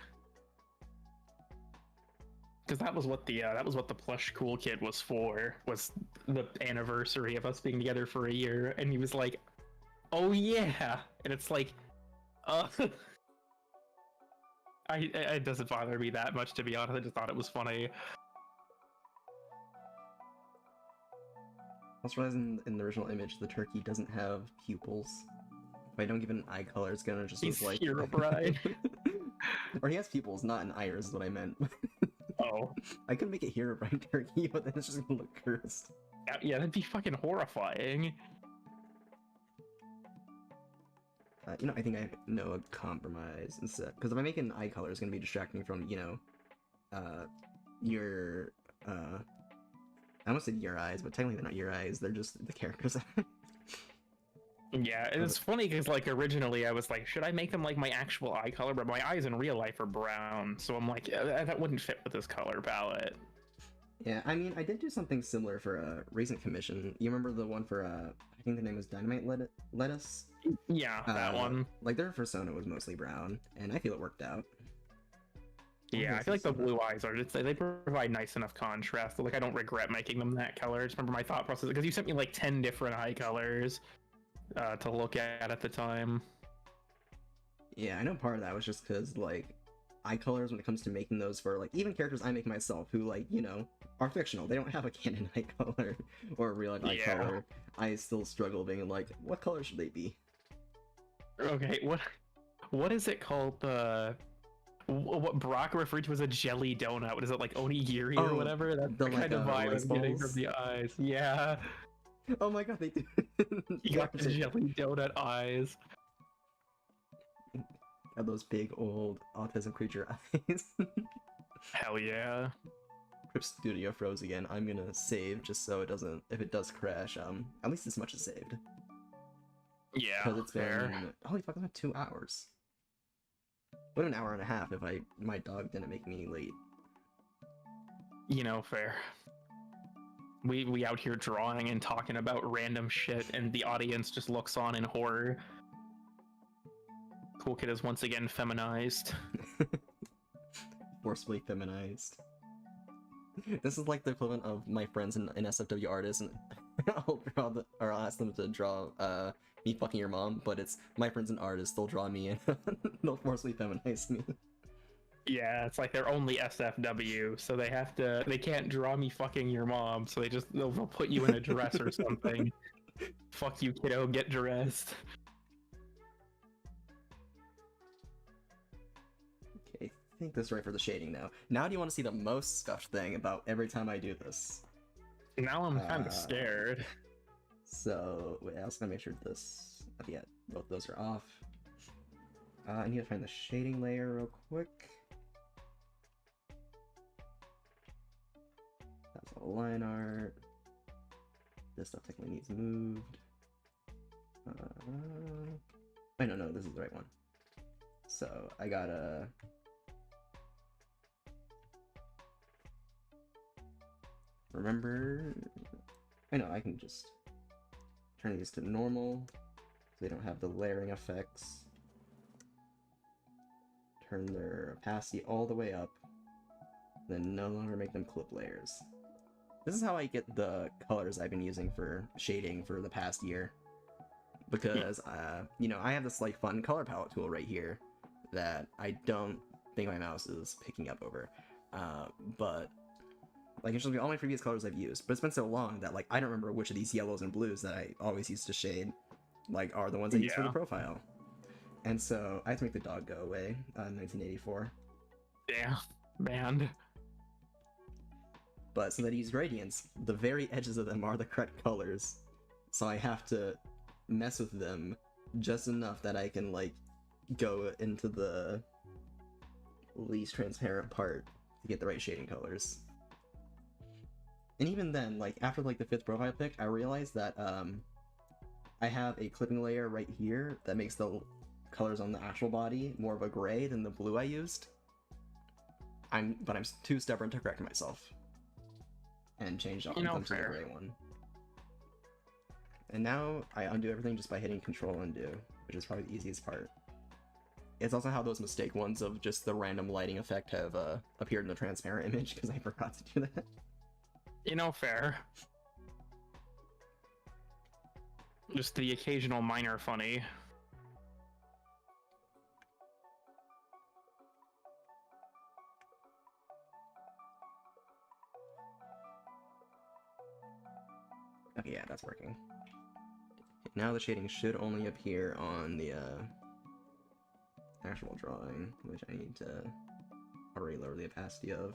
Because that was what the plush cool kid was for, was the anniversary of us being together for a year, and he was like, oh yeah, and it's like, it doesn't bother me that much, to be honest. I just thought it was funny. I also realized in the original image, the turkey doesn't have pupils. If I don't give it an eye color, it's gonna just He's look like... Herobrine. Or he has pupils, not an iris is what I meant. Oh. I could make it Herobrine turkey, but then it's just gonna look cursed. Yeah, that'd be fucking horrifying. You know, I think I know a compromise instead. Because if I make an eye color, it's gonna be distracting from, you know, your, I almost said your eyes, but technically they're not your eyes, they're just the characters' eyes. Yeah, and it's funny because like originally I was like, should I make them like my actual eye color? But my eyes in real life are brown, so I'm like, yeah, that wouldn't fit with this color palette. Yeah, I mean, I did do something similar for a recent commission. You remember the one for, I think the name was Dynamite Lettuce? Yeah, that one. Like, their persona was mostly brown, and I feel it worked out. Yeah, I feel like the blue eyes are just, they provide nice enough contrast. So, like, I don't regret making them that color. Just remember my thought process, because you sent me like 10 different eye colors to look at the time. Yeah, I know part of that was just because, like, eye colors, when it comes to making those for, like, even characters I make myself who, like, you know, are fictional. They don't have a canon eye color or a real life eye color. I still struggle being like, what color should they be? Okay, what is it called? What Brock referred to as a jelly donut. What is it, like onigiri or whatever? That's the kind of vibe I'm getting from the eyes. Yeah. Oh my god, they do. You got the jelly donut eyes. Got those big old autism creature eyes. Hell yeah. Crypt Studio froze again. I'm gonna save just so it doesn't, if it does crash, at least as much is saved. Yeah, Because it's fair. been, holy fuck, it's been 2 hours. What, an hour and a half if my dog didn't make me late. You know, fair. We out here drawing and talking about random shit, and the audience just looks on in horror. Cool Kid is once again feminized. Forcefully feminized. This is like the equivalent of my friends in SFW artists, and I'll ask them to draw me fucking your mom, but it's my friends and artists, they'll draw me and they'll forcefully feminize me. Yeah, it's like they're only SFW, so they can't draw me fucking your mom, so they'll put you in a dress or something. Fuck you, kiddo, get dressed. Okay, I think this is right for the shading now. Now do you want to see the most scuffed thing about every time I do this? Now I'm kind of scared. So, wait, I also gotta make sure this... Okay, yeah, both those are off. I need to find the shading layer real quick. That's all line art. This stuff technically needs moved. I don't know, this is the right one. So, I gotta... Remember... I know, I can just turn these to normal, so they don't have the layering effects. Turn their opacity all the way up, then no longer make them clip layers. This is how I get the colors I've been using for shading for the past year. Because, you know, I have this, like, fun color palette tool right here that I don't think my mouse is picking up over. But Like, it shows me all my previous colors I've used, but it's been so long that, like, I don't remember which of these yellows and blues that I always used to shade, like, are the ones I use for the Yeah. profile. And so, I had to make the dog go away in 1984. Yeah, banned. But since I use gradients, the very edges of them are the correct colors, so I have to mess with them just enough that I can, like, go into the least transparent part to get the right shading colors. And even then, like, after, like, the 5th profile pick, I realized that, I have a clipping layer right here that makes the colors on the actual body more of a gray than the blue I used. But I'm too stubborn to correct myself and change them to the fair. gray one. And now I undo everything just by hitting Control Undo, which is probably the easiest part. It's also how those mistake ones of just the random lighting effect have appeared in the transparent image, because I forgot to do that. Fair. Just the occasional minor funny. Okay, yeah, that's working. Now the shading should only appear on the actual drawing, which I need to already lower the opacity of.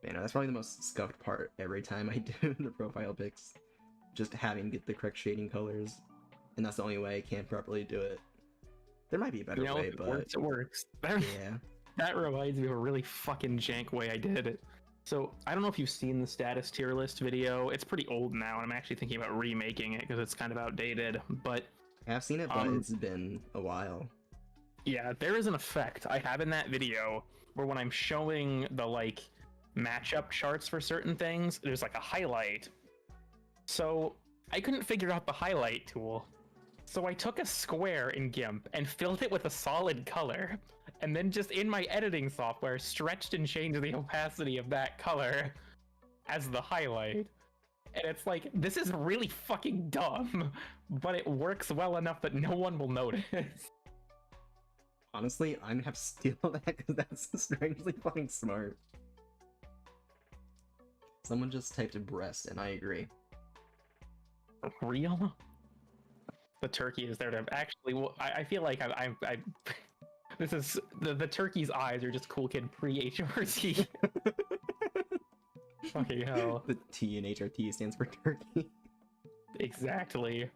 Man, that's probably the most scuffed part every time I do the profile pics. Just having to get the correct shading colors. And that's the only way I can properly do it. There might be a better way, if it but works, it works. yeah. That reminds me of a really fucking jank way I did it. So, I don't know if you've seen the status tier list video. It's pretty old now, and I'm actually thinking about remaking it because it's kind of outdated. But I've seen it, but it's been a while. yeah, there is an effect I have in that video where when I'm showing the, like, matchup charts for certain things, there's, like, a highlight. So, I couldn't figure out the highlight tool. So I took a square in GIMP and filled it with a solid color, and then just in my editing software stretched and changed the opacity of that color as the highlight. And it's like, this is really fucking dumb, but it works well enough that no one will notice. Honestly, I'm gonna have to steal that because that's strangely fucking smart. Someone just typed breast, and I agree. Real? The turkey is there to actually. Well, I feel like I this is the turkey's eyes are just cool kid pre-HRT. Fucking hell. The T in HRT stands for turkey. Exactly.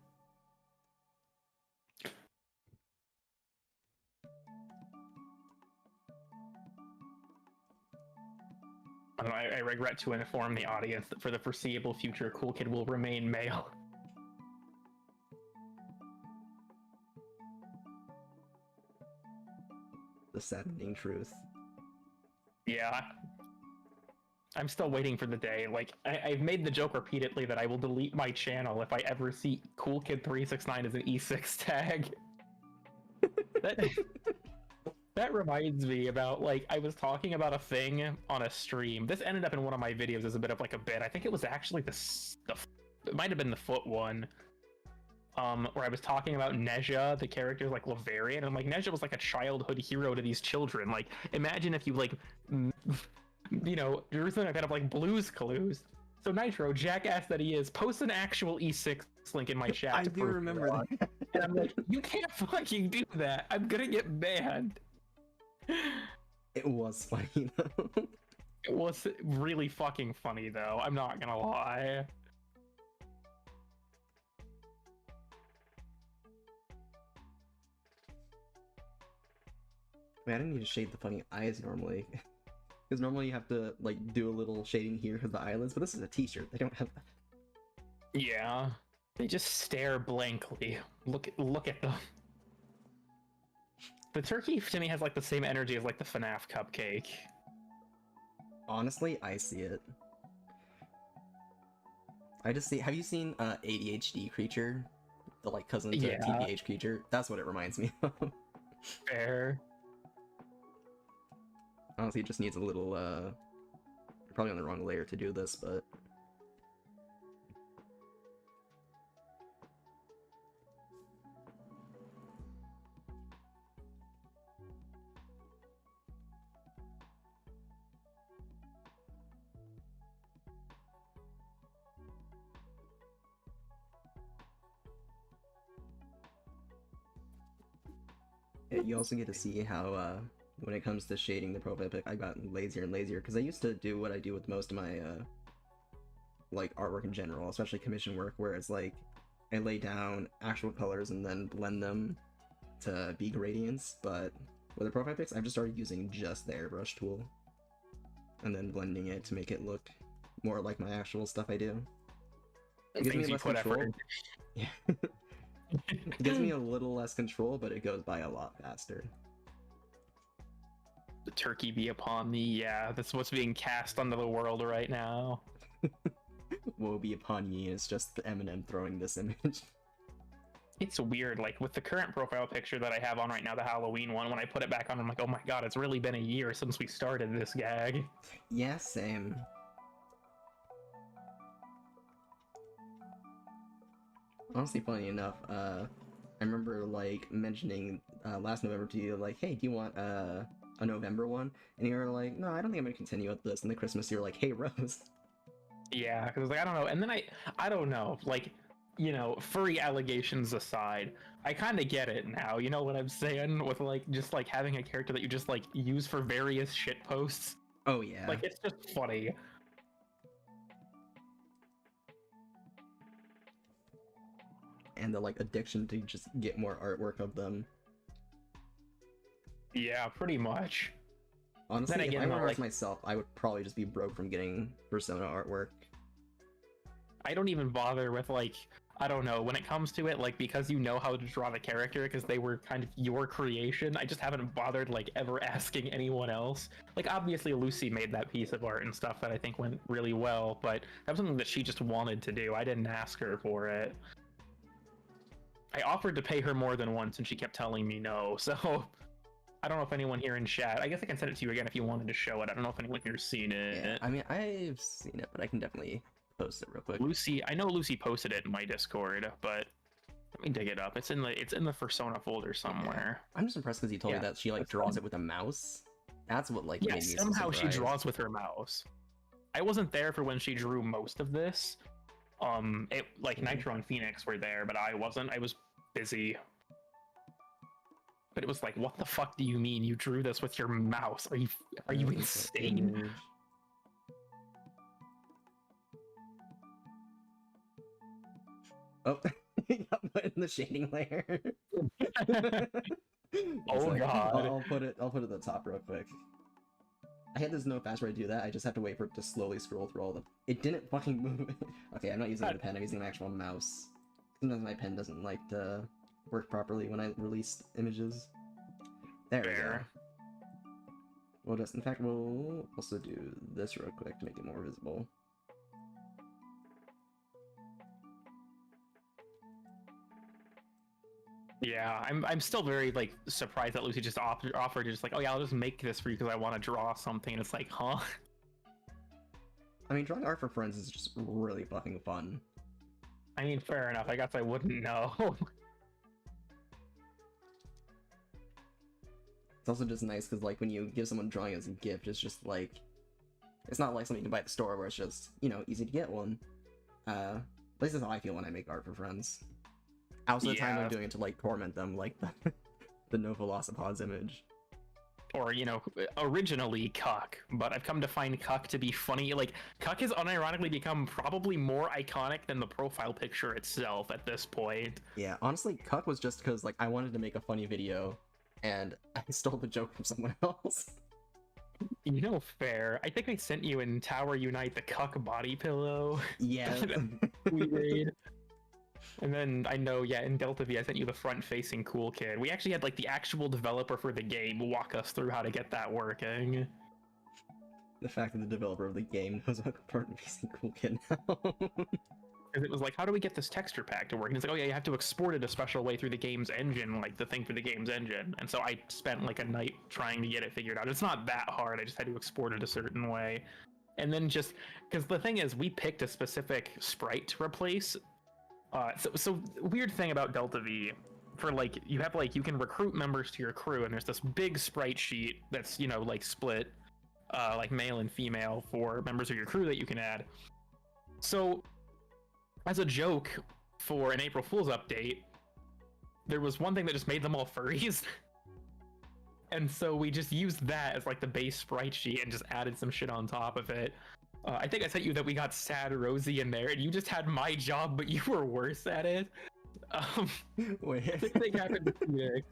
I regret to inform the audience that for the foreseeable future, Cool Kid will remain male. The saddening truth. Yeah. I'm still waiting for the day. Like, I've made the joke repeatedly that I will delete my channel if I ever see Cool Kid 369 as an E6 tag. That reminds me about, like, I was talking about a thing on a stream. This ended up in one of my videos as a bit of, like, a bit. I think it was actually it might have been the foot one. Where I was talking about Nezha, the character, like, Lavarian, and I'm like, Nezha was like a childhood hero to these children. Like, imagine if you, like, you know, there's something kind of like Blue's Clues. So Nitro, jackass that he is, posts an actual E6 link in my chat. I do remember that. And I'm like, you can't fucking do that. I'm gonna get banned. It was funny though. It was really fucking funny though. I'm not gonna lie. Man, I didn't need to shade the funny eyes normally. Because normally you have to, like, do a little shading here for the eyelids, but this is a t-shirt. They don't have that. Yeah. They just stare blankly. Look at them. The turkey to me has like the same energy as like the FNAF cupcake. Honestly, I see it. I just see. Have you seen ADHD Creature? The, like, cousin to TBH Creature? That's what it reminds me of. Fair. Honestly, it just needs a little, probably on the wrong layer to do this, but... Yeah, you also get to see how, when it comes to shading the profile pic, I've gotten lazier and lazier, because I used to do what I do with most of my, like, artwork in general, especially commission work, where it's like, I lay down actual colors and then blend them to be gradients, but with the profile pics, I've just started using just the airbrush tool, and then blending it to make it look more like my actual stuff I do. It gives me Things you less put control. effort Yeah. It gives me a little less control, but it goes by a lot faster. The turkey be upon thee. Yeah, that's what's being cast onto the world right now. Woe be upon ye, it's just the Eminem throwing this image. It's weird, like with the current profile picture that I have on right now, the Halloween one, when I put it back on, I'm like, oh my god, it's really been a year since we started this gag. Yeah, same. Honestly, funny enough, I remember, like, mentioning last November to you, like, hey, do you want a November one? And you were like, no, I don't think I'm gonna continue with this. And the Christmas, you're like, hey, Rose. Yeah, because like I don't know, and then I don't know, like, you know, furry allegations aside, I kind of get it now. You know what I'm saying? With like just like having a character that you just like use for various shit posts. Oh, yeah. Like it's just funny. And the, like, addiction to just get more artwork of them. Yeah, pretty much. Honestly, Then again, if I though, were artist like- myself, I would probably just be broke from getting Persona artwork. I don't even bother with like I don't know when it comes to it, like because you know how to draw the character because they were kind of your creation. I just haven't bothered like ever asking anyone else. Like obviously Lucy made that piece of art and stuff that I think went really well, but that was something that she just wanted to do. I didn't ask her for it. I offered to pay her more than once and she kept telling me no. So I don't know if anyone here in chat. I guess I can send it to you again if you wanted to show it. I don't know if anyone here's seen it. Yeah, I mean, I've seen it, but I can definitely post it real quick. Lucy, I know Lucy posted it in my Discord, but let me dig it up. It's in the Persona folder somewhere. I'm just impressed because you told Yeah, me that she, like, that's draws fine. it with a mouse. That's what, like, Yeah, made me so somehow she surprised. draws with her mouse. I wasn't there for when she drew most of this. Like Nitro and Phoenix were there, but I wasn't. I was busy. But it was like, what the fuck do you mean you drew this with your mouse? Are you insane? Image. Oh, you got put in the shading layer. Oh, God. I'll put it at the top real quick. I had this no fast way to do that. I just have to wait for it to slowly scroll through all the. It didn't fucking move. Okay, I'm not using the pen. I'm using an actual mouse. Sometimes my pen doesn't like to work properly when I release images. There we go. Fair. We'll just, in fact, we'll also do this real quick to make it more visible. Yeah, I'm still very like surprised that Lucy just offered to just like, oh yeah, I'll just make this for you because I want to draw something. And it's like, huh? I mean, drawing art for friends is just really fucking fun. I mean, fair enough. I guess I wouldn't know. It's also just nice because, like, when you give someone drawing as a gift, it's just like, it's not like something you can buy at the store where it's just, you know, easy to get one. At least that's how I feel when I make art for friends. Also, the time Yeah. I'm doing it to, like, torment them, like the No Velocipods image. Or, you know, originally Cuck, but I've come to find Cuck to be funny. Like, Cuck has unironically become probably more iconic than the profile picture itself at this point. Yeah, honestly, Cuck was just because, like, I wanted to make a funny video, and I stole the joke from someone else. You know, fair. I think I sent you in Tower Unite the Cuck body pillow Yeah. we made. And then I know, yeah, in Delta V, I sent you the front-facing Cool Kid. We actually had like the actual developer for the game walk us through how to get that working. The fact that the developer of the game knows about front-facing Cool Kid now. Because it was like, how do we get this texture pack to work? And it's like, oh yeah, you have to export it a special way through the game's engine, like the thing for the game's engine. And so I spent like a night trying to get it figured out. It's not that hard. I just had to export it a certain way. and then just because the thing is, we picked a specific sprite to replace. So weird thing about Delta V, for like you have like you can recruit members to your crew, and there's this big sprite sheet that's like split, like male and female for members of your crew that you can add. So, as a joke for an April Fool's update, there was one thing that just made them all furries. And so we just used that as like the base sprite sheet and just added some shit on top of it. I think I sent you that we got Sad Rosie in there, and you just had my job, but you were worse at it. Wait. This thing happened to Phoenix.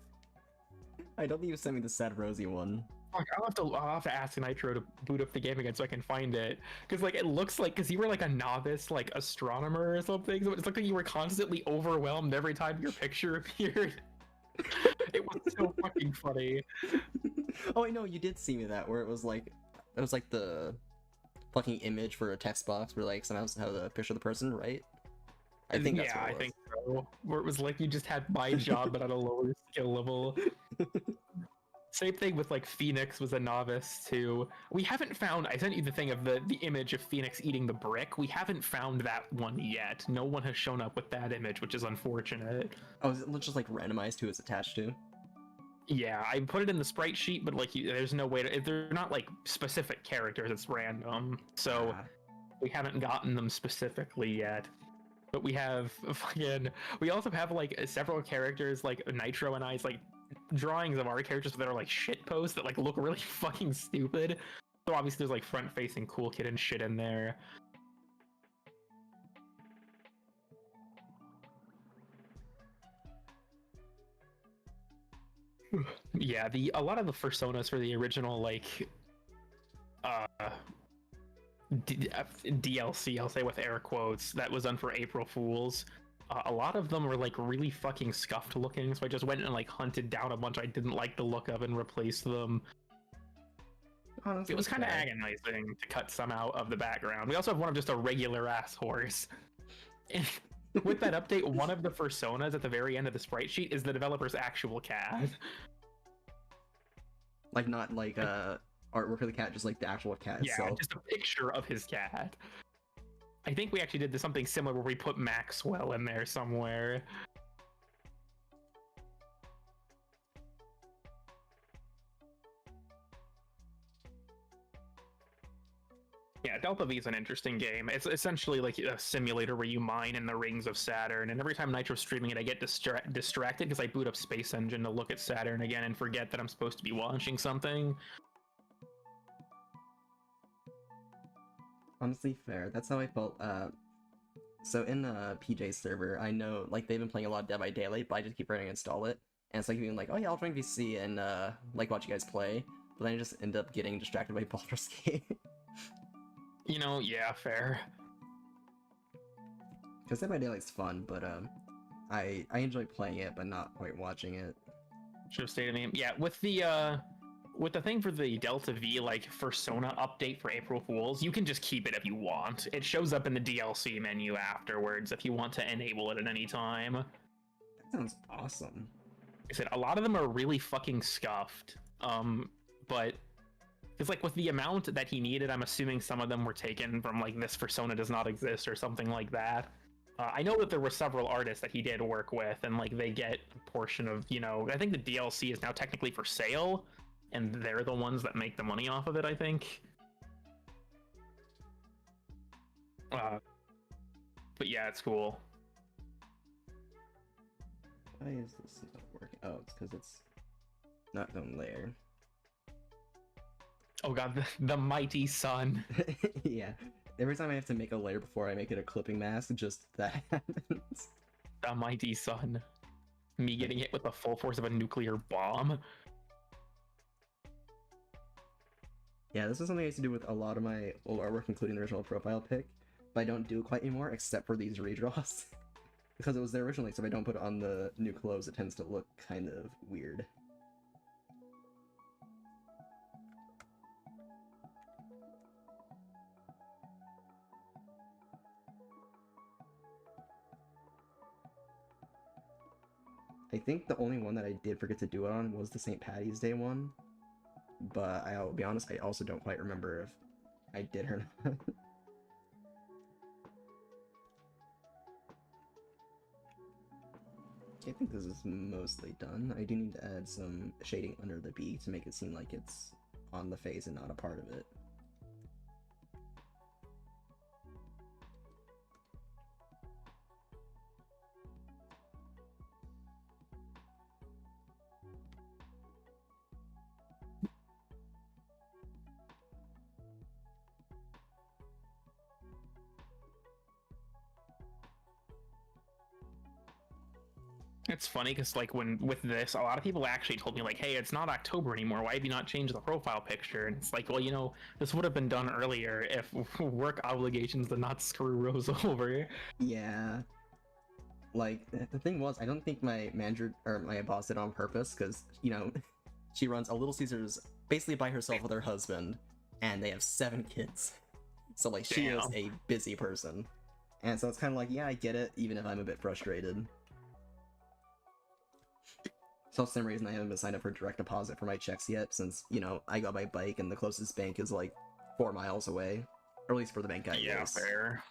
I don't think you sent me the Sad Rosie one. Fuck, I'll have to ask Nitro to boot up the game again so I can find it. Because like it looks like, because you were like a novice like astronomer or something, so it looked like you were constantly overwhelmed every time your picture appeared. It was so fucking funny. Oh, I know, you did see me that, where it was like the fucking image for a text box where like somehow have the picture of the person, right? I think that's what it was. I think so. Where it was like you just had my job but at a lower skill level. Same thing with like Phoenix was a novice too. We haven't found. I sent you the thing of the image of Phoenix eating the brick. We haven't found that one yet. No one has shown up with that image, which is unfortunate. Oh, is it just like randomized who it's attached to? Yeah, I put it in the sprite sheet, but like there's no way to. If they're not like specific characters, it's random. So we haven't gotten them specifically yet. But we have fucking. We also have like several characters like Nitro and I's like drawings of our characters that are like shit posts that like look really fucking stupid. So obviously there's like front facing cool kid and shit in there. Yeah, a lot of the personas for the original like DLC, I'll say with air quotes, that was done for April Fools. A lot of them were like really fucking scuffed looking, so I just went and like hunted down a bunch I didn't like the look of and replaced them. Honestly, it was kind of agonizing to cut some out of the background. We also have one of just a regular ass horse. And with that update, one of the personas at the very end of the sprite sheet is the developer's actual cat. Like not like artwork of the cat, just like the actual cat itself. Yeah, just a picture of his cat. I think we actually did something similar where we put Maxwell in there somewhere. Yeah, Delta V is an interesting game. It's essentially like a simulator where you mine in the rings of Saturn, and every time Nitro's streaming it, I get distracted because I boot up Space Engine to look at Saturn again and forget that I'm supposed to be watching something. Honestly, fair. That's how I felt. So in PJ's server, I know like they've been playing a lot of Dead by Daylight, but I just keep trying to install it, and it's like being like, oh yeah, I'll join VC and like watch you guys play, but then I just end up getting distracted by Baldur's Gate. Yeah, fair. Because Dead by Daylight's fun, but I enjoy playing it, but not quite watching it. Should have stayed in the yeah with the thing for the Delta V like Persona update for April Fools, you can just keep it if you want. It shows up in the DLC menu afterwards if you want to enable it at any time. That sounds awesome. I said a lot of them are really fucking scuffed, but it's like with the amount that he needed, I'm assuming some of them were taken from like this Persona does not exist or something like that. I know that there were several artists that he did work with, and like they get a portion of, I think the DLC is now technically for sale, and they're the ones that make the money off of it, I think. But yeah, it's cool. Why is this not working? Oh, it's because it's not done layer. Oh god, the mighty sun. Yeah. Every time I have to make a layer before I make it a clipping mask, just that happens. The mighty sun. Me getting hit with the full force of a nuclear bomb. Yeah, this is something I used to do with a lot of my old artwork, including the original profile pic, but I don't do it quite anymore, except for these redraws. Because it was there originally, so if I don't put it on the new clothes, it tends to look kind of weird. I think the only one that I did forget to do it on was the St. Patty's Day one, but I'll be honest, I also don't quite remember if I did her not. I think this is mostly done. I do need to add some shading under the B to make it seem like it's on the face and not a part of it. It's funny because like when with this, a lot of people actually told me like, "Hey, it's not October anymore. Why have you not changed the profile picture?" And it's like, well, you know, this would have been done earlier if work obligations did not screw Rose over. Yeah. Like, the thing was, I don't think my manager or my boss did it on purpose, because, you know, she runs a Little Caesars basically by herself with her husband, and they have 7 kids. So, like, she is Damn. a busy person. And so it's kind of like, yeah, I get it, even if I'm a bit frustrated. So, for some reason, I haven't been signed up for direct deposit for my checks yet, since, you know, I go by bike, and the closest bank is, like, 4 miles away. Or at least for the bank I Yeah, use. fair.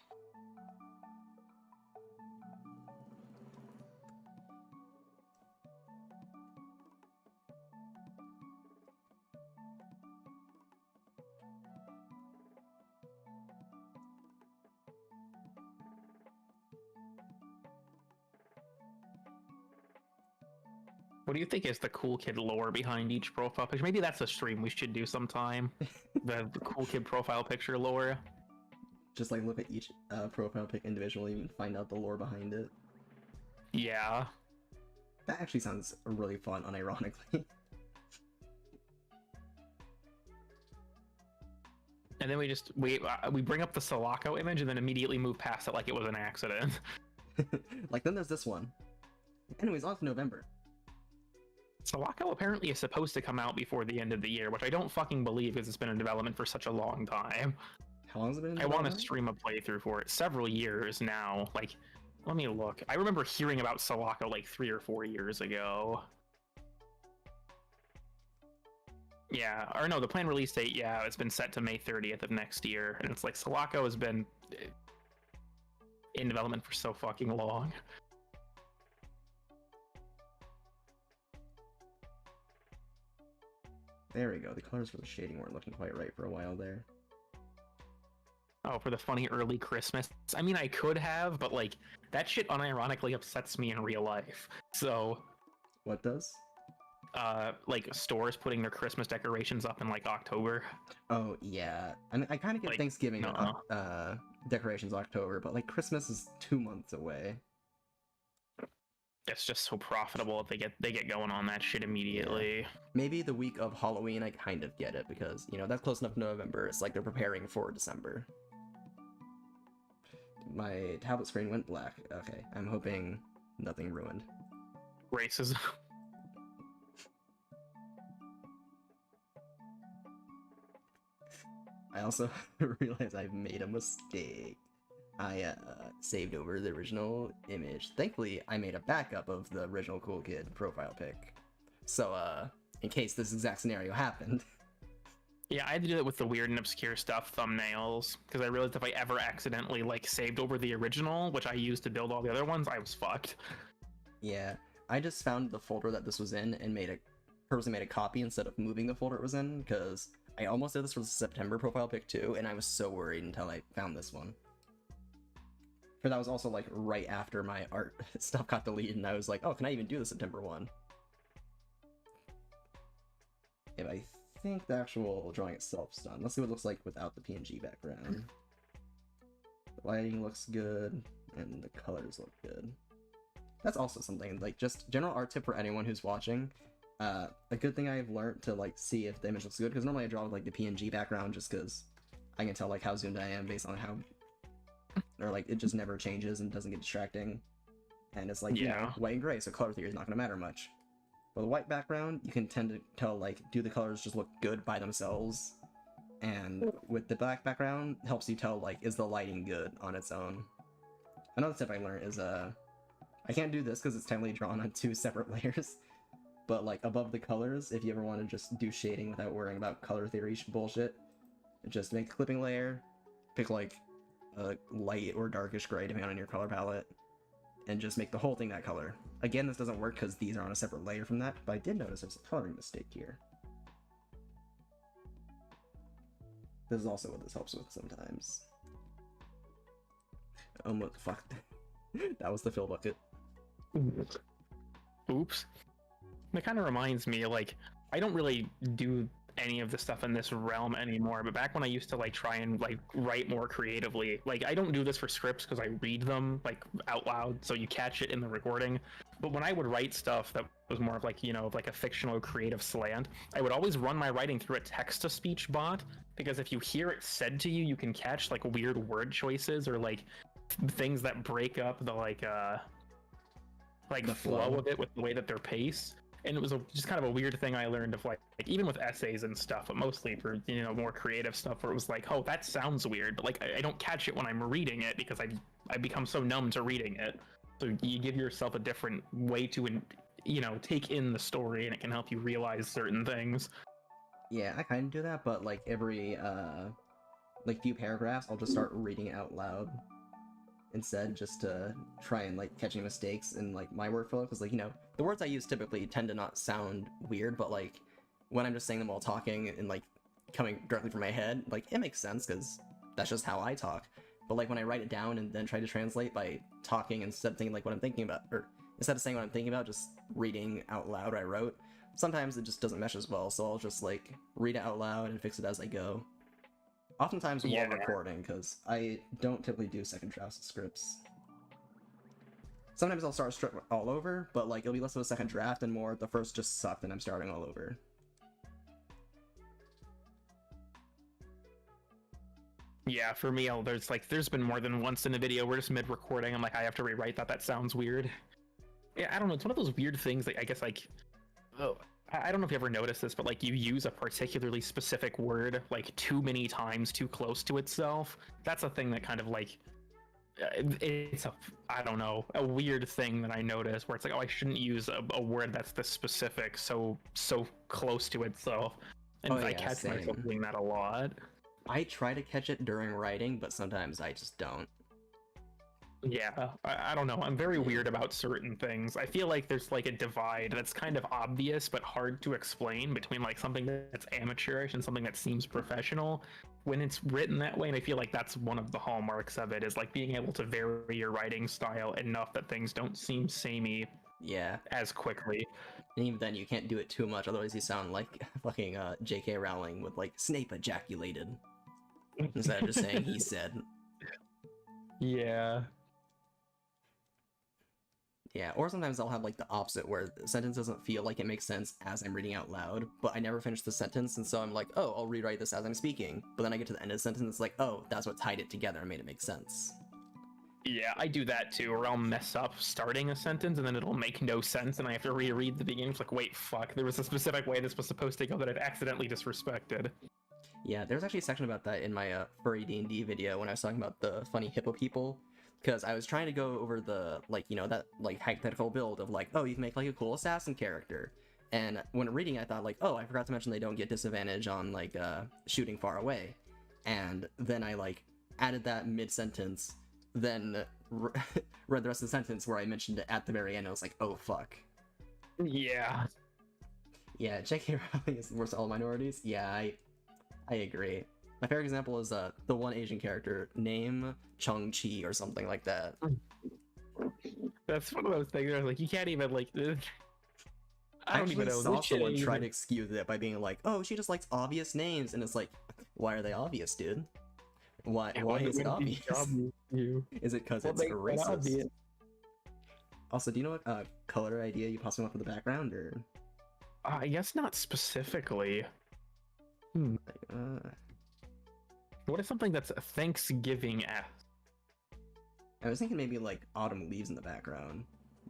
What do you think is the cool kid lore behind each profile picture? Maybe that's a stream we should do sometime. The cool kid profile picture lore. Just, like, look at each profile pic individually and find out the lore behind it. Yeah. That actually sounds really fun, unironically. And then we bring up the Sulaco image and then immediately move past it like it was an accident. Like, then there's this one. Anyways, on to November. Sulaco apparently is supposed to come out before the end of the year, which I don't fucking believe because it's been in development for such a long time. How long has it been in I want to development? stream a playthrough for it. Several years now. Like, let me look. I remember hearing about Sulaco like 3 or 4 years ago. Yeah, or no, the planned release date, yeah, it's been set to May 30th of next year. And it's like Sulaco has been in development for so fucking long. There we go. The colors for the shading weren't looking quite right for a while there. Oh, for the funny early Christmas. I mean, I could have, but like, that shit unironically upsets me in real life. So, What does? like stores putting their Christmas decorations up in like October. Oh, yeah. I mean, I kind of get Like, Thanksgiving nuh-uh. decorations October, but like Christmas is 2 months away. It's just so profitable if they get going on that shit immediately. Maybe the week of Halloween, I kind of get it, because, you know, that's close enough to November. It's like they're preparing for December. My tablet screen went black. Okay, I'm hoping nothing ruined. Racism. I also realized I've made a mistake. I saved over the original image. Thankfully, I made a backup of the original Cool Kid profile pic. So, in case this exact scenario happened. Yeah, I had to do that with the weird and obscure stuff thumbnails because I realized if I ever accidentally like saved over the original, which I used to build all the other ones, I was fucked. Yeah, I just found the folder that this was in and purposely made a copy instead of moving the folder it was in, because I almost did this for the September profile pic too, and I was so worried until I found this one. For that was also like right after my art stuff got deleted, and I was like, oh, can I even do the September one? If I think the actual drawing itself's done. Let's see what it looks like without the PNG background. The lighting looks good, and the colors look good. That's also something, like, just general art tip for anyone who's watching. A good thing I've learned to, like, see if the image looks good, because normally I draw with, like, the PNG background just because I can tell, like, how zoomed I am based on how... Or, like, it just never changes and doesn't get distracting. And it's like, you know, Yeah. white and gray, so color theory is not going to matter much. With a white background, you can tend to tell, like, do the colors just look good by themselves? And with the black background, it helps you tell, like, is the lighting good on its own? Another tip I learned is, I can't do this because it's technically drawn on 2 separate layers, but, like, above the colors, if you ever want to just do shading without worrying about color theory bullshit, Just make a clipping layer, pick like a light or darkish gray depending on your color palette, and just make the whole thing that color. Again, this doesn't work because these are on a separate layer from that, but I did notice there's a coloring mistake here. This is also what this helps with sometimes. What the fuck? That was the fill bucket. Oops. That kind of reminds me, like, I don't really do any of the stuff in this realm anymore, but back when I used to like try and like write more creatively, like I don't do this for scripts because I read them like out loud so you catch it in the recording, but when I would write stuff that was more of like, you know, like a fictional creative slant, I would always run my writing through a text-to-speech bot, because if you hear it said to you, you can catch like weird word choices or like things that break up the The flow flow. of it with the way that they're paced. And it was just kind of a weird thing I learned of like even with essays and stuff, but mostly for, you know, more creative stuff where it was like, oh, that sounds weird, but like I don't catch it when I'm reading it because I become so numb to reading it. So you give yourself a different way to, you know, take in the story, and it can help you realize certain things. Yeah, I kind of do that, but like every like few paragraphs, I'll just start reading it out loud instead, just to try and like catch any mistakes in like my workflow, because like, you know, the words I use typically tend to not sound weird, but like when I'm just saying them while talking and like coming directly from my head, like it makes sense because that's just how I talk. But like when I write it down and then try to translate by talking instead of thinking like what I'm thinking about, or instead of saying what I'm thinking about, just reading out loud what I wrote, sometimes it just doesn't mesh as well, so I'll just like read it out loud and fix it as I go. Oftentimes while Yeah. recording, because I don't typically do second drafts of scripts. Sometimes I'll start a script all over, but like it'll be less of a second draft and more the first just sucked and I'm starting all over. Yeah, for me, there's been more than once in a video where just mid-recording, I'm like, I have to rewrite that. That sounds weird. Yeah, I don't know. It's one of those weird things that I guess like, oh, I don't know if you ever noticed this, but like you use a particularly specific word like too many times, too close to itself. That's a thing that kind of like, it's I don't know, a weird thing that I notice where it's like, oh, I shouldn't use a word that's this specific, so close to itself. And Oh, I yeah, catch myself same. doing that a lot. I try to catch it during writing, but sometimes I just don't. Yeah, I don't know. I'm very weird about certain things. I feel like there's like a divide that's kind of obvious but hard to explain between like something that's amateurish and something that seems professional when it's written that way. And I feel like that's one of the hallmarks of it, is like being able to vary your writing style enough that things don't seem samey Yeah, as quickly. and even then you can't do it too much, otherwise you sound like fucking J.K. Rowling with like Snape ejaculated instead of just saying he said. Yeah. Yeah, or sometimes I'll have like the opposite where the sentence doesn't feel like it makes sense as I'm reading out loud, but I never finish the sentence, and so I'm like, oh, I'll rewrite this as I'm speaking. But then I get to the end of the sentence, it's like, oh, that's what tied it together and made it make sense. Yeah, I do that too, or I'll mess up starting a sentence and then it'll make no sense and I have to reread the beginning. It's like, wait, fuck, there was a specific way this was supposed to go that I've accidentally disrespected. Yeah, there's actually a section about that in my furry D&D video when I was talking about the funny hippo people, because I was trying to go over the, like, you know, that, like, hypothetical build of, like, oh, you can make, like, a cool assassin character. And when reading, I thought, like, oh, I forgot to mention they don't get disadvantage on, like, shooting far away. And then I, like, added that mid-sentence, then read the rest of the sentence where I mentioned it at the very end. I was like, oh, fuck. Yeah. Yeah, J.K. Rowling is the worst of all minorities. Yeah, I agree. My favorite example is the one Asian character, name Chung-Chi or something like that. That's one of those things where, like, you can't even, like, I don't actually even know. saw This shit someone ain't try even- to excuse it by being like, oh, she just likes obvious names, and it's like, why are they obvious, dude? Why is it wouldn't be obvious? obvious to you? Is it because What it's makes it racist? obvious? Also, do you know what color idea you possibly want for the background, or I guess not specifically. uh, What is something that's a Thanksgiving-esque? I was thinking maybe like autumn leaves in the background,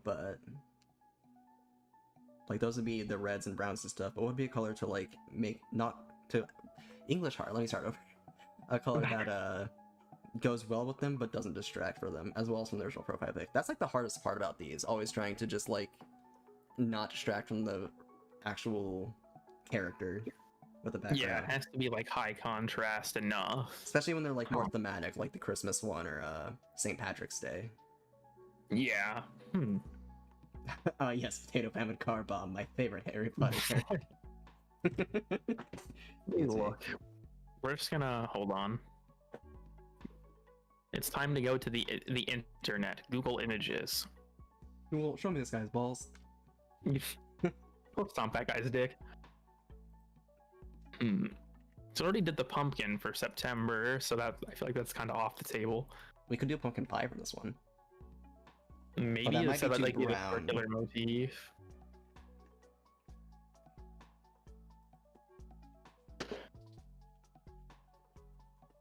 but like those would be the reds and browns and stuff. But what would be a color to like make not to English heart? Let me start over. A color that goes well with them but doesn't distract for them, as well as from the original profile pic. That's like the hardest part about these. Always trying to just like not distract from the actual character with the background. Yeah, it has to be like high contrast enough. Especially when they're like more Huh. thematic, like the Christmas one or St. Patrick's Day. Yeah. Yes, Potato Famine Car Bomb, my favorite Harry Potter character. Look, we're just gonna hold on. It's time to go to the internet. Google Images. Cool, show me this guy's balls. Go stomp that guy's dick. So already did the pumpkin for September, so that I feel like that's kind of off the table. We could do pumpkin pie for this one. Maybe that might instead be of too like the brown. circular motif.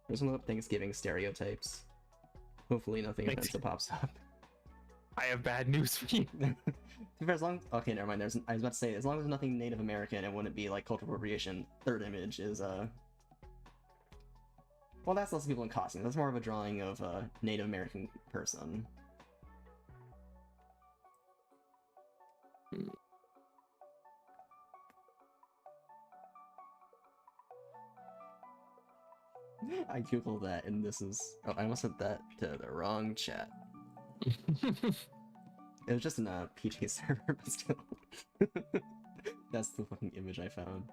There's some Thanksgiving stereotypes. Hopefully nothing offensive pops up. I have bad news for you. To be fair, as long okay, never mind. I was about to say, as long as there's nothing Native American, it wouldn't be like cultural appropriation. Third image is well, that's less people in costume. That's more of a drawing of a Native American person. I googled that, and this is. Oh, I almost sent that to the wrong chat. It was just in a PG server, but still. That's the fucking image I found.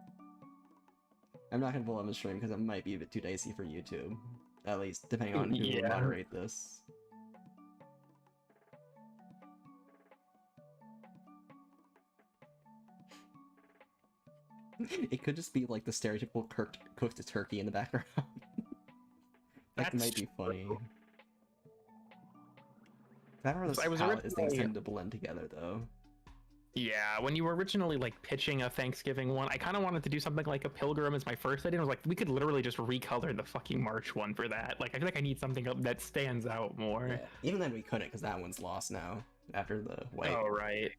I'm not gonna pull up the stream because it might be a bit too dicey for YouTube. At least, depending on who will Yeah. moderate this. It could just be like the stereotypical cooked turkey in the background. That That's might be funny. That or I this was palette is things originally- tend to blend together though. Yeah, when you were originally like pitching a Thanksgiving one, I kind of wanted to do something like a Pilgrim as my first idea. I was like, we could literally just recolor the fucking March one for that. Like, I feel like I need something that stands out more. Yeah. Even then we couldn't because that one's lost now after the white. Oh right,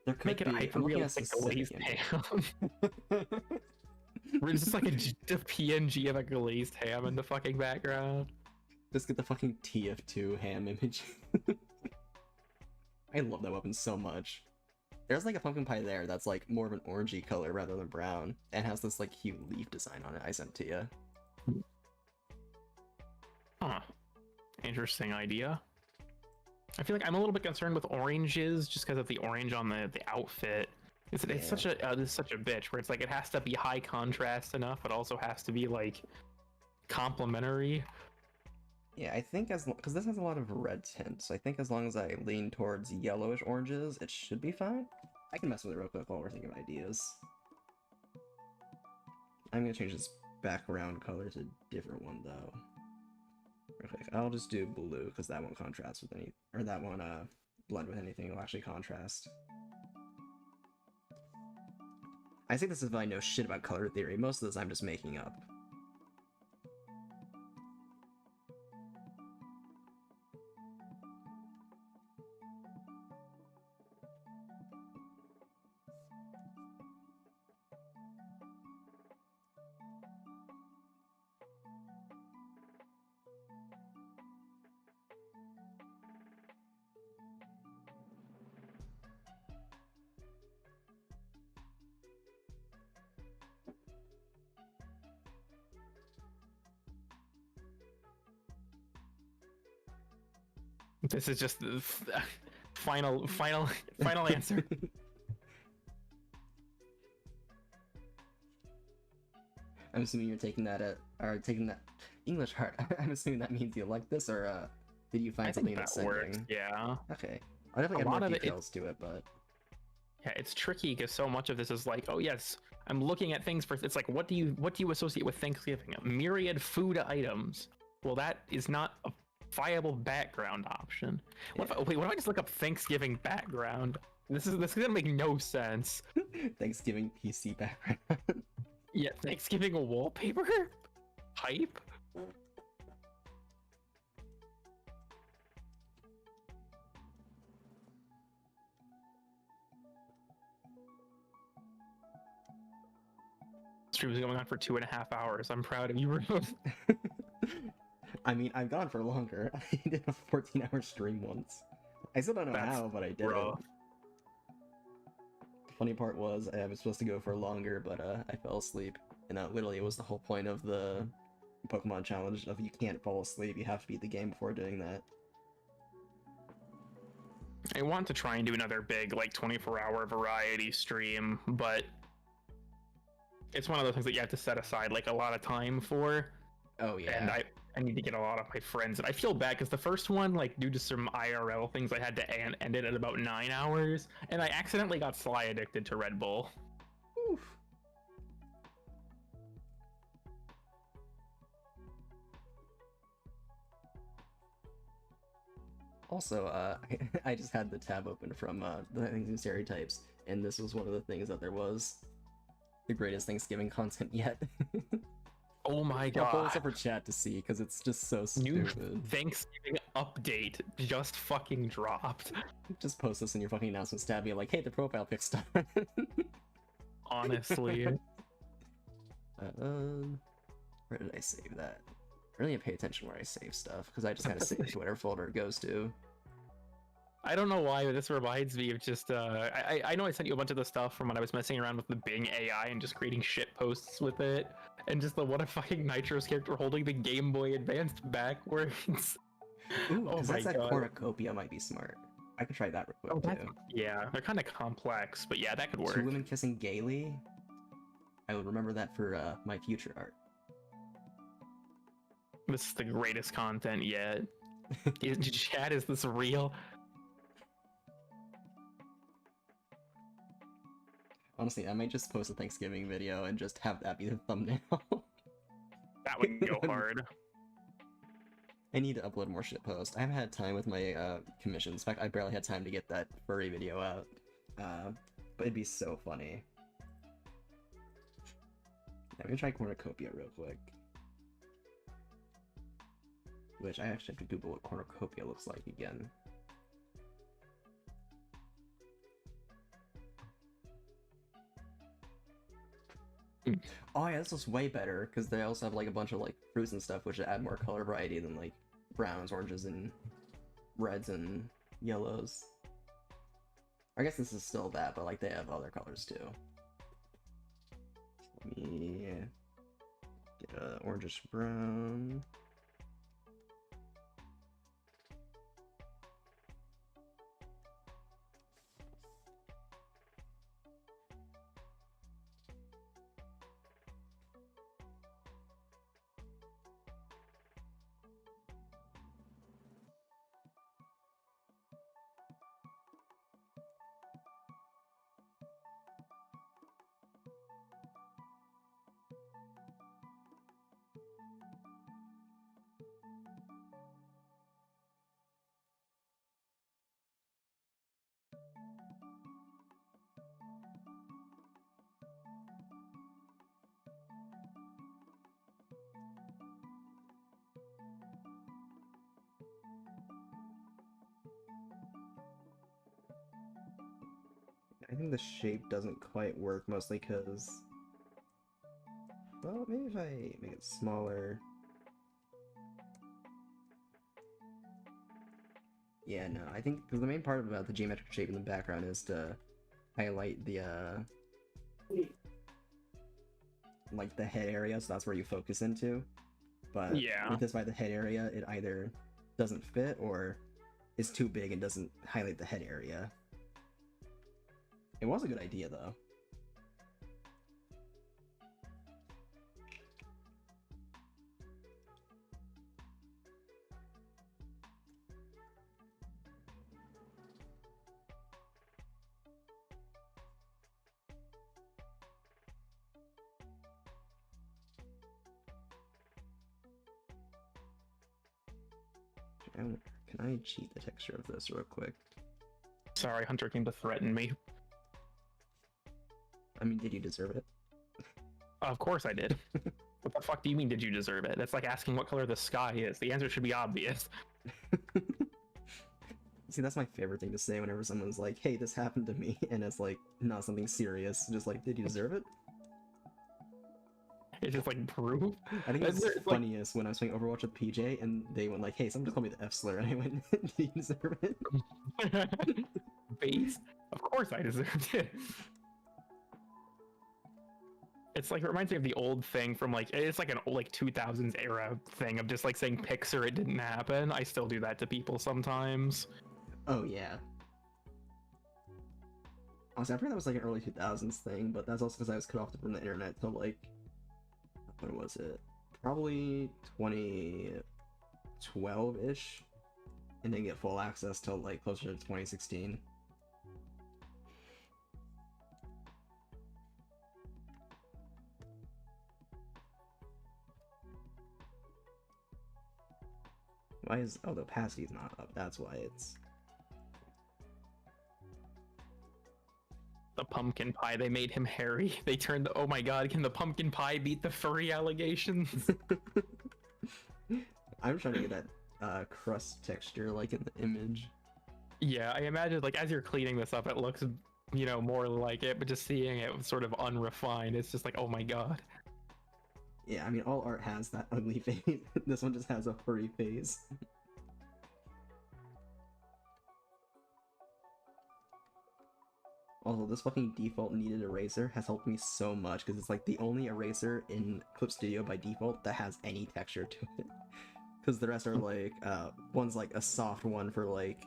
There could make it be. I'm looking at hyper-realistic glazed specific ham. It's just like a PNG of a glazed ham in the fucking background. Just get the fucking TF2 ham image. I love that weapon so much. There's like a pumpkin pie there that's like more of an orangey color rather than brown, and has this like cute leaf design on it I sent to you. Huh. Interesting idea. I feel like I'm a little bit concerned with oranges just because of the orange on the outfit. It's Yeah. such a this is such a bitch where it's like it has to be high contrast enough, but also has to be like complementary. Yeah, I think because this has a lot of red tint, so I think as long as I lean towards yellowish oranges, it should be fine. I can mess with it real quick while we're thinking of ideas. I'm gonna change this background color to a different one though. Real quick, I'll just do blue because that won't contrast with any, or that won't blend with anything. It'll actually contrast. I say this as if I know shit about color theory. Most of this I'm just making up. This is just the final answer. I'm assuming you're taking that or taking that English hard. I'm assuming that means you like this, or did you find I something think that's that works. sending? Yeah. Okay, I definitely A have lot more of it- details to it, but Yeah, it's tricky because so much of this is like, oh yes, I'm looking at things for. It's like, what do you associate with Thanksgiving? A myriad food items. Well, that is not a viable background option. What if I just look up Thanksgiving background? This is gonna make no sense. Thanksgiving PC background. Yeah, Thanksgiving wallpaper? Hype? Stream was going on for 2.5 hours. I'm proud of you, Rose. I mean, I've gone for longer. I did a 14-hour stream once. I still don't know That's how, but I did rough. it. The funny part was I was supposed to go for longer, but I fell asleep And that literally was the whole point of the Pokemon challenge of you can't fall asleep, you have to beat the game before doing that. I want to try and do another big, like, 24-hour variety stream, but it's one of those things that you have to set aside, like, a lot of time for. Oh yeah. And I need to get a lot of my friends. And I feel bad because the first one, like, due to some IRL things, I had to end it at about 9 hours. And I accidentally got Sly addicted to Red Bull. Oof. Also, I just had the tab open from the Things and Stereotypes, and this was one of the things that there was the greatest Thanksgiving content yet. Oh my I'll pull this god. up for chat to see, because it's just so New stupid. Thanksgiving update just fucking dropped. Just post this in your fucking announcements tab, be like, hey, the profile pic stuff. Honestly. Where did I save that? I really pay attention where I save stuff, because I just kind of save it to whatever folder it goes to. I don't know why, but this reminds me of just, I know I sent you a bunch of the stuff from when I was messing around with the Bing AI and just creating shit posts with it. And just the what a fucking Nitro's character holding the Game Boy Advanced backwards. Ooh, Oh because my that god. cornucopia might be smart. I could try that real Oh, quick, that's, too. yeah, they're kind of complex, but yeah, that could work. Two women kissing gaily? I will remember that for my future art. This is the greatest content yet. Chat, is this real? Honestly, I might just post a Thanksgiving video and just have that be the thumbnail. That would go hard. I need to upload more shit posts. I haven't had time with my commissions. In fact, I barely had time to get that furry video out. But it'd be so funny. I'm gonna try cornucopia real quick. Which I actually have to Google what cornucopia looks like again. Oh yeah, this looks way better, because they also have like a bunch of like fruits and stuff which add more color variety than like browns, oranges, and reds and yellows. I guess this is still that, but like they have other colors too. Let me get a orangish brown. I think the shape doesn't quite work, mostly because... Well, maybe if I make it smaller... Yeah, no, I think because the main part about the geometric shape in the background is to highlight the, like the head area, so that's where you focus into. But Yeah. with this by the head area, it either doesn't fit or is too big and doesn't highlight the head area. It was a good idea, though. Can I cheat the texture of this real quick? Sorry, Hunter came to threaten me. I mean, did you deserve it? Of course I did. What the fuck do you mean, did you deserve it? That's like asking what color the sky is. The answer should be obvious. See, that's my favorite thing to say whenever someone's like, hey, this happened to me, and it's like, not something serious, just like, did you deserve it? It's just like proof. I think it's funniest when I was playing Overwatch with PJ, and they went like, hey, someone just called me the F slur, and I went, did you deserve it? Base? Of course I deserved it. It's like, it reminds me of the old thing from like, it's like an old, like 2000s era thing of just like saying pics or it didn't happen. I still do that to people sometimes. Oh yeah. Honestly, I think that was like an early 2000s thing, but that's also because I was cut off from the internet till like, when was it? Probably 2012-ish, and didn't get full access till like closer to 2016. Why is, oh, the opacity's not up, that's why it's... The pumpkin pie, they made him hairy. They turned the, oh my god, can the pumpkin pie beat the furry allegations? I'm trying to get that crust texture like in the image. Yeah, I imagine like as you're cleaning this up, it looks, you know, more like it, but just seeing it sort of unrefined, it's just like, oh my god. Yeah, I mean, all art has that ugly face. This one just has a furry face. Also, this fucking default kneaded eraser has helped me so much, because it's like the only eraser in Clip Studio by default that has any texture to it. Because the rest are like, one's like a soft one for like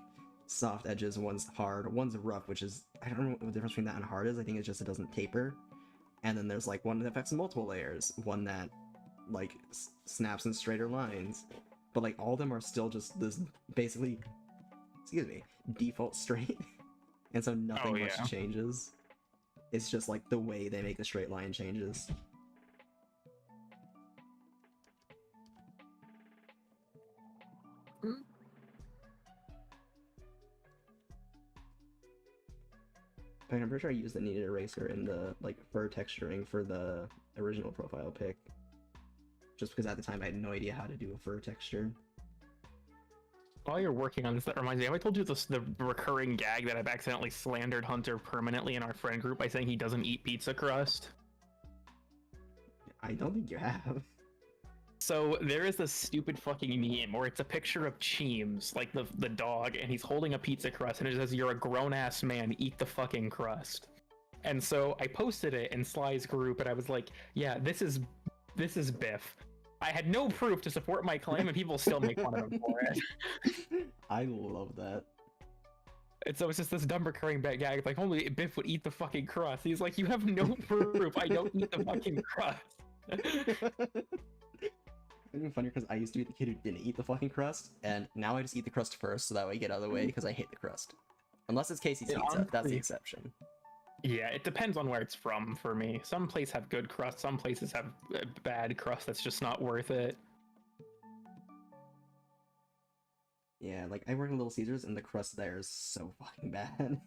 soft edges, one's hard, one's rough, which is, I don't know what the difference between that and hard is, I think it's just it doesn't taper. And then there's like one that affects multiple layers, one that like snaps in straighter lines. But like all of them are still just this basically, excuse me, default straight. And so nothing much changes. It's just like the way they make the straight line changes. But I'm pretty sure I used the kneaded eraser in the like fur texturing for the original profile pic. Just because at the time I had no idea how to do a fur texture. While you're working on this, that reminds me, have I told you this, the recurring gag that I've accidentally slandered Hunter permanently in our friend group by saying he doesn't eat pizza crust? I don't think you have. So there is this stupid fucking meme where it's a picture of Cheems, like the dog, and he's holding a pizza crust, and it says, "You're a grown-ass man, eat the fucking crust." And so I posted it in Sly's group, and I was like, yeah, this is Biff. I had no proof to support my claim, and people still make fun of him for it. I love that. And so it's just this dumb recurring gag, like, only Biff would eat the fucking crust. He's like, you have no proof, I don't eat the fucking crust. It's even funnier because I used to be the kid who didn't eat the fucking crust, and now I just eat the crust first so that way I get out of the way because I hate the crust. Unless it's Casey's Pizza, honestly, that's the exception. Yeah, it depends on where it's from for me. Some places have good crust, some places have bad crust that's just not worth it. Yeah, like I work in Little Caesars and the crust there is so fucking bad.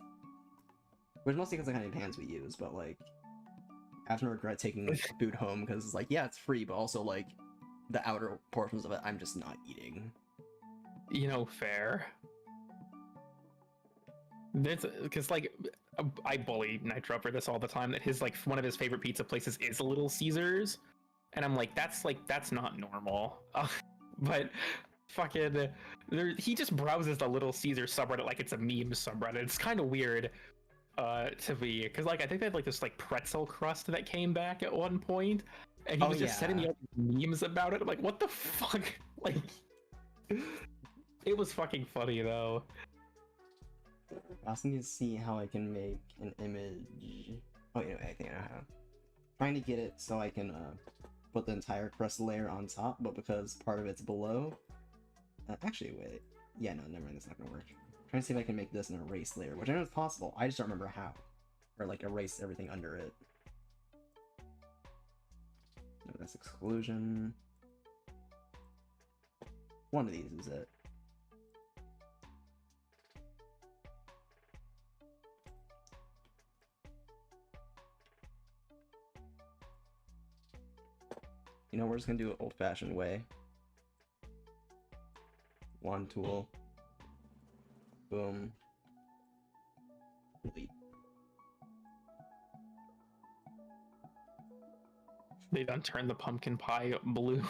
Which mostly because of the kind of pans we use, but like I often regret taking food home because it's like, yeah, it's free, but also like the outer portions of it I'm just not eating. You know, fair. This, because like I bully Nitro for this all the time, that his like one of his favorite pizza places is Little Caesars, and I'm like, that's not normal. But fucking he just browses the Little Caesars subreddit like it's a meme subreddit. It's kind of weird to me, because like I think they had like this like pretzel crust that came back at one point, and he was just sending me memes about it. I'm like, what the fuck? Like, it was fucking funny though. I also need to see how I can make an image. Oh, you know, I think I know how. Trying to get it so I can put the entire crust layer on top, but because part of it's below. Actually, wait. Yeah, no, never mind. That's not gonna work. Trying to see if I can make this an erase layer, which I know is possible. I just don't remember how, or like erase everything under it. No, that's exclusion. One of these is it. You know, we're just gonna do it old-fashioned way. One tool. Boom. Delete. They done turned the pumpkin pie blue.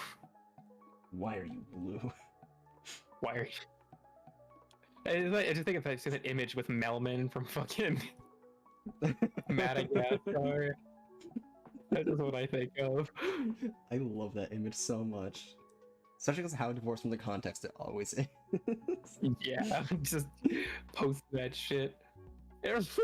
Why are you blue? Why are you... I just think if I see that image with Melman from fucking Madagascar. That is what I think of. I love that image so much. Especially because how divorced from the context it always is. Yeah, just post that shit. It was-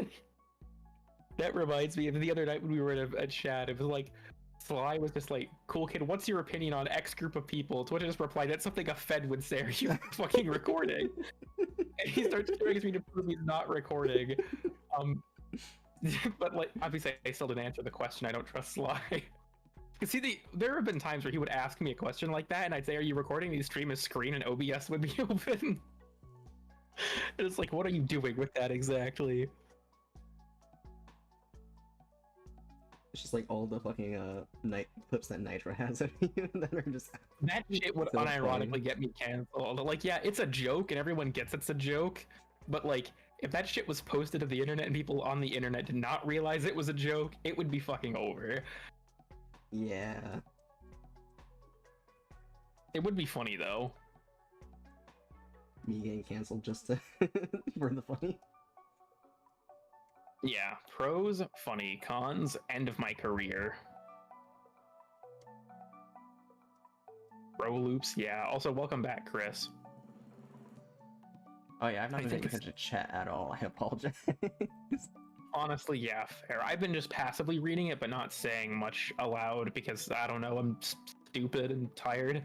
that reminds me of the other night when we were in a chat. It was like, Sly was just like, "Cool kid, what's your opinion on X group of people?" To which I just replied, "That's something a Fed would say. Are you fucking recording?" And he starts trying me to prove he's not recording. But like, obviously, I still didn't answer the question. I don't trust Sly. Cause see, there have been times where he would ask me a question like that, and I'd say, "Are you recording?" He'd stream his screen, and OBS would be open. And it's like, what are you doing with that exactly? It's just like all the fucking night clips that Nitro has of you that are just That shit would so unironically funny. get me canceled. Like, yeah, it's a joke, and everyone gets it's a joke. But like, if that shit was posted to the internet and people on the internet did not realize it was a joke, it would be fucking over. Yeah. It would be funny though. Me getting canceled just to for the funny. Yeah, pros, funny, cons, end of my career. Bro loops, yeah. Also, welcome back, Chris. Oh yeah, I've not I been think paying attention to chat at all. I apologize. Honestly, yeah, fair. I've been just passively reading it, but not saying much aloud because I don't know, I'm stupid and tired.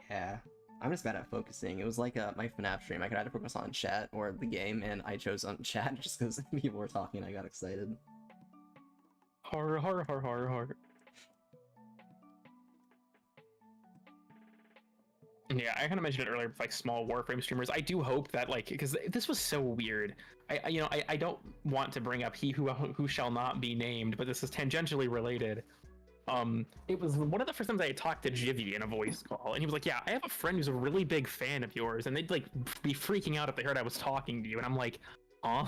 Yeah. I'm just bad at focusing. It was like my FNAF stream. I could either focus on chat or the game, and I chose on chat just because people were talking and I got excited. Horror, horror, horror, horror, horror. Yeah, I kind of mentioned it earlier with like small Warframe streamers. I do hope that like, because this was so weird. I don't want to bring up he who shall not be named, but this is tangentially related. It was one of the first times I had talked to Jivy in a voice call, and he was like, "Yeah, I have a friend who's a really big fan of yours," and they'd like be freaking out if they heard I was talking to you, and I'm like, "Huh?"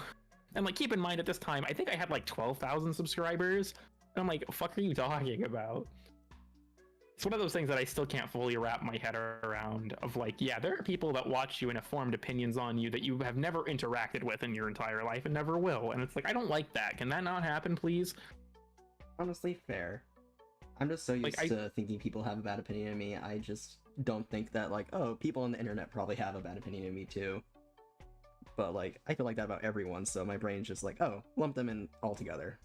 And like, keep in mind at this time, I think I had like 12,000 subscribers, and I'm like, "Fuck are you talking about?" It's one of those things that I still can't fully wrap my head around. Of like, yeah, there are people that watch you and have formed opinions on you that you have never interacted with in your entire life and never will, and it's like, I don't like that. Can that not happen, please? Honestly, fair. I'm just so used Like, to thinking people have a bad opinion of me. I just don't think that, like, oh, people on the internet probably have a bad opinion of me too. But, like, I feel like that about everyone, so my brain's just like, oh, lump them in all together.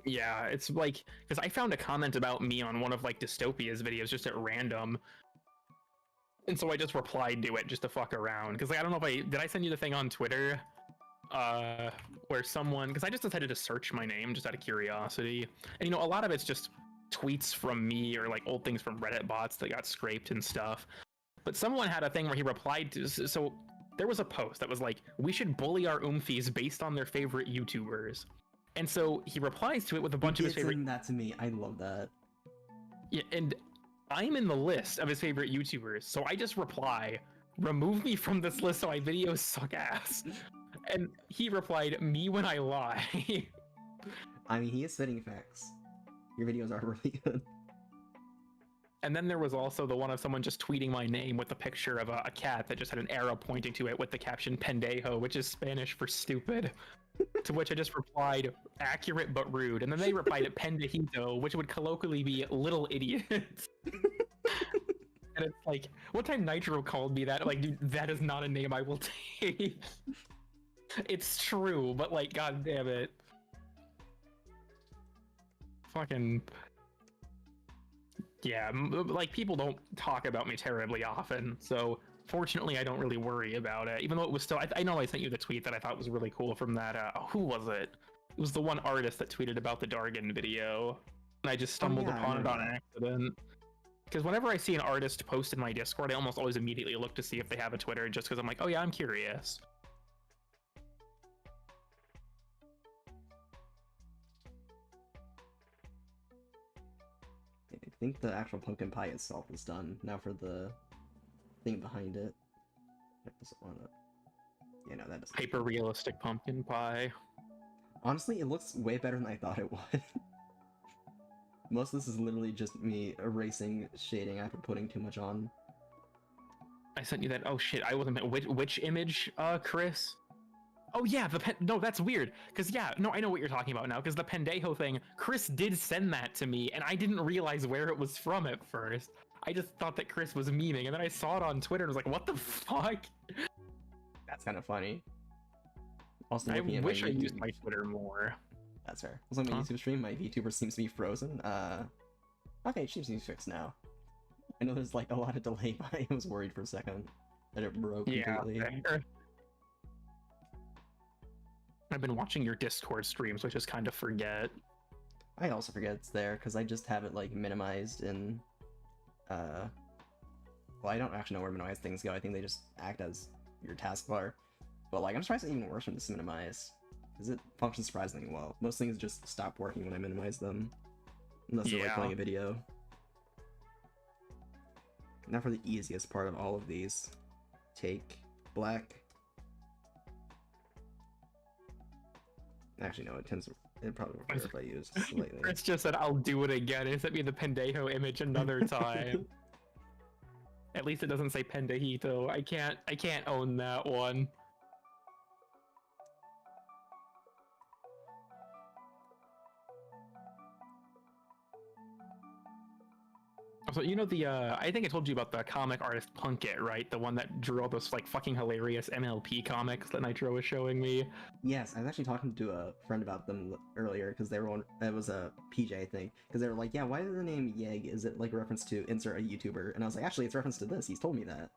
Yeah, it's like, because I found a comment about me on one of like Dystopia's videos just at random, and so I just replied to it just to fuck around. Because like, I don't know if did I send you the thing on Twitter, where someone, because I just decided to search my name just out of curiosity, and you know, a lot of it's just tweets from me or like old things from Reddit bots that got scraped and stuff. But someone had a thing where he replied to, so there was a post that was like, "We should bully our oomfies based on their favorite YouTubers." And so he replies to it with a bunch of his favorite. Send that to me. I love that. Yeah, and I'm in the list of his favorite YouTubers, so I just reply, "Remove me from this list so my videos suck ass." And he replied, "Me when I lie." I mean, he is spitting facts. Your videos are really good. And then there was also the one of someone just tweeting my name with a picture of a cat that just had an arrow pointing to it with the caption "pendejo," which is Spanish for stupid. To which I just replied, "Accurate but rude." And then they replied at "pendejito," which would colloquially be "little idiot." And it's like, one time Nitro called me that, like, dude, that is not a name I will take. It's true, but like, god damn it. Fucking... Yeah, like, people don't talk about me terribly often, so fortunately I don't really worry about it, even though it was still, I know I sent you the tweet that I thought was really cool from that, who was it? It was the one artist that tweeted about the Dargan video, and I just stumbled upon it on accident. Because whenever I see an artist post in my Discord, I almost always immediately look to see if they have a Twitter, just because I'm like, oh yeah, I'm curious. I think the actual pumpkin pie itself is done. Now for the thing behind it. That doesn't want to... Yeah, no, that doesn't... Hyper-realistic pumpkin pie. Honestly, it looks way better than I thought it would. Most of this is literally just me erasing shading after putting too much on. I sent you that. Oh shit, I wasn't. Which image, Chris? Oh yeah, no, that's weird. Cause yeah, no, I know what you're talking about now. Cause the Pendejo thing, Chris did send that to me, and I didn't realize where it was from at first. I just thought that Chris was memeing, and then I saw it on Twitter and was like, "What the fuck?" That's kind of funny. Also, I looking at wish my I YouTube... used my Twitter more. That's fair. Also, on my YouTube stream, my VTuber seems to be frozen. Okay, it seems to be fixed now. I know there's like a lot of delay, but I was worried for a second that it broke completely. Fair. I've been watching your Discord streams, which I just kind of forget. I also forget it's there because I just have it like minimized in. Well, I don't actually know where minimized things go. I think they just act as your taskbar. But like, I'm surprised it even works when it's minimized, because it functions surprisingly well. Most things just stop working when I minimize them, unless they're like playing a video. Now for the easiest part of all of these. Take black. Actually, no, it probably work better if I use slightly. Chris just said, "I'll do it again," and sent me the Pendejo image another time. At least it doesn't say Pendejito. I can't own that one. So you know I think I told you about the comic artist Punkit, right? The one that drew all those like fucking hilarious MLP comics that Nitro was showing me. Yes, I was actually talking to a friend about them earlier because they were on. It was a PJ, I think, because they were like, "Yeah, why is the name Yeg? Is it like a reference to insert a YouTuber?" And I was like, "Actually, it's a reference to this. He's told me that."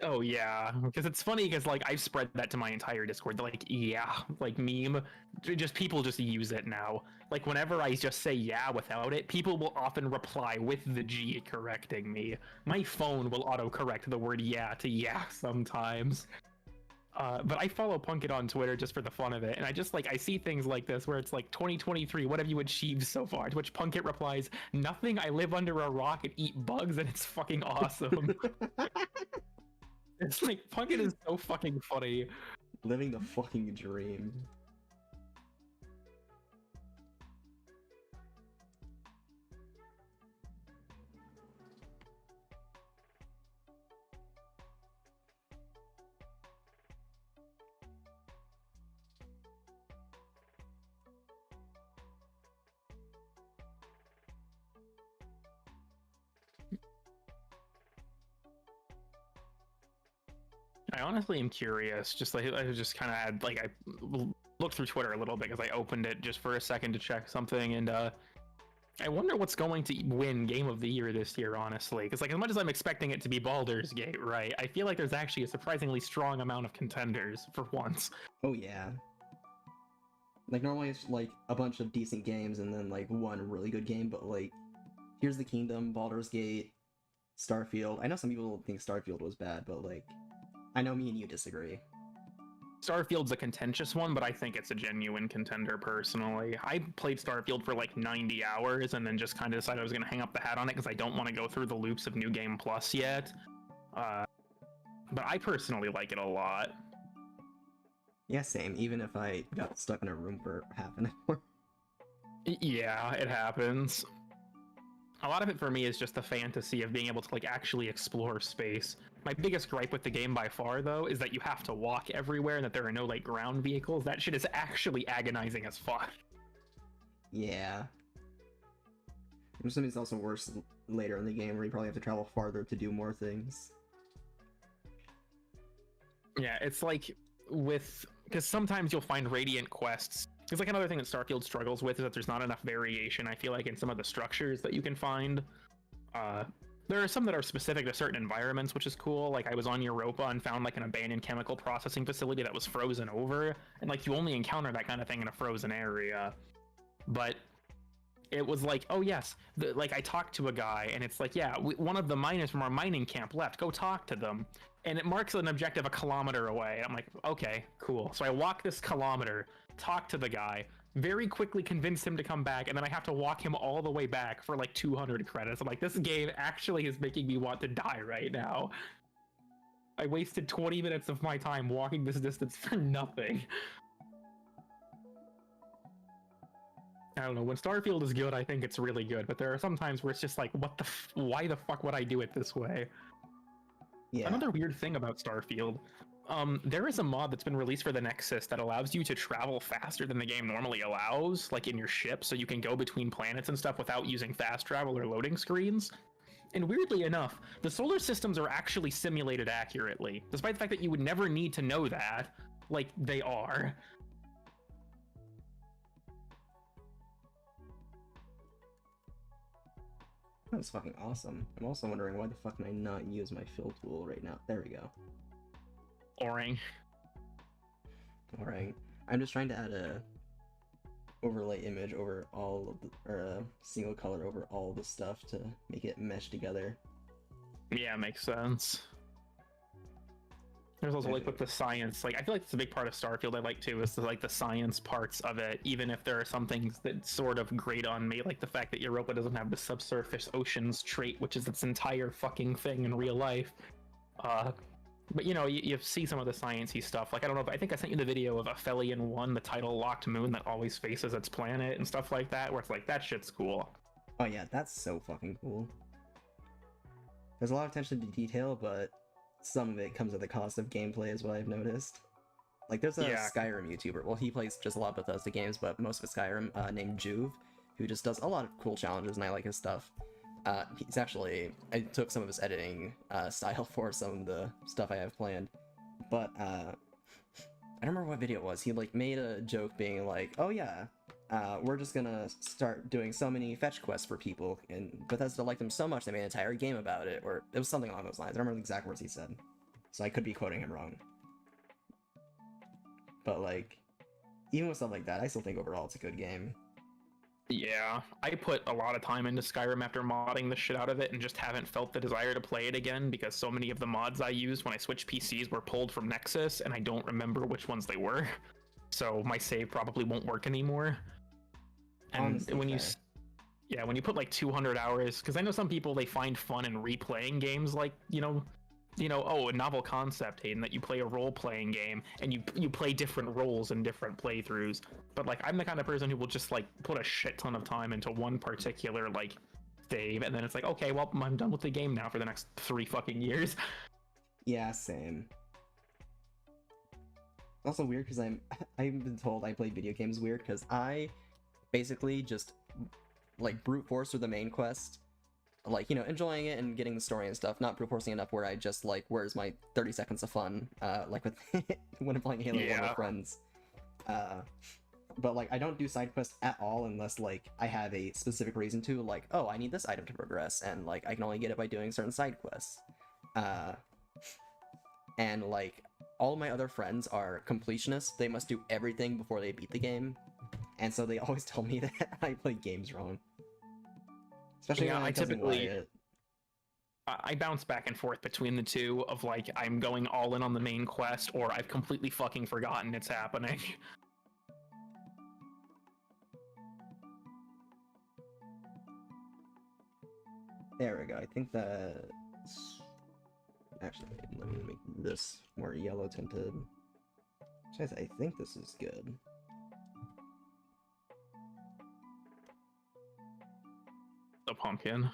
Oh yeah, because it's funny because like I've spread that to my entire Discord. They're like, yeah, like meme. Just people just use it now. Like whenever I just say yeah without it, people will often reply with the G correcting me. My phone will auto-correct the word yeah to yeah sometimes. But I follow Punkit on Twitter just for the fun of it, and I just like I see things like this where it's like 2023, what have you achieved so far? To which Punkit replies, "Nothing. I live under a rock and eat bugs, and it's fucking awesome." It's like, Punkit is so fucking funny. Living the fucking dream. I honestly am curious. Just like I just kind of had like I looked through Twitter a little bit because I opened it just for a second to check something, and I wonder what's going to win Game of the Year this year. Honestly, because like as much as I'm expecting it to be Baldur's Gate, right? I feel like there's actually a surprisingly strong amount of contenders for once. Oh yeah. Like normally it's like a bunch of decent games and then like one really good game, but like Here's the Kingdom, Baldur's Gate, Starfield. I know some people think Starfield was bad, but like I know me and you disagree. Starfield's a contentious one, but I think it's a genuine contender personally. I played Starfield for like 90 hours and then just kind of decided I was going to hang up the hat on it because I don't want to go through the loops of New Game Plus yet. But I personally like it a lot. Yeah, same. Even if I got stuck in a room for half an hour. Yeah, it happens. A lot of it for me is just the fantasy of being able to like actually explore space. My biggest gripe with the game by far, though, is that you have to walk everywhere and that there are no like ground vehicles. That shit is actually agonizing as fuck. Yeah. I'm assuming it's also worse later in the game where you probably have to travel farther to do more things. Yeah, it's like because sometimes you'll find Radiant quests. It's like another thing that Starfield struggles with is that there's not enough variation, I feel like, in some of the structures that you can find. There are some that are specific to certain environments, which is cool. Like I was on Europa and found like an abandoned chemical processing facility that was frozen over, and like you only encounter that kind of thing in a frozen area. But it was like, oh yes, like I talked to a guy and it's like, yeah, one of the miners from our mining camp left, go talk to them. And it marks an objective a kilometer away. And I'm like, okay, cool. So I walk this kilometer, talk to the guy, very quickly convince him to come back, and then I have to walk him all the way back for like 200 credits. I'm like, this game actually is making me want to die right now. I wasted 20 minutes of my time walking this distance for nothing. I don't know, when Starfield is good, I think it's really good, but there are some times where it's just like, why the fuck would I do it this way? Yeah. Another weird thing about Starfield There is a mod that's been released for the Nexus that allows you to travel faster than the game normally allows, like in your ship, so you can go between planets and stuff without using fast travel or loading screens. And weirdly enough, the solar systems are actually simulated accurately, despite the fact that you would never need to know that, like they are. That's fucking awesome. I'm also wondering why the fuck can I not use my fill tool right now? There we go. Boring. Alright. I'm just trying to add a overlay image over all of the, or a single color over all the stuff to make it mesh together. Yeah, makes sense. There's also like with the science, like I feel like it's a big part of Starfield I like too, is like the science parts of it, even if there are some things that sort of grate on me, like the fact that Europa doesn't have the subsurface oceans trait, which is its entire fucking thing in real life. But you know, you see some of the sciencey stuff. Like I don't know, if I think I sent you the video of Aphelion 1, the tidal locked moon that always faces its planet and stuff like that, where it's like that shit's cool. Oh yeah, that's so fucking cool. There's a lot of attention to detail, but some of it comes at the cost of gameplay, is what I've noticed. Like there's a Skyrim YouTuber. Well, he plays just a lot of Bethesda games, but most of it's Skyrim, named Juve, who just does a lot of cool challenges, and I like his stuff. He's actually, I took some of his editing style for some of the stuff I have planned, but I don't remember what video it was. He like made a joke being like, oh yeah, we're just gonna start doing so many fetch quests for people, and Bethesda liked them so much they made an entire game about it, or it was something along those lines. I don't remember the exact words he said, so I could be quoting him wrong. But like, even with stuff like that, I still think overall it's a good game. Yeah, I put a lot of time into Skyrim after modding the shit out of it and just haven't felt the desire to play it again because so many of the mods I used when I switched PCs were pulled from Nexus and I don't remember which ones they were. So my save probably won't work anymore. And Honestly, when fair. when you put like 200 hours, because I know some people, they find fun in replaying games like, oh, a novel concept, Hayden, that you play a role-playing game and you play different roles in different playthroughs. But like, I'm the kind of person who will just like put a shit ton of time into one particular like save, and then it's like, okay, well, I'm done with the game now for the next 3 fucking years. Yeah, same. Also weird because I've been told I play video games weird because I basically just like brute force through the main quest, like, you know, enjoying it and getting the story and stuff, not brute forcing enough where I just like, where's my 30 seconds of fun, like with when I'm playing Halo 1 with friends. But like, I don't do side quests at all unless like I have a specific reason to, like, oh, I need this item to progress, and like I can only get it by doing certain side quests. And like, all my other friends are completionists. They must do everything before they beat the game, and so they always tell me that I play games wrong. Especially when I it doesn't typically lie it. I bounce back and forth between the two of like, I'm going all in on the main quest, or I've completely fucking forgotten it's happening. There we go. I think that's... Actually, let me make this more yellow tinted. I think this is good. The pumpkin.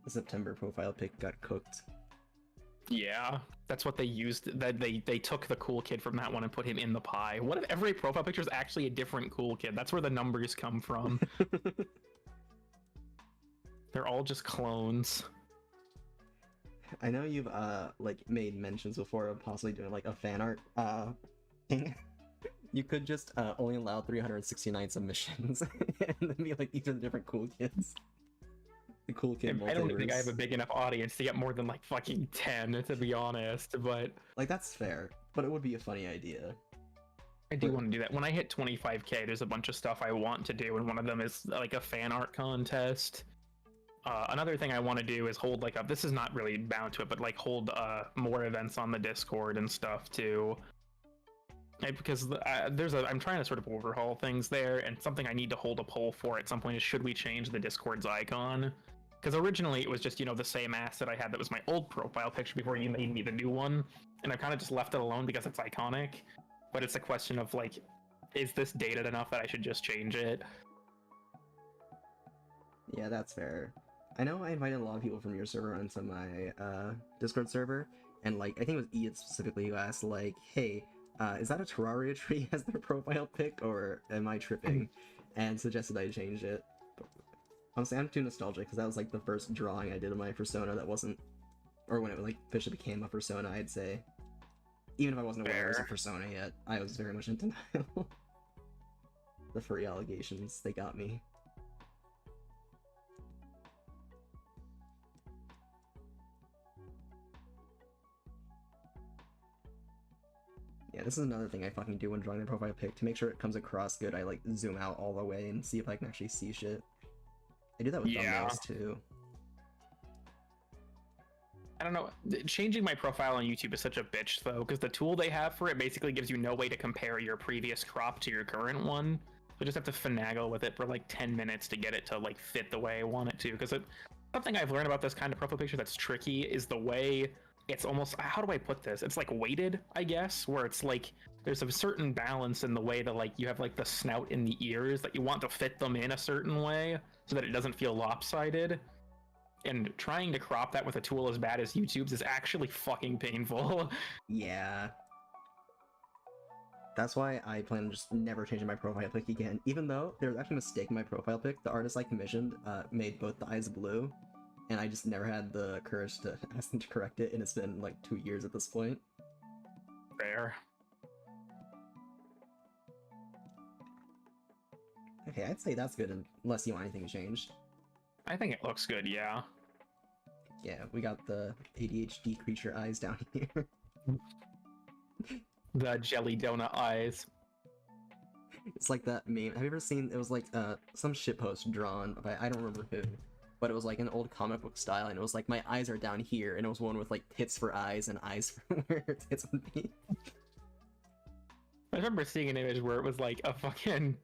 The September profile pic got cooked. Yeah, that's what they used. That they took the cool kid from that one and put him in the pie. What if every profile picture is actually a different cool kid? That's where the numbers come from. They're all just clones. I know you've like made mentions before of possibly doing like a fan art thing. You could just only allow 369 submissions and then be like, these are the different cool kids. The cool kid I don't think I multiverse. have a big enough audience to get more than like fucking 10, to be honest, but Like, that's fair, but it would be a funny idea. I do want to do that. When I hit 25k, there's a bunch of stuff I want to do, and one of them is like a fan art contest. Another thing I want to do is hold like a, this is not really bound to it, but like hold more events on the Discord and stuff too. Because I'm trying to sort of overhaul things there, and something I need to hold a poll for at some point is, should we change the Discord's icon? Because originally it was just, the same asset I had that was my old profile picture before you made me the new one, and I've kind of just left it alone because it's iconic. But it's a question of like, is this dated enough that I should just change it? Yeah, that's fair. I know I invited a lot of people from your server onto my Discord server, and like I think it was Ian specifically who asked like, "Hey, is that a Terraria tree as their profile pic, or am I tripping?" and suggested I change it. But honestly, I'm too nostalgic because that was like the first drawing I did of my persona that wasn't, or when it like officially became a persona, I'd say. Even if I wasn't aware it was a Fair. persona yet, I was very much in denial. The furry allegations, they got me. Yeah, this is another thing I fucking do when drawing the profile pic. To make sure it comes across good, I like zoom out all the way and see if I can actually see shit. I do that with Yeah. thumbnails too. I don't know. Changing my profile on YouTube is such a bitch, though, because the tool they have for it basically gives you no way to compare your previous crop to your current one. So I just have to finagle with it for like 10 minutes to get it to like fit the way I want it to. Because something I've learned about this kind of profile picture that's tricky is the way it's almost, how do I put this? It's like weighted, I guess, where it's like there's a certain balance in the way that like you have like the snout and the ears that you want to fit them in a certain way so that it doesn't feel lopsided. And trying to crop that with a tool as bad as YouTube's is actually fucking painful. Yeah. That's why I plan on just never changing my profile pic again. Even though there was actually a mistake in my profile pic, the artist I commissioned made both the eyes blue, and I just never had the courage to ask them to correct it, and it's been like 2 years at this point. Fair. Okay, I'd say that's good unless you want anything changed. I think it looks good, yeah. Yeah, we got the ADHD creature eyes down here. The jelly donut eyes. It's like that meme. Have you ever seen? It was like some shitpost drawn by I don't remember who, but it was like an old comic book style, and it was like my eyes are down here, and it was one with like tits for eyes and eyes for where tits would be. I remember seeing an image where it was like a fucking.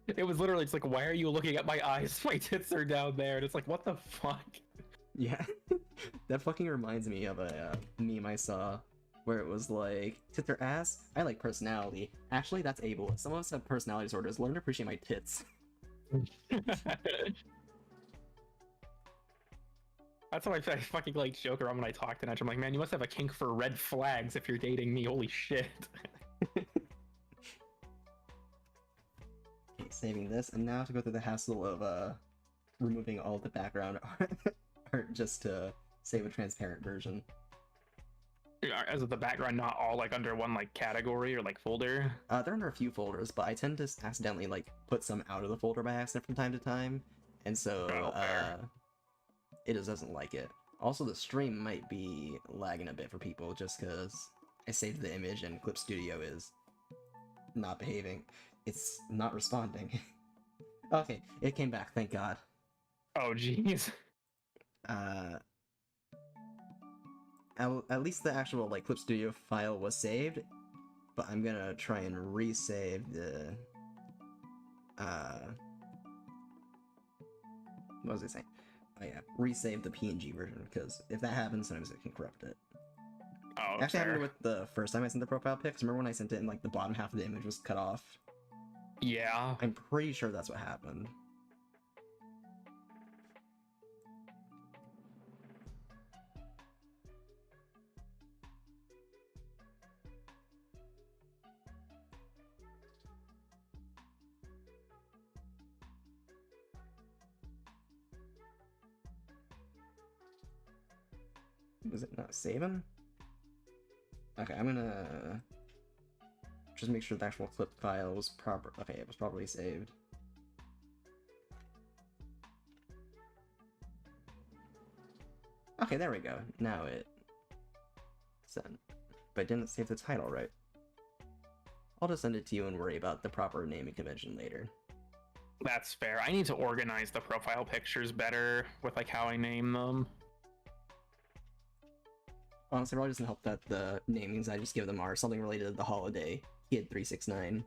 It was literally just like, why are you looking at my eyes? My tits are down there. And it's like, what the fuck? Yeah, that fucking reminds me of a meme I saw where it was like, tits or ass? I like personality. Actually, that's ableist. Some of us have personality disorders. Learn to appreciate my tits. That's how I fucking like joke around when I talk to Nudge. I'm like, man, you must have a kink for red flags if you're dating me. Holy shit. Okay, saving this, and now I have to go through the hassle of removing all the background art just to save a transparent version. As of the background, not all like under one like category or like folder. They're under a few folders, but I tend to accidentally like put some out of the folder by accident from time to time, and so fair. it just doesn't like it. Also, the stream might be lagging a bit for people just because I saved the image and Clip Studio is not behaving. It's not responding. Okay, it came back, thank God. Oh jeez. At least the actual like Clip Studio file was saved, but I'm gonna try and resave the what was I saying? Oh yeah, resave the PNG version, because if that happens, sometimes it can corrupt it. Oh, It actually fair. happened with the first time I sent the profile pics. Remember when I sent it and like the bottom half of the image was cut off? Yeah. I'm pretty sure that's what happened. Was it not saving? Okay, I'm gonna just make sure the actual clip file was proper. Okay, it was properly saved. Okay, there we go. Now it sent, but it didn't save the title right. I'll just send it to you and worry about the proper naming convention later. That's fair. I need to organize the profile pictures better with like how I name them. Honestly, probably doesn't help that the namings I just give them are something related to the holiday. Kid 369.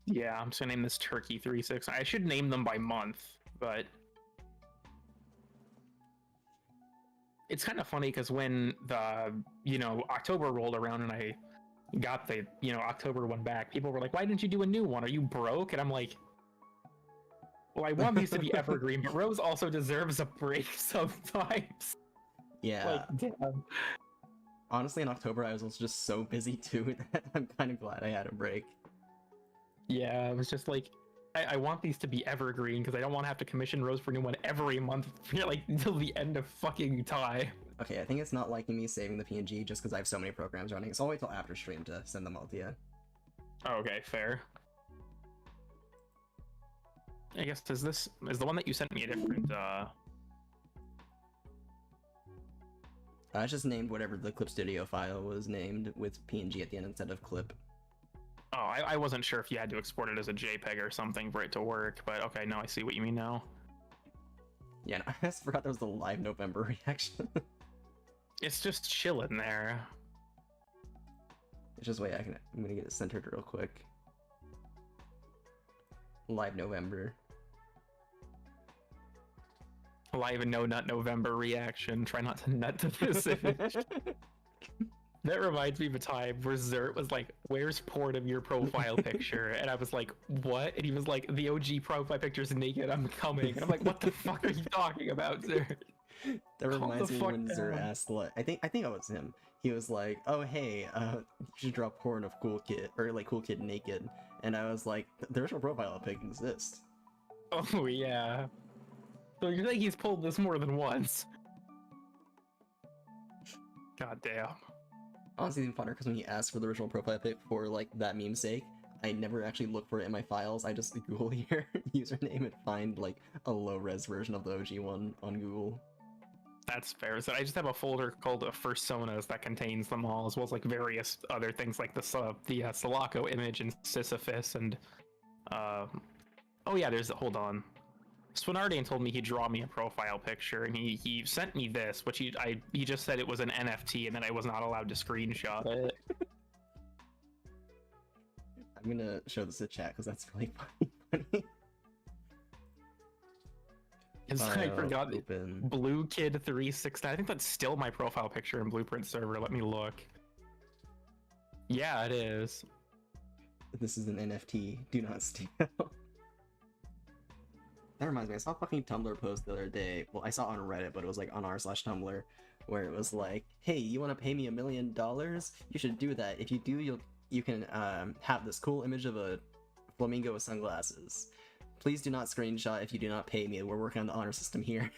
Yeah, I'm just gonna name this Turkey 36. I should name them by month, but it's kind of funny because when the October rolled around and I got the October one back, people were like, "Why didn't you do a new one? Are you broke?" And I'm like, "Well, I want these to be evergreen, but Rose also deserves a break sometimes." Yeah. Like, damn. Honestly, in October, I was also just so busy too that I'm kind of glad I had a break. Yeah, it was just like, I want these to be evergreen because I don't want to have to commission Rose for a new one every month, like until the end of fucking time. Okay, I think it's not liking me saving the PNG just because I have so many programs running, so I'll wait till after stream to send them all to you. Okay, fair. I guess is the one that you sent me a different I just named whatever the Clip Studio file was named with PNG at the end instead of clip. Oh, I wasn't sure if you had to export it as a JPEG or something for it to work, but okay, now I see what you mean now. Yeah, no, I just forgot there was the live November reaction. It's just chilling there. It's just wait, I'm gonna get it centered real quick. Live November. Live and no nut November reaction. Try not to nut to this image. That reminds me of a time where Zert was like, "Where's port of your profile picture?" And I was like, "What?" And he was like, "The OG profile picture's naked. I'm coming." And I'm like, "What the fuck are you talking about, Zert?" That reminds me fuck when Zert down. asked, like, I think it was him. He was like, "Oh hey, you should draw porn of Cool Kid or like Cool Kid naked," and I was like, "The original profile pic exists." Oh yeah. So you're saying he's pulled this more than once? God damn. Honestly, even funner because when he asked for the original profile pic for like that meme's sake, I never actually look for it in my files. I just Google your username and find like a low-res version of the OG one on Google. That's fair. So I just have a folder called Fursonas that contains them all, as well as like various other things like the Sulaco image and Sisyphus and oh yeah, hold on. Swinardian told me he'd draw me a profile picture, and he sent me this, which he just said it was an NFT and that I was not allowed to screenshot it. I'm gonna show this to chat because that's really funny. Because I forgot open. Blue Kid 369. I think that's still my profile picture in Blueprint server. Let me look. Yeah, it is. This is an NFT. Do not steal. That reminds me, I saw a fucking Tumblr post the other day. Well, I saw it on Reddit, but it was like on r/Tumblr, where it was like, "Hey, you want to pay me $1 million? You should do that. If you do, you can have this cool image of a flamingo with sunglasses. Please do not screenshot if you do not pay me. We're working on the honor system here."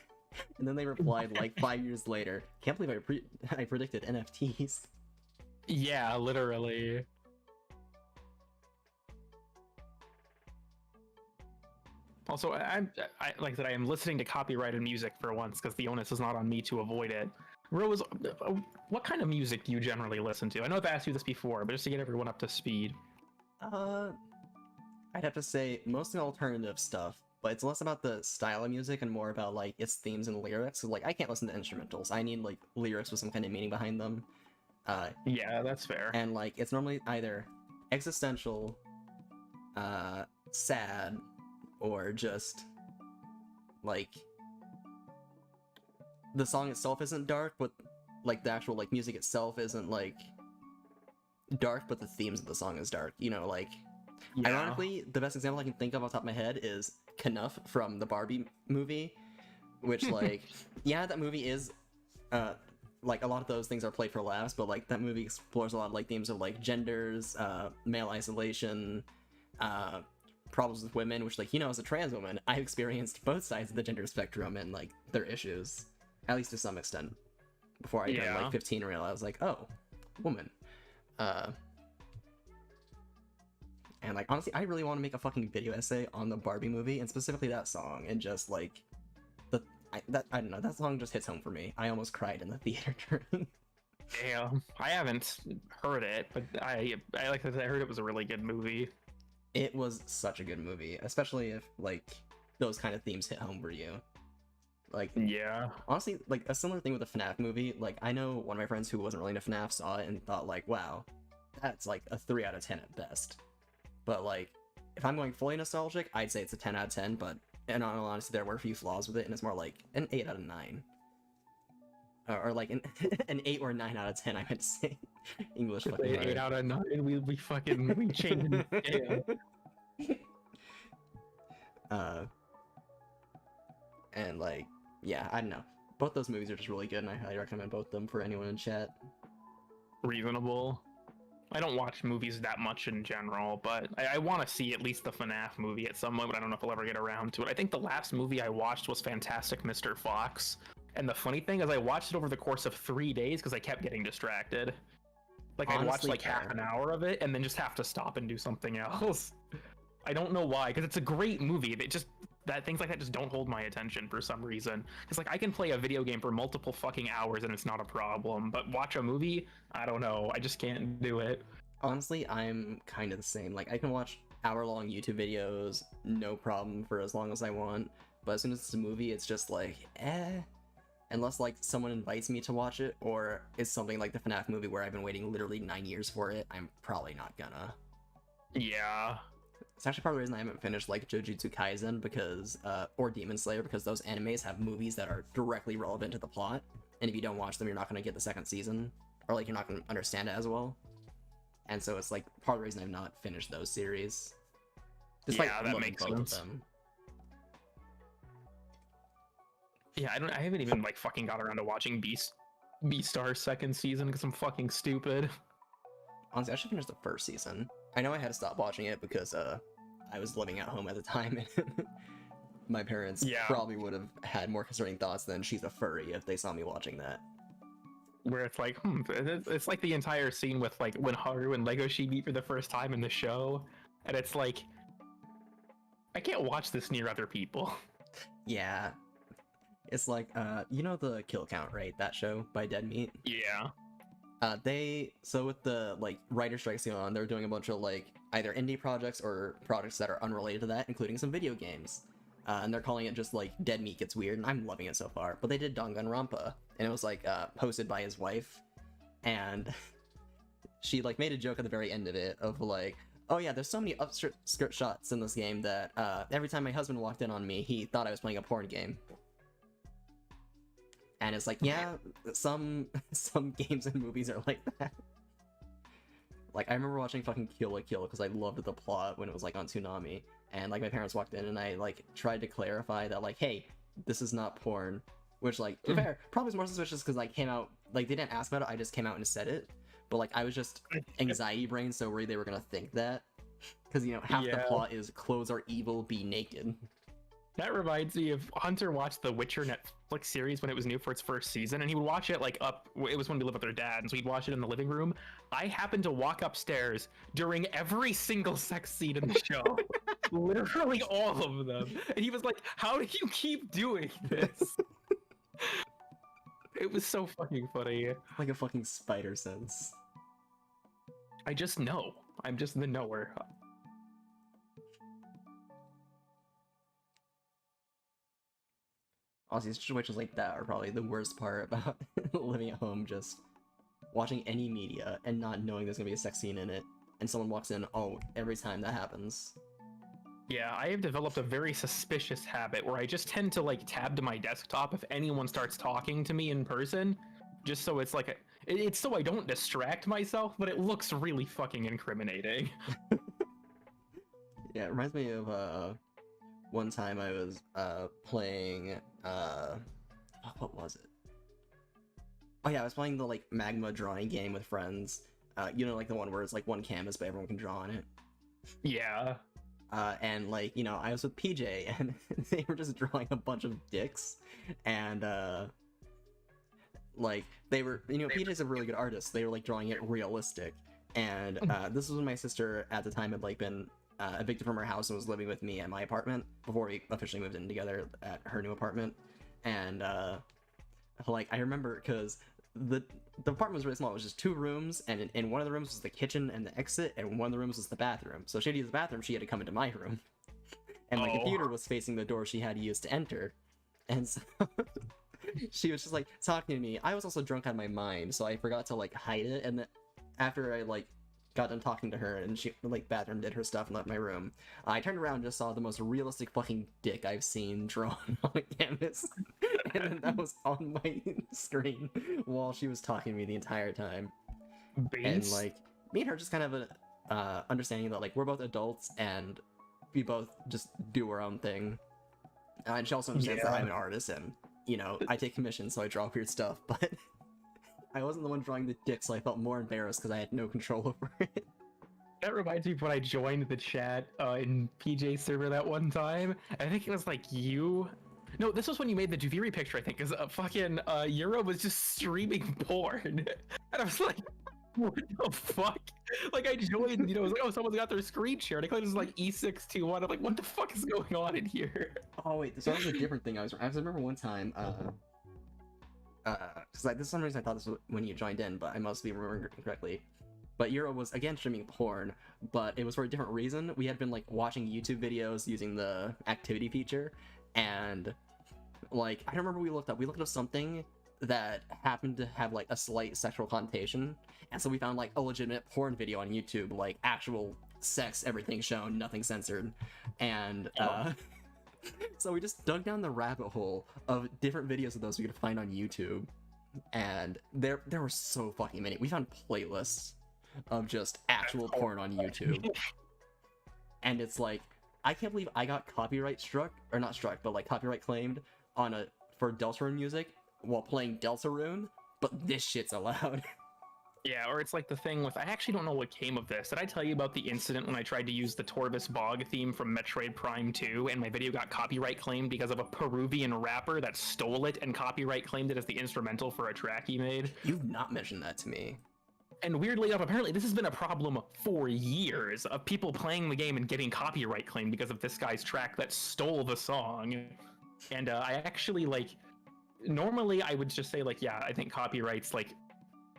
And then they replied like 5 years later, "Can't believe I predicted NFTs." Yeah, literally. Also, I like I said, I am listening to copyrighted music for once because the onus is not on me to avoid it. Rose, what kind of music do you generally listen to? I know I've asked you this before, but just to get everyone up to speed. I'd have to say mostly alternative stuff, but it's less about the style of music and more about like its themes and lyrics. So, like I can't listen to instrumentals. I need like lyrics with some kind of meaning behind them. Yeah, that's fair. And like it's normally either existential, sad, or just like the song itself isn't dark, but like the actual like music itself isn't like dark, but the themes of the song is dark. You know, like Yeah. ironically, the best example I can think of off the top of my head is Knuff from the Barbie movie, which like yeah, that movie is like a lot of those things are played for laughs, but like that movie explores a lot of like themes of like genders, male isolation, problems with women, which like, you know, as a trans woman, I've experienced both sides of the gender spectrum and like their issues, at least to some extent. Before I turned like 15 and realized I was like, oh, woman. And like honestly, I really want to make a fucking video essay on the Barbie movie and specifically that song, and just like I don't know, that song just hits home for me. I almost cried in the theater during. Damn, I haven't heard it, but I like that I heard it was a really good movie. It was such a good movie, especially if like those kind of themes hit home for you. Like Yeah. honestly, like a similar thing with the FNAF movie. Like I know one of my friends who wasn't really into FNAF saw it and thought like, wow, that's like a 3 out of 10 at best. But like, if I'm going fully nostalgic, I'd say it's a 10 out of 10. But in all honesty, there were a few flaws with it, and it's more like an 8 out of 9. Or like an 8 or 9 out of 10. I meant to say English. Fucking 8 out of 9. We fucking we changed the scale. And like, yeah, I don't know. Both those movies are just really good, and I highly recommend both of them for anyone in chat. reasonable. I don't watch movies that much in general, but I want to see at least the FNAF movie at some point, but I don't know if I'll ever get around to it. I think the last movie I watched was Fantastic Mr. Fox, and the funny thing is I watched it over the course of 3 days because I kept getting distracted. Like, I'd watch like half an hour of it and then just have to stop and do something else. I don't know why, because it's a great movie. Things like that just don't hold my attention for some reason. It's like I can play a video game for multiple fucking hours and it's not a problem, but watch a movie, I don't know. I just can't do it. Honestly, I'm kind of the same. Like, I can watch hour-long YouTube videos, no problem, for as long as I want. But as soon as it's a movie, it's just like, eh. Unless, like, someone invites me to watch it, or it's something like the FNAF movie where I've been waiting literally 9 years for it, I'm probably not gonna. Yeah. It's actually part of the reason I haven't finished, like, Jujutsu Kaisen, because, or Demon Slayer, because those animes have movies that are directly relevant to the plot, and if you don't watch them, you're not gonna get the second season, or, like, you're not gonna understand it as well. And so it's, like, part of the reason I've not finished those series. Despite Yeah, that loving makes both sense. of them. Yeah, I haven't even like fucking got around to watching Beastar's second season because I'm fucking stupid. Honestly, I should finish the first season. I know I had to stop watching it because I was living at home at the time, and my parents probably would have had more concerning thoughts than she's a furry if they saw me watching that. Where it's like, it's like the entire scene with like when Haru and Legoshi meet for the first time in the show, and it's like, I can't watch this near other people. Yeah. It's like, you know the Kill Count, right? That show by Dead Meat? Yeah. So with the, like, writer strikes going on, they're doing a bunch of, like, either indie projects or projects that are unrelated to that, including some video games. And they're calling it just, like, Dead Meat Gets Weird, and I'm loving it so far. But they did Danganronpa, and it was, like, hosted by his wife, and she, like, made a joke at the very end of it of, like, oh yeah, there's so many upskirt shots in this game that, every time my husband walked in on me, he thought I was playing a porn game. And it's like, yeah, some games and movies are like that. Like, I remember watching fucking Kill la Kill because I loved the plot when it was, like, on Toonami. And, like, my parents walked in and I, like, tried to clarify that, like, hey, this is not porn. Which, like, to be fair, probably was more suspicious because I came out, like, they didn't ask about it, I just came out and said it. But, like, I was just anxiety brain, so worried they were gonna think that. Because, you know, half the plot is clothes are evil, be naked. That reminds me of Hunter watched the Witcher Netflix series when it was new for its first season, and he would watch it like it was when we lived with their dad, and so he'd watch it in the living room. I happened to walk upstairs during every single sex scene in the show. Literally all of them. And he was like, how do you keep doing this? It was so fucking funny. Like a fucking spider sense. I just know. I'm just the knower. Honestly, situations like that are probably the worst part about living at home, just watching any media and not knowing there's gonna be a sex scene in it, and someone walks in, every time that happens. Yeah, I have developed a very suspicious habit where I just tend to like tab to my desktop if anyone starts talking to me in person, just so it's like it's so I don't distract myself, but it looks really fucking incriminating. Yeah, it reminds me of one time I was playing what was it? Oh yeah, I was playing the like magma drawing game with friends. You know, like the one where it's like one canvas but everyone can draw on it. Yeah. And like, you know, I was with PJ and they were just drawing a bunch of dicks, and like they were, you know, PJ's a really good artist. They were like drawing it realistic, and this was when my sister at the time had like been evicted from her house and was living with me at my apartment before we officially moved in together at her new apartment. And like I remember because the apartment was really small. It was just 2 rooms, and in one of the rooms was the kitchen and the exit, and one of the rooms was the bathroom. So she had to use the bathroom, she had to come into my room, and my computer was facing the door she had to use to enter. And so she was just like talking to me. I was also drunk out of my mind, so I forgot to like hide it. And then after I like got done talking to her and she like bathroom did her stuff and left my room, I turned around and just saw the most realistic fucking dick I've seen drawn on a canvas, and then that was on my screen while she was talking to me the entire time. And like me and her just kind of a understanding that like we're both adults and we both just do our own thing, and she also understands that I'm an artist and, you know, I take commissions, so I draw weird stuff, but I wasn't the one drawing the dick, so I felt more embarrassed because I had no control over it. That reminds me of when I joined the chat in PJ server that one time. I think it was like you. No, this was when you made the Juviri picture, I think, because fucking Euro was just streaming porn. And I was like, what the fuck? Like, I joined, you know, it was like, oh, someone's got their screen shared. I clicked this like E621. I'm like, what the fuck is going on in here? Oh, wait, so that was a different thing. I remember one time, because this is some reason I thought this was when you joined in, but I must be remembering correctly. But Euro was again streaming porn, but it was for a different reason. We had been like watching YouTube videos using the activity feature, and like I remember we looked up something that happened to have like a slight sexual connotation, and so we found like a legitimate porn video on YouTube, like actual sex, everything shown, nothing censored, and so we just dug down the rabbit hole of different videos of those we could find on YouTube, and there were so fucking many. We found playlists of just actual porn on YouTube. And it's like, I can't believe I got copyright struck, or not struck, but like copyright claimed for Deltarune music while playing Deltarune, but this shit's allowed. Yeah, or it's like the thing with, I actually don't know what came of this. Did I tell you about the incident when I tried to use the Torvus Bog theme from Metroid Prime 2 and my video got copyright claimed because of a Peruvian rapper that stole it and copyright claimed it as the instrumental for a track he made? You've not mentioned that to me. And weirdly enough, apparently this has been a problem for years of people playing the game and getting copyright claimed because of this guy's track that stole the song. And I actually, like, normally I would just say, like, yeah, I think copyright's, like,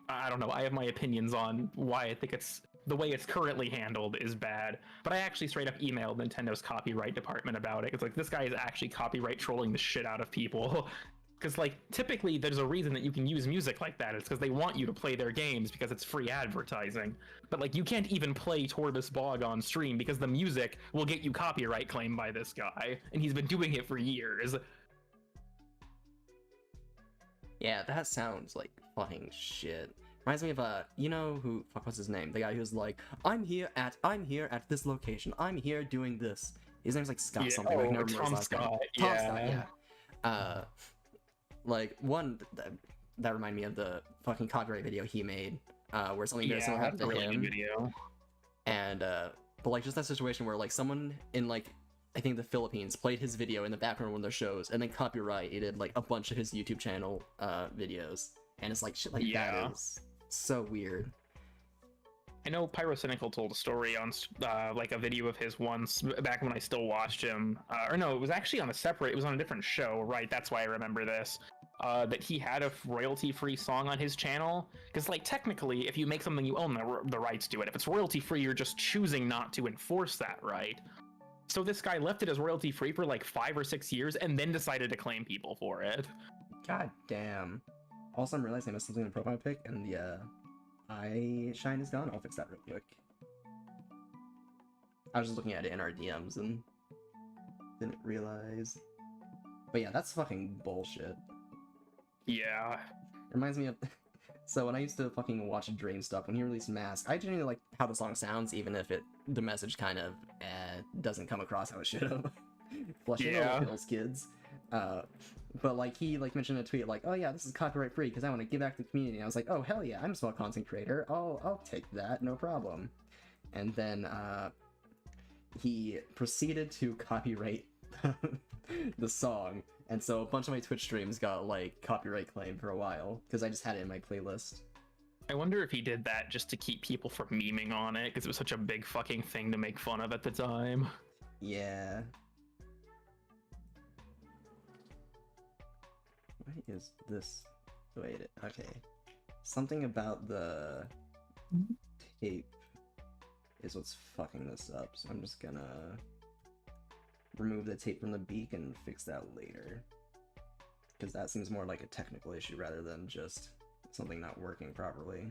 I don't know, I have my opinions on why I think it's, the way it's currently handled is bad. But I actually straight up emailed Nintendo's copyright department about it. It's like, this guy is actually copyright trolling the shit out of people. Because, like, typically there's a reason that you can use music like that. It's because they want you to play their games because it's free advertising. But, like, you can't even play Torvus Bog on stream because the music will get you copyright claimed by this guy. And he's been doing it for years. Yeah, that sounds like fucking shit. Reminds me of you know who, fuck, what's his name? The guy who's like, I'm here at this location. I'm here doing this. His name's like Scott something. I can never remember his last name. Tom Scott, yeah. Like, one that reminded me of the fucking copyright video he made, where something very similar happened to him. Video. And, but like, just that situation where, like, someone in, like, I think the Philippines played his video in the background of one of their shows, and then copyrighted, like, a bunch of his YouTube channel, videos. And it's like, shit like that is so weird. I know Pyrocynical told a story on like a video of his once back when I still watched him, or no, it was actually on it was on a different show, right? That's why I remember this. That he had a royalty-free song on his channel, because like technically, if you make something, you own the rights to it. If it's royalty-free, you're just choosing not to enforce that right. So this guy left it as royalty-free for like 5 or 6 years, and then decided to claim people for it. God damn. Also, I'm realizing I missed something in the profile pic, and the eye shine is gone. I'll fix that real quick. I was just looking at it in our DMs and didn't realize. But yeah, that's fucking bullshit. Yeah. Reminds me of... So when I used to fucking watch Dream Stuff, when he released Mask, I genuinely like how the song sounds, even if the message kind of doesn't come across how it should have. Flushing over pills, kids. But like he like mentioned in a tweet like, oh yeah, this is copyright free because I want to give back to the community. And I was like, oh hell yeah, I'm a small content creator. I'll take that, no problem. And then he proceeded to copyright the song, and so a bunch of my Twitch streams got like copyright claim for a while because I just had it in my playlist. I wonder if he did that just to keep people from memeing on it because it was such a big fucking thing to make fun of at the time. Yeah. Why is this? Wait, okay. Something about the tape is what's fucking this up, so I'm just gonna remove the tape from the beak and fix that later. Because that seems more like a technical issue rather than just something not working properly.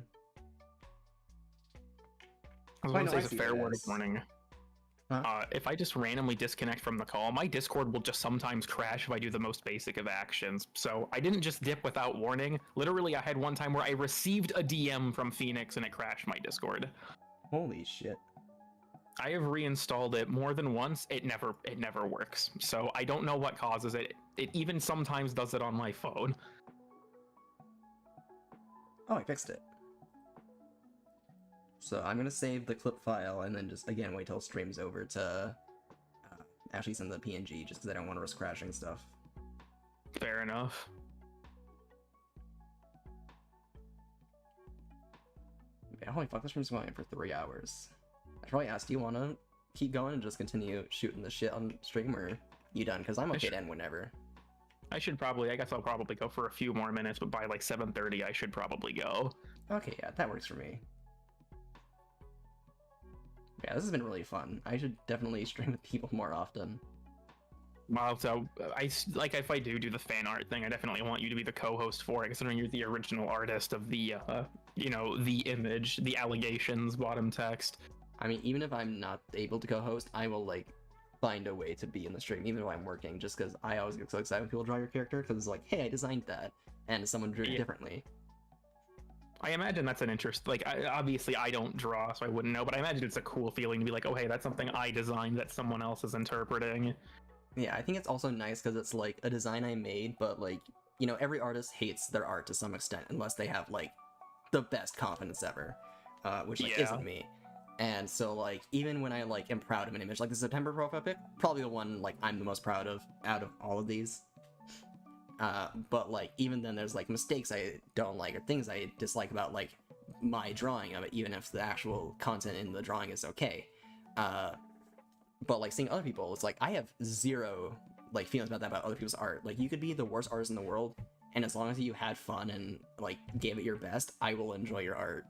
I was going to say it's a fair word of warning. Huh? If I just randomly disconnect from the call, my Discord will just sometimes crash if I do the most basic of actions. So I didn't just dip without warning. Literally, I had one time where I received a DM from Phoenix and it crashed my Discord. Holy shit. I have reinstalled it more than once. It never works. So I don't know what causes it. It even sometimes does it on my phone. Oh, I fixed it. So I'm gonna save the clip file and then just, again, wait till stream's over to actually send the PNG, just because I don't want to risk crashing stuff. Fair enough. Yeah, holy fuck, this stream's going on for 3 hours. I should probably ask, do you want to keep going and just continue shooting the shit on stream, or you done? Because I'm okay to end whenever. I guess I'll probably go for a few more minutes, but by like 7:30 I should probably go. Okay, yeah, that works for me. Yeah, this has been really fun. I should definitely stream with people more often. Well, so like if I do the fan art thing, I definitely want you to be the co-host for it, considering you're the original artist of the, the image, the allegations, bottom text. I mean, even if I'm not able to co-host, I will, like, find a way to be in the stream, even though I'm working, just because I always get so excited when people draw your character, because it's like, hey, I designed that, and someone drew it differently. I imagine that's an interest. Like, obviously, I don't draw, so I wouldn't know. But I imagine it's a cool feeling to be like, oh, hey, that's something I designed that someone else is interpreting. Yeah, I think it's also nice because it's like a design I made, but like, every artist hates their art to some extent unless they have like the best confidence ever, which like isn't me. And so like, even when I like am proud of an image, like the September profile pic, probably the one like I'm the most proud of out of all of these. But like, even then there's like mistakes I don't like or things I dislike about like my drawing of it, even if the actual content in the drawing is okay. But like seeing other people, it's like I have zero like feelings about that about other people's art. Like you could be the worst artist in the world, and as long as you had fun and like gave it your best, I will enjoy your art.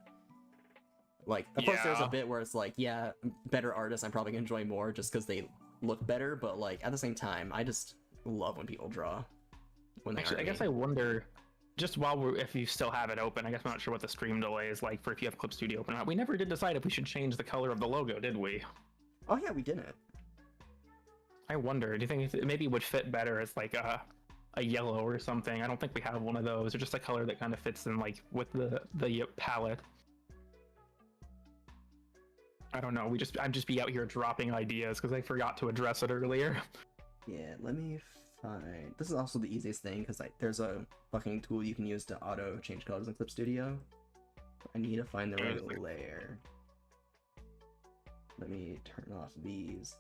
Like, of course, there's a bit where it's like, yeah, better artists I'm probably gonna enjoy more just because they look better. But like at the same time, I just love when people draw. Actually, I guess I wonder, just if you still have it open, I guess I'm not sure what the stream delay is like for if you have Clip Studio open or not. We never did decide if we should change the color of the logo, did we? Oh yeah, we didn't. I wonder, do you think maybe it would fit better as like a yellow or something? I don't think we have one of those, or just a color that kind of fits in like with the palette. I don't know, I'd just be out here dropping ideas because I forgot to address it earlier. Yeah, let me find... This is also the easiest thing, because like, there's a fucking tool you can use to auto change colors in Clip Studio. I need to find the right layer. Let me turn off these.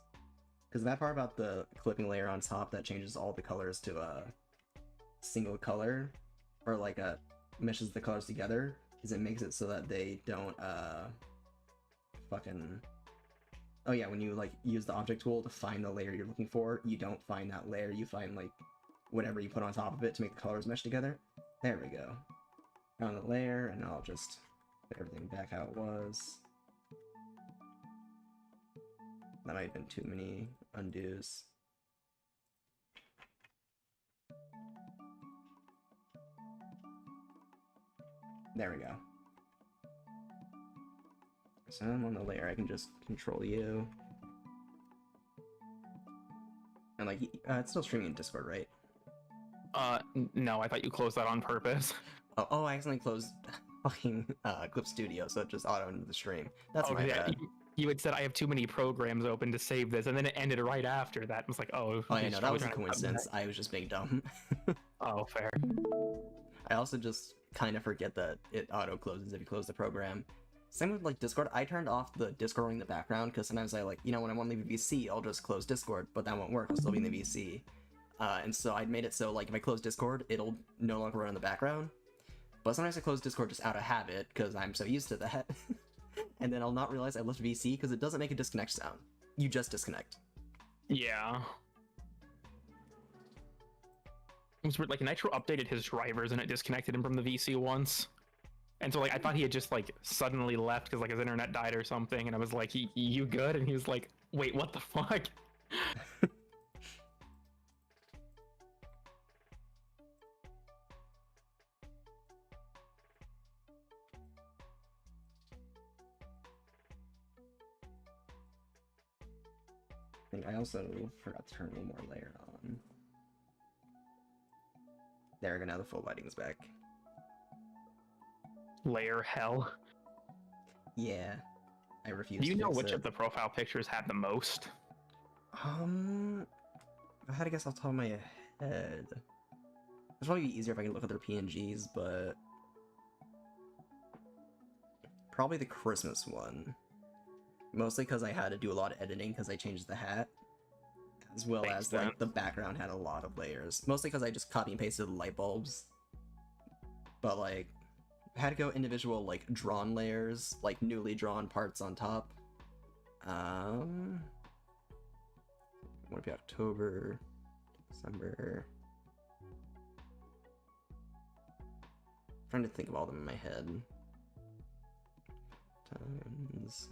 Because that part about the clipping layer on top that changes all the colors to a single color, or like meshes the colors together, is it makes it so that they don't fucking... Oh yeah, when you like use the object tool to find the layer you're looking for, you don't find that layer, you find like whatever you put on top of it to make the colors mesh together. There we go. Found the layer, and I'll just put everything back how it was. That might have been too many undos. There we go. So I'm on the layer, I can just control you. And like, it's still streaming in Discord, right? No, I thought you closed that on purpose. Oh, I accidentally closed fucking Clip Studio, so it just auto-ended the stream. That's my bad. You had said I have too many programs open to save this, and then it ended right after that. I was like, oh. Oh, yeah, no, that was a coincidence. I was just being dumb. Oh, fair. I also just kind of forget that it auto-closes if you close the program. Same with like Discord. I turned off the Discord in the background because sometimes I like, when I want to leave a VC, I'll just close Discord, but that won't work. I'll still be in the VC. And so I'd made it so like if I close Discord, it'll no longer run in the background. But sometimes I close Discord just out of habit because I'm so used to that. And then I'll not realize I left VC because it doesn't make a disconnect sound. You just disconnect. Yeah. It was weird, like Nitro updated his drivers and it disconnected him from the VC once. And so like I thought he had just like suddenly left because like his internet died or something, and I was like, you good? And he was like, wait, what the fuck? I think I also forgot to turn one more layer on. There we go, now the full lighting's back. Layer hell. Yeah. I refuse Do you to know fix which it. of the profile pictures had the most? I had to guess off the top of my head. It'd probably be easier if I could look at their PNGs, but... probably the Christmas one. Mostly because I had to do a lot of editing because I changed the hat. As well Makes as, like, sense. the background had a lot of layers. Mostly because I just copy and pasted the light bulbs. But, like, I had to go individual, like, drawn layers, like, newly drawn parts on top. Would it be October, December? I'm trying to think of all of them in my head. Times.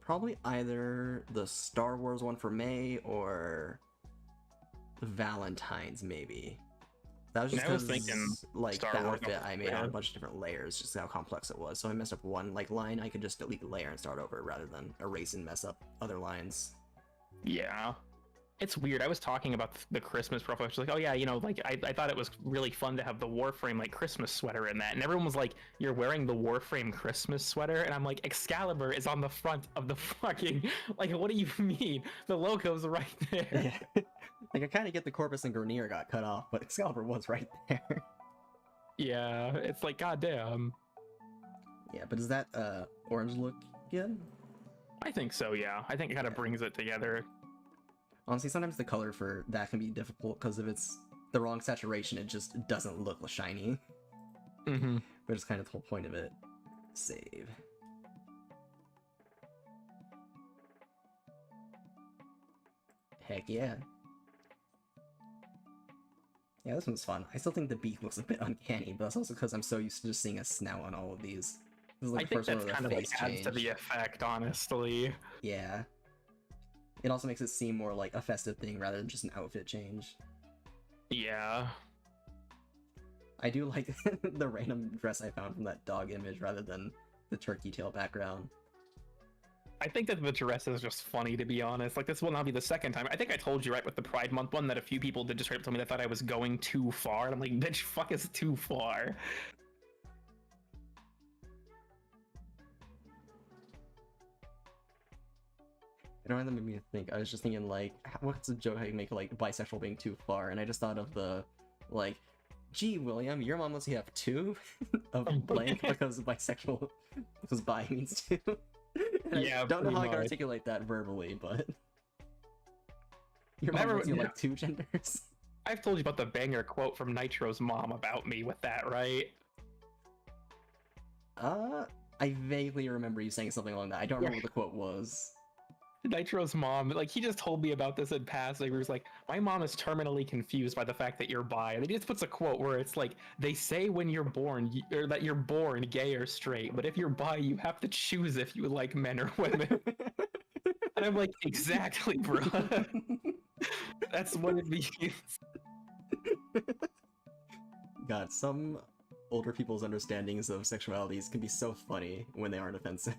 Probably either the Star Wars one for May or Valentine's, maybe. That was just I was because, thinking like, Star the Wars outfit I made on a yeah. bunch of different layers, just how complex it was. So I messed up one, like, line, I could just delete the layer and start over rather than erase and mess up other lines. Yeah. It's weird. I was talking about the Christmas profile. She's like, oh yeah, you know, like I thought it was really fun to have the Warframe like Christmas sweater in that. And everyone was like, you're wearing the Warframe Christmas sweater? And I'm like, Excalibur is on the front of the fucking, like, what do you mean? The logo's right there. Yeah. Like, I kind of get the Corpus and Grineer got cut off, but Excalibur was right there. Yeah, it's like, goddamn. Yeah, but does that, orange look good? I think so, yeah. I think it kind of brings it together. Honestly, sometimes the color for that can be difficult because if it's the wrong saturation, it just doesn't look shiny. Mm-hmm. But it's kind of the whole point of it. Save. Heck yeah. Yeah, this one's fun. I still think the beak looks a bit uncanny, but that's also because I'm so used to just seeing a snout on all of these. This is like I the think first one that's where kind the of what face adds to the changed. effect, honestly. Yeah. It also makes it seem more like a festive thing rather than just an outfit change. Yeah. I do like the random dress I found from that dog image rather than the turkey tail background. I think that the dress is just funny, to be honest. Like, this will not be the second time. I think I told you, right, with the Pride Month one, that a few people did just straight up tell me they thought I was going too far. And I'm like, bitch, fuck is too far. You know, that made me think. I was just thinking, like, what's a joke I can make, like, bisexual being too far? And I just thought of the, like, gee, William, your mom lets you have two of blank because bisexual, because bi means two. And Yeah, I don't know how I pretty can much. articulate that verbally, but your mom Never- lets you yeah. like two genders. I've told you about the banger quote from Nitro's mom about me with that, right? I vaguely remember you saying something along that. I don't remember what the quote was. Nitro's mom, like, he just told me about this in passing. He was like, my mom is terminally confused by the fact that you're bi. And then he just puts a quote where it's like, they say when you're born, or that you're born gay or straight, but if you're bi, you have to choose if you like men or women. And I'm like, exactly, bro. That's what it means. God, some older people's understandings of sexualities can be so funny when they aren't offensive.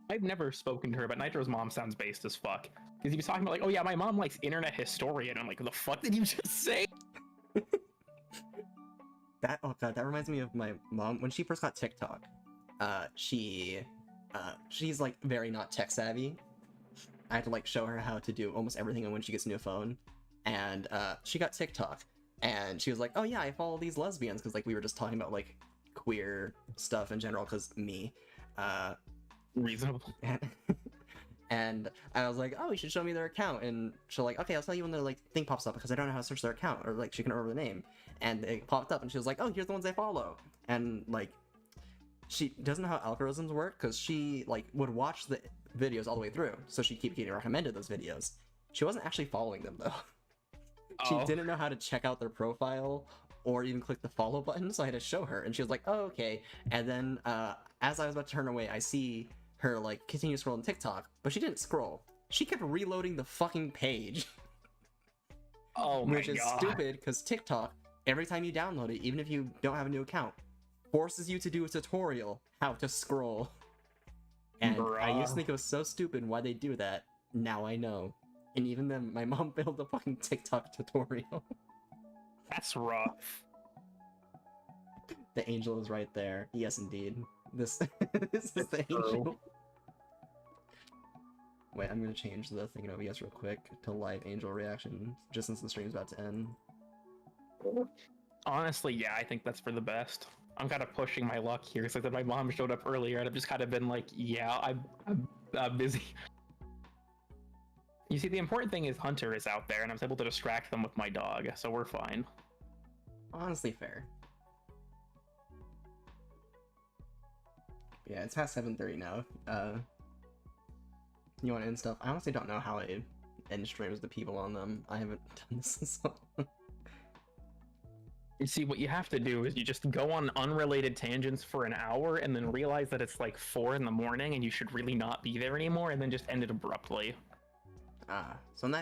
I've never spoken to her, but Nitro's mom sounds based as fuck. Because he was talking about, like, oh yeah, my mom likes internet historian. I'm like, what the fuck did you just say? That, oh god, that reminds me of my mom when she first got TikTok. She's like very not tech savvy. I had to like show her how to do almost everything when she gets a new phone, and she got TikTok, and she was like, oh yeah, I follow these lesbians because like we were just talking about like queer stuff in general because me. Reasonable. And I was like, oh, you should show me their account. And she'll like, okay, I'll tell you when the like thing pops up because I don't know how to search their account, or like she can remember the name. And it popped up, and she was like, oh, here's the ones I follow. And like, she doesn't know how algorithms work because she like would watch the videos all the way through, so she'd keep getting recommended those videos. She wasn't actually following them though. She Oh. didn't know how to check out their profile or even click the follow button, so I had to show her, and she was like, oh, okay. And then as I was about to turn away, I see her like continue scrolling TikTok, but she didn't scroll. She kept reloading the fucking page, Oh my which is god. stupid because TikTok, every time you download it, even if you don't have a new account, forces you to do a tutorial how to scroll. And I used to Bruh. think it was so stupid why they do that. Now I know. And even then, my mom failed the fucking TikTok tutorial. That's rough. The angel is right there. Yes, indeed. This, this is the True. angel. Wait, I'm gonna change the thing in OBS real quick to live angel reaction, just since the stream's about to end. Honestly, yeah, I think that's for the best. I'm kind of pushing my luck here. It's like that my mom showed up earlier, and I've just kind of been like, yeah, I'm busy. You see, the important thing is Hunter is out there, and I was able to distract them with my dog, so we're fine. Honestly, fair. Yeah, it's past 7:30 now. You want to end stuff? I honestly don't know how I end streams to people on them. I haven't done this in so long. You see, what you have to do is you just go on unrelated tangents for an hour, and then realize that it's like 4 in the morning, and you should really not be there anymore, and then just end it abruptly. So in that